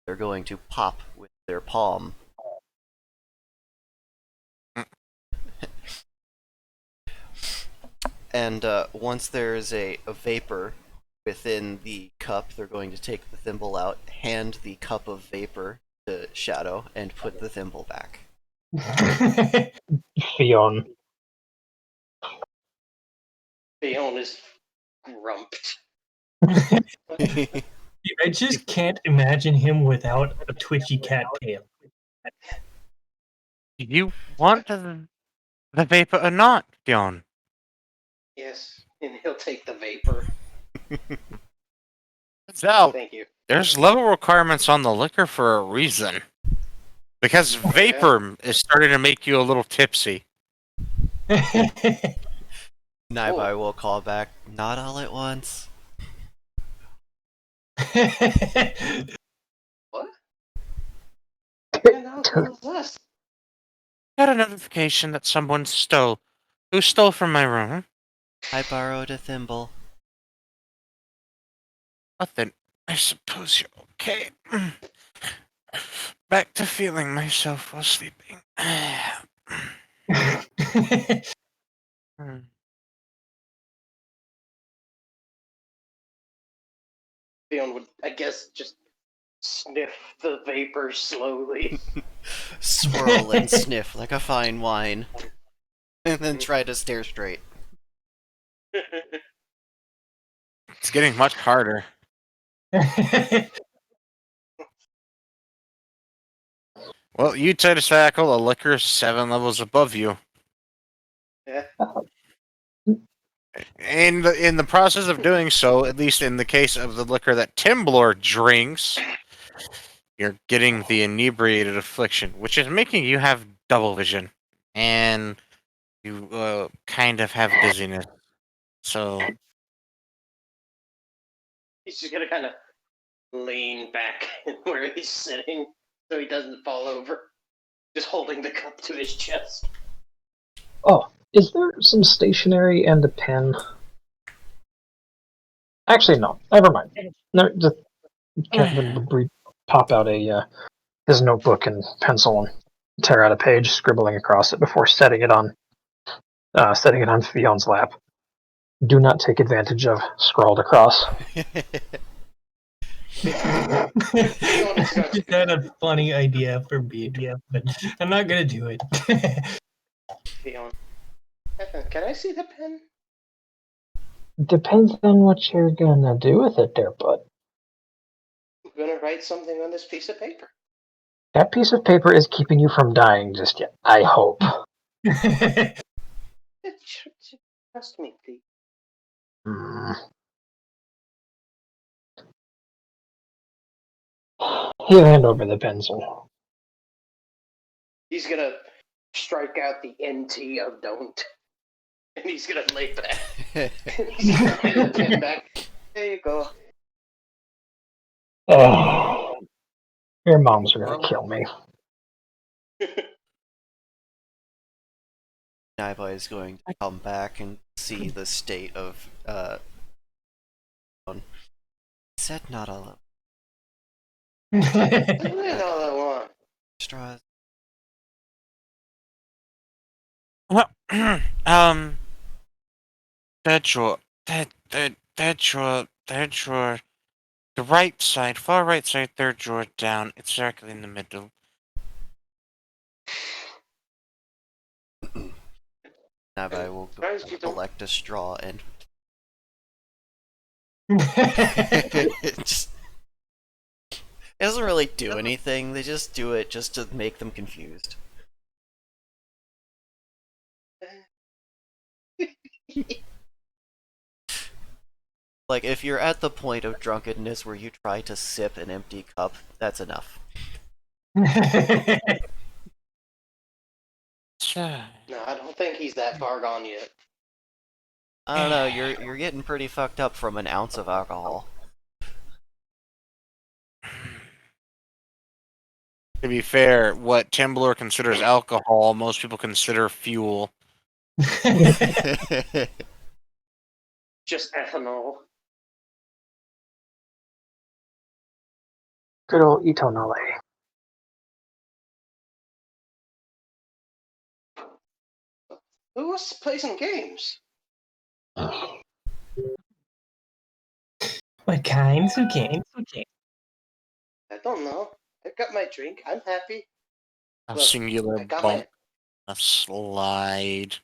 They're going to pop with their palm. And once there is a vapor within the cup, they're going to take the thimble out, hand the cup of vapor to Shadow, and put the thimble back. Fionn. Fiona is grumped. I just can't imagine him without a twitchy cat tail. Do you want the vapor or not, Dion? Yes, and he'll take the vapor. So, Thank you. there's level requirements on the liquor for a reason. Because vapor is starting to make you a little tipsy. Naibai will call back, not all at once. What? What the hell is this? Got a notification that someone stole. Who stole from my room? I borrowed a thimble. Well, then, I suppose you're okay. Back to feeling myself while sleeping. Theon would, I guess, just sniff the vapor slowly. Swirl and sniff like a fine wine. And then try to stare straight. It's getting much harder. Well, you try to tackle a liquor 7 levels above you. Yeah. And in the process of doing so, at least in the case of the liquor that Timblor drinks, you're getting the inebriated affliction, which is making you have double vision. And you kind of have dizziness. So, He's just gonna kind of lean back where he's sitting so he doesn't fall over. Just holding the cup to his chest. Oh, is there some stationery and a pen? Actually, no. Never mind. No, just pop out his notebook and pencil and tear out a page, scribbling across it before setting it on Fion's lap. Do not take advantage of scrawled across. Just had a funny idea for BDF, but I'm not gonna do it. Theon. Can I see the pen? Depends on what you're gonna do with it there, bud. I'm gonna write something on this piece of paper. That piece of paper is keeping you from dying just yet. I hope. Trust me, please. He'll hand over the pencil. He's gonna strike out the NT of don't. And he's gonna lay back. He's gonna lay the pen back. There you go. Your moms are gonna kill me. Naiba is going to come back and see the state of said not all That's all I want. straws. that drawer, that drawer, the right side, far right side, third drawer down, exactly in the middle. Naiba will go collect a straw and it doesn't really do anything. They just do it just to make them confused. Like, if you're at the point of drunkenness where you try to sip an empty cup, that's enough. No, I don't think he's that far gone yet. I don't know, you're getting pretty fucked up from an ounce of alcohol. To be fair, what Timblor considers alcohol, most people consider fuel. Just ethanol. Good old Itonale. Who wants to play some games? What kinds of games? I don't know. I got my drink. I'm happy. A Look, singular I got bump, a slide.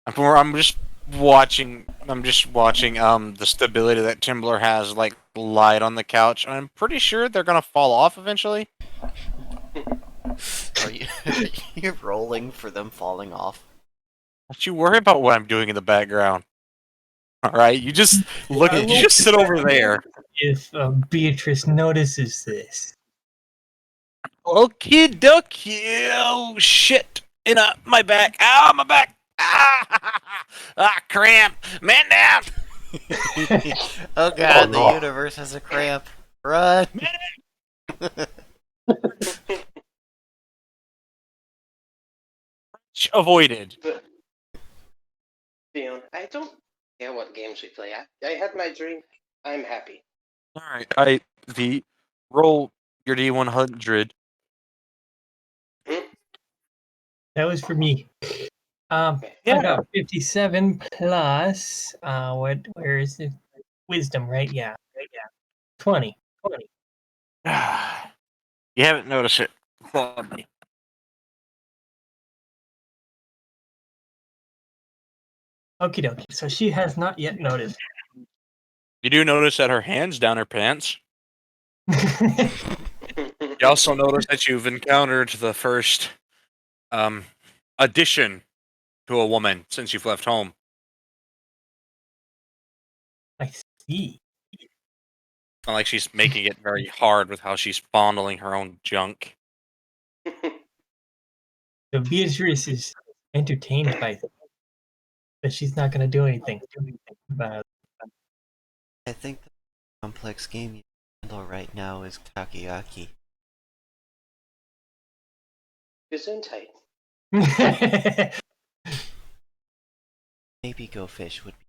I'm just watching the stability that Timblor has like lied on the couch. I'm pretty sure they're gonna fall off eventually. Are you rolling for them falling off? Don't you worry about what I'm doing in the background. Alright, you just look at you just sit over there. If Beatrice notices this. Okie dokie. Oh shit. My back. Ow, my back. Cramp! Man down! Oh god, the no. universe has a cramp. Run! Avoided. But, Fiona, I don't care what games we play. I had my drink. I'm happy. Alright, V, roll your D100. That was for me. I Yeah. got 57 plus where is it? Wisdom, right? Yeah. 20. You haven't noticed it. Probably. Okie dokie. So she has not yet noticed. You do notice that her hand's down her pants. You also notice that you've encountered the first addition to a woman since you've left home. I see. And like she's making it very hard with how she's fondling her own junk. So Beatrice is entertained by this, but she's not going to do anything about it. I think the complex game you handle right now is Takoyaki. Gesundheit. Maybe Go Fish would be.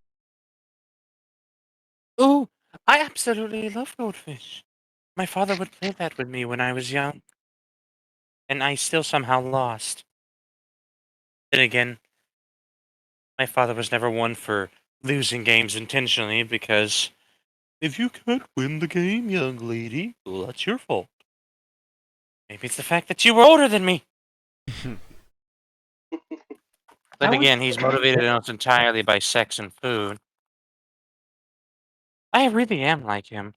Oh, I absolutely love goldfish. My father would play that with me when I was young. And I still somehow lost. Then again, my father was never one for losing games intentionally because if you can't win the game, young lady, well, that's your fault. Maybe it's the fact that you were older than me. Then I was- again, he's motivated almost entirely by sex and food. I really am like him.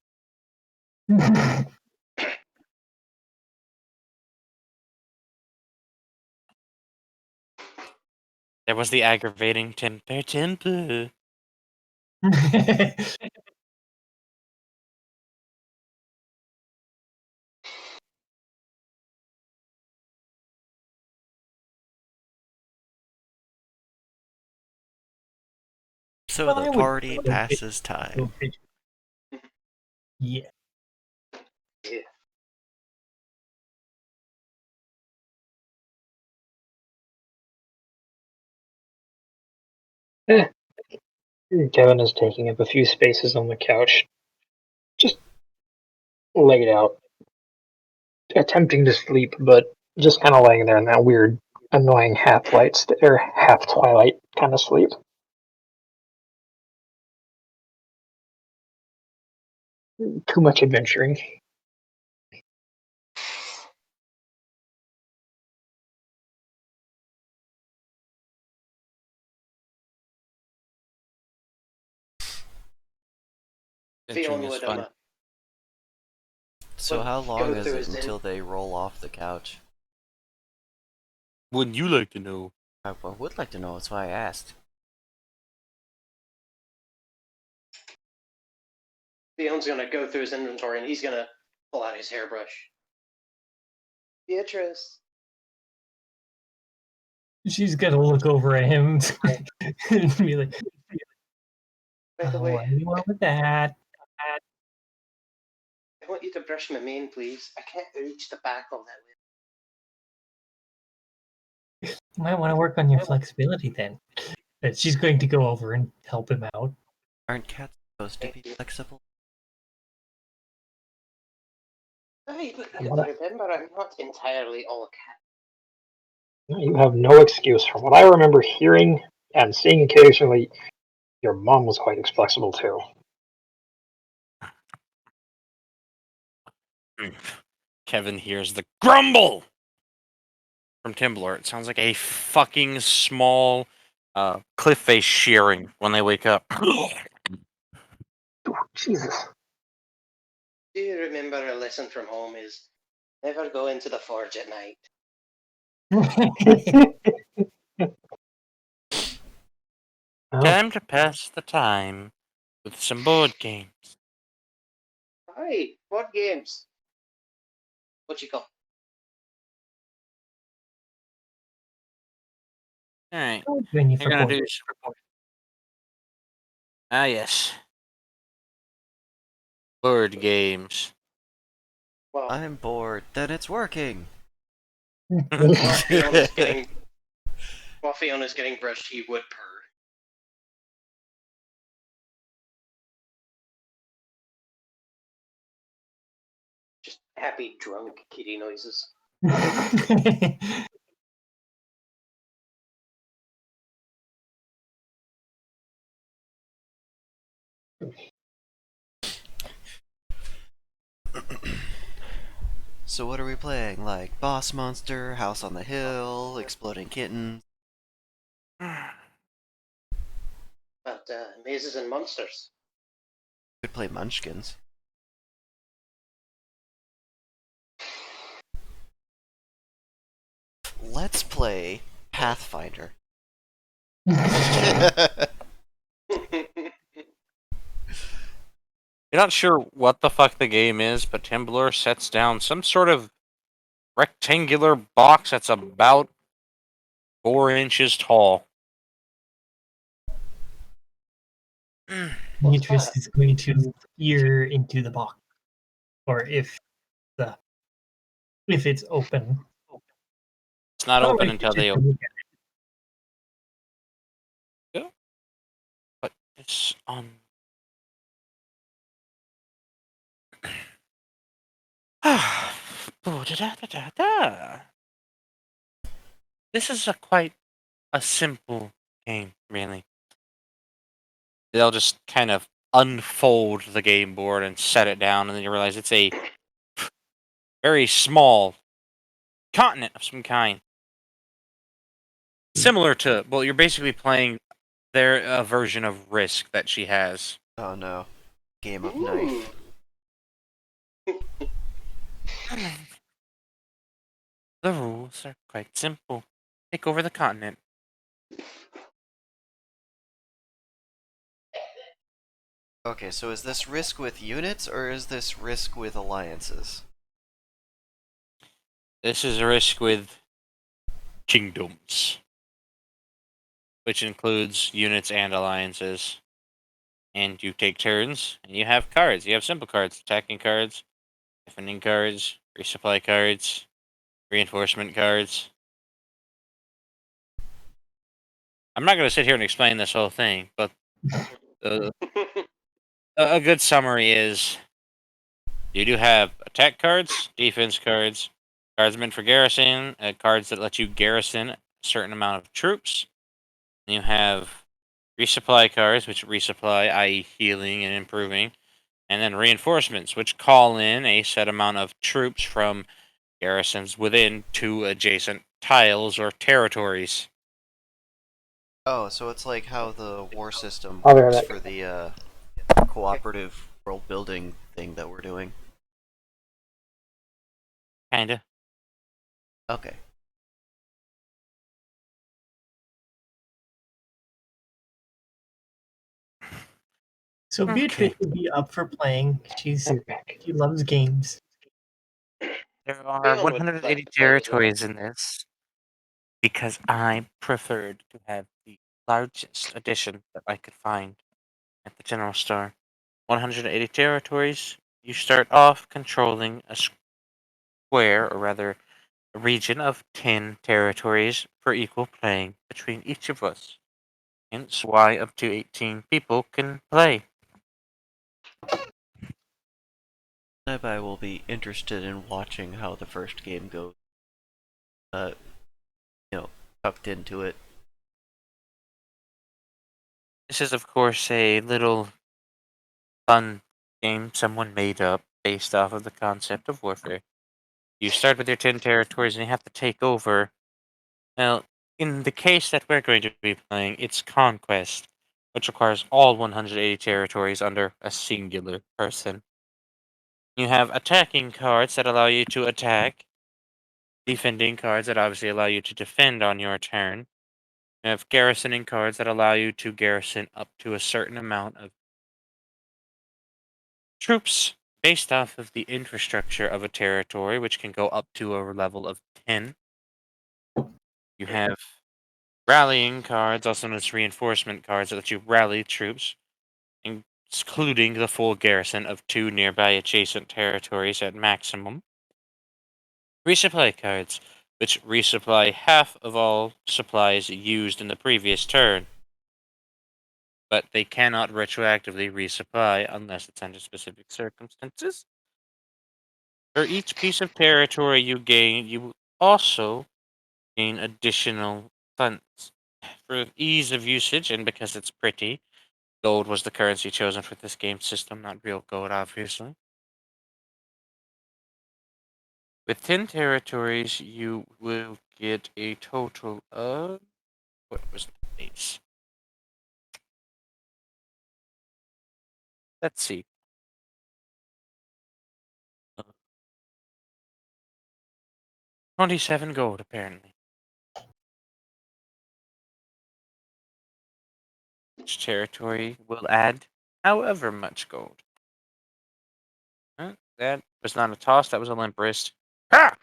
There was the aggravating temper. So Well, the I would party go fish- passes time. go fish. Yeah. Yeah. Kevin is taking up a few spaces on the couch, just laid out, attempting to sleep, but just kind of laying there in that weird, annoying half light or half twilight kind of sleep. Too much adventuring. Adventuring Fiona is would fun. So Would how long go is through it his in- until they roll off the couch? Wouldn't you like to know? I would like to know, that's why I asked. Fiona's gonna go through his inventory and he's gonna pull out his hairbrush. Beatrice. She's going to look over at him and be like, By the way, what do you want with that? I want you to brush my mane, please. I can't reach the back all that way. You might want to work on your flexibility then. But she's going to go over and help him out. Aren't cats supposed to Thank be you. flexible? Hey, but What? remember, I'm not entirely all cat. You have no excuse. From what I remember hearing and seeing occasionally, your mom was quite flexible too. Kevin hears the grumble from Timblor. It sounds like a fucking small cliff face shearing when they wake up. Jesus. Do you remember a lesson from home is never go into the forge at night? Well, Time to pass the time with some board games. Hi, board games. What you call? All right. I'll join you You're for gonna board. do. Ah, yes. Board games. Well, I'm bored. Then it's working. while Fiona's getting brushed, he would purr. Just happy drunk kitty noises. So what are we playing? Like Boss Monster, House on the Hill, Exploding Kitten? About mazes and monsters. Could play Munchkins. Let's play Pathfinder. You're not sure what the fuck the game is, but Timblor sets down some sort of rectangular box that's about 4 inches tall. Beatrice is going to peer into the box, or if it's open. It's not open Otherwise, until just they to open. look at But it's on. Da-da-da-da-da. This is quite a simple game, really. They'll just kind of unfold the game board and set it down, and then you realize it's a very small continent of some kind. Similar to, well, you're basically playing their version of Risk that she has. Oh no. Game of Ooh. Knife. The rules are quite simple. Take over the continent. Okay, so is this Risk with units, or is this Risk with alliances? This is a Risk with kingdoms, which includes units and alliances. And you take turns, and you have cards. You have simple cards, attacking cards, defending cards, resupply cards, reinforcement cards. I'm not going to sit here and explain this whole thing, but a good summary is you do have attack cards, defense cards, cards meant for garrison, cards that let you garrison a certain amount of troops. And you have resupply cards, which resupply, i.e., healing and improving, and then reinforcements, which call in a set amount of troops from garrisons within 2 adjacent tiles or territories. Oh, so it's like how the war system I'll be right works back. for the cooperative world building thing that we're doing. Kinda. Okay. So Beatrice would be up for playing. She loves games. There are Fiona would 180 like to play as well. territories in this because I preferred to have the largest edition that I could find at the general store. 180 territories. You start off controlling a square, or rather, a region of 10 territories for equal playing between each of us. Hence why up to 18 people can play. I will be interested in watching how the first game goes. Uh, tucked into it. This is, of course, a little fun game someone made up based off of the concept of warfare. You start with your 10 territories and you have to take over. Now, in the case that we're going to be playing, it's Conquest, which requires all 180 territories under a singular person. You have attacking cards that allow you to attack, defending cards that obviously allow you to defend on your turn. You have garrisoning cards that allow you to garrison up to a certain amount of troops based off of the infrastructure of a territory, which can go up to a level of 10. You have Rallying cards, also known as reinforcement cards, that let you rally troops, including the full garrison of 2 nearby adjacent territories at maximum. Resupply cards, which resupply half of all supplies used in the previous turn, but they cannot retroactively resupply unless it's under specific circumstances. For each piece of territory you gain, you also gain additional funds. For ease of usage and because it's pretty, gold was the currency chosen for this game system, not real gold, obviously. With 10 territories, you will get a total of... What was the base? Let's see. 27 gold, apparently. Each territory will add however much gold. That was not a toss, that was a limp wrist. Ha!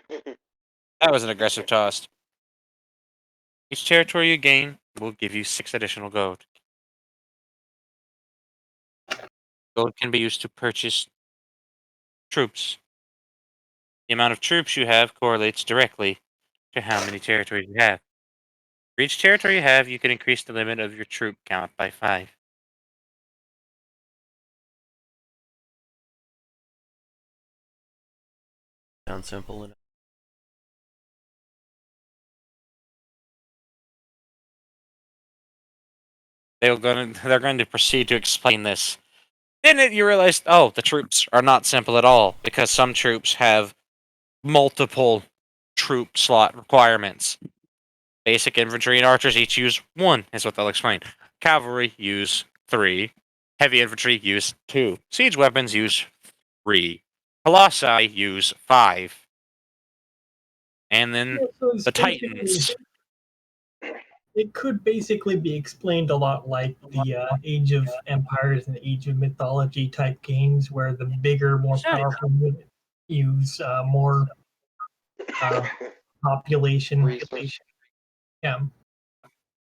That was an aggressive toss. Each territory you gain will give you 6 additional gold. Gold can be used to purchase troops. The amount of troops you have correlates directly to how many territories you have. For each territory you have, you can increase the limit of your troop count by 5. Sounds simple enough. They're going to proceed to explain this. Then you realize, oh, the troops are not simple at all, because some troops have multiple troop slot requirements. Basic infantry and archers each use 1, is what they'll explain. Cavalry use 3. Heavy infantry use 2. Siege weapons use 3. Colossi use 5. And then So it's the basically- Titans. It could basically be explained a lot like the Age of Empires and Age of Mythology type games, where the bigger, more powerful units use more population. Resource. Yeah.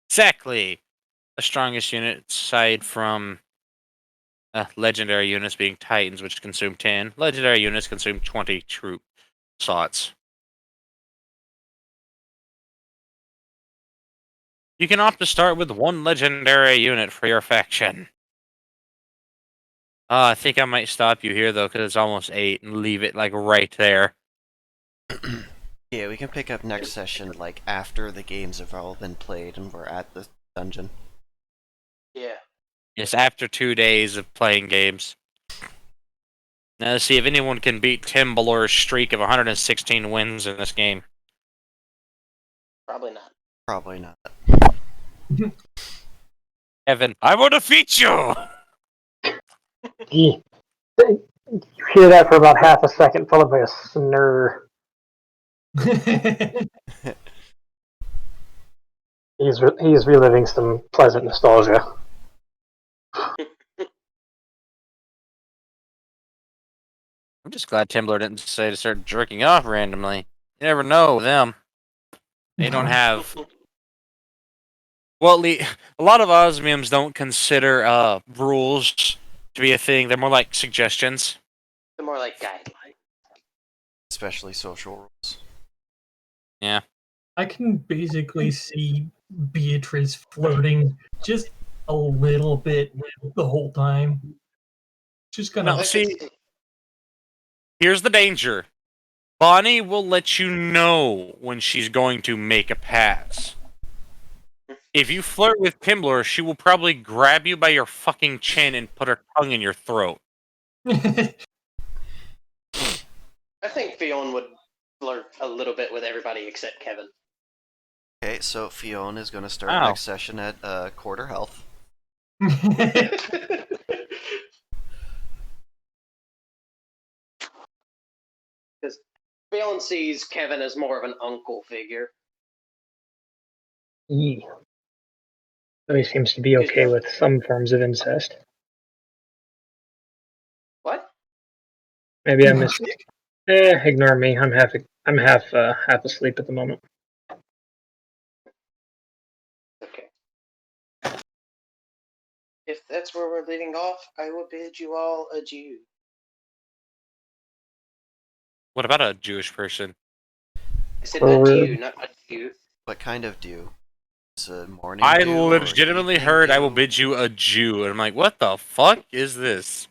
Exactly. The strongest unit, aside from legendary units being Titans, which consume 10. Legendary units consume 20 troop slots. You can opt to start with 1 legendary unit for your faction. I think I might stop you here, though, because it's almost 8, and leave it, like, right there. Yeah, we can pick up next session, like, after the games have all been played and we're at the dungeon. Yeah. Yes, after 2 days of playing games. Now, let's see if anyone can beat Tim Balor's streak of 116 wins in this game. Probably not. Probably not. Evan, I will defeat you! You hear that for about half a second, followed by a snurr. He's reliving some pleasant nostalgia. I'm just glad Timblr didn't say to start jerking off randomly. You never know with them. They don't have... Well, a lot of osmiums don't consider rules to be a thing. They're more like suggestions. They're more like guidelines. Especially social rules. Yeah. I can basically see Beatrice floating just a little bit the whole time. Just gonna. No, see, here's the danger. Bonnie will let you know when she's going to make a pass. If you flirt with Timblr, she will probably grab you by your fucking chin and put her tongue in your throat. I think Fionn would flirt a little bit with everybody except Kevin. Okay, so Fionn is going to start Wow. next session at quarter health. Because Fionn sees Kevin as more of an uncle figure. Yee. So he seems to be okay with some forms of incest. What? Maybe I missed. Ignore me. I'm half asleep at the moment. if that's where we're leaving off, I will bid you all adieu. What about a Jewish person? I said Or adieu, not adieu. What kind of dew? Is it morning I dew or legitimately evening heard I will dew? bid you a Jew, and I'm like, what the fuck is this?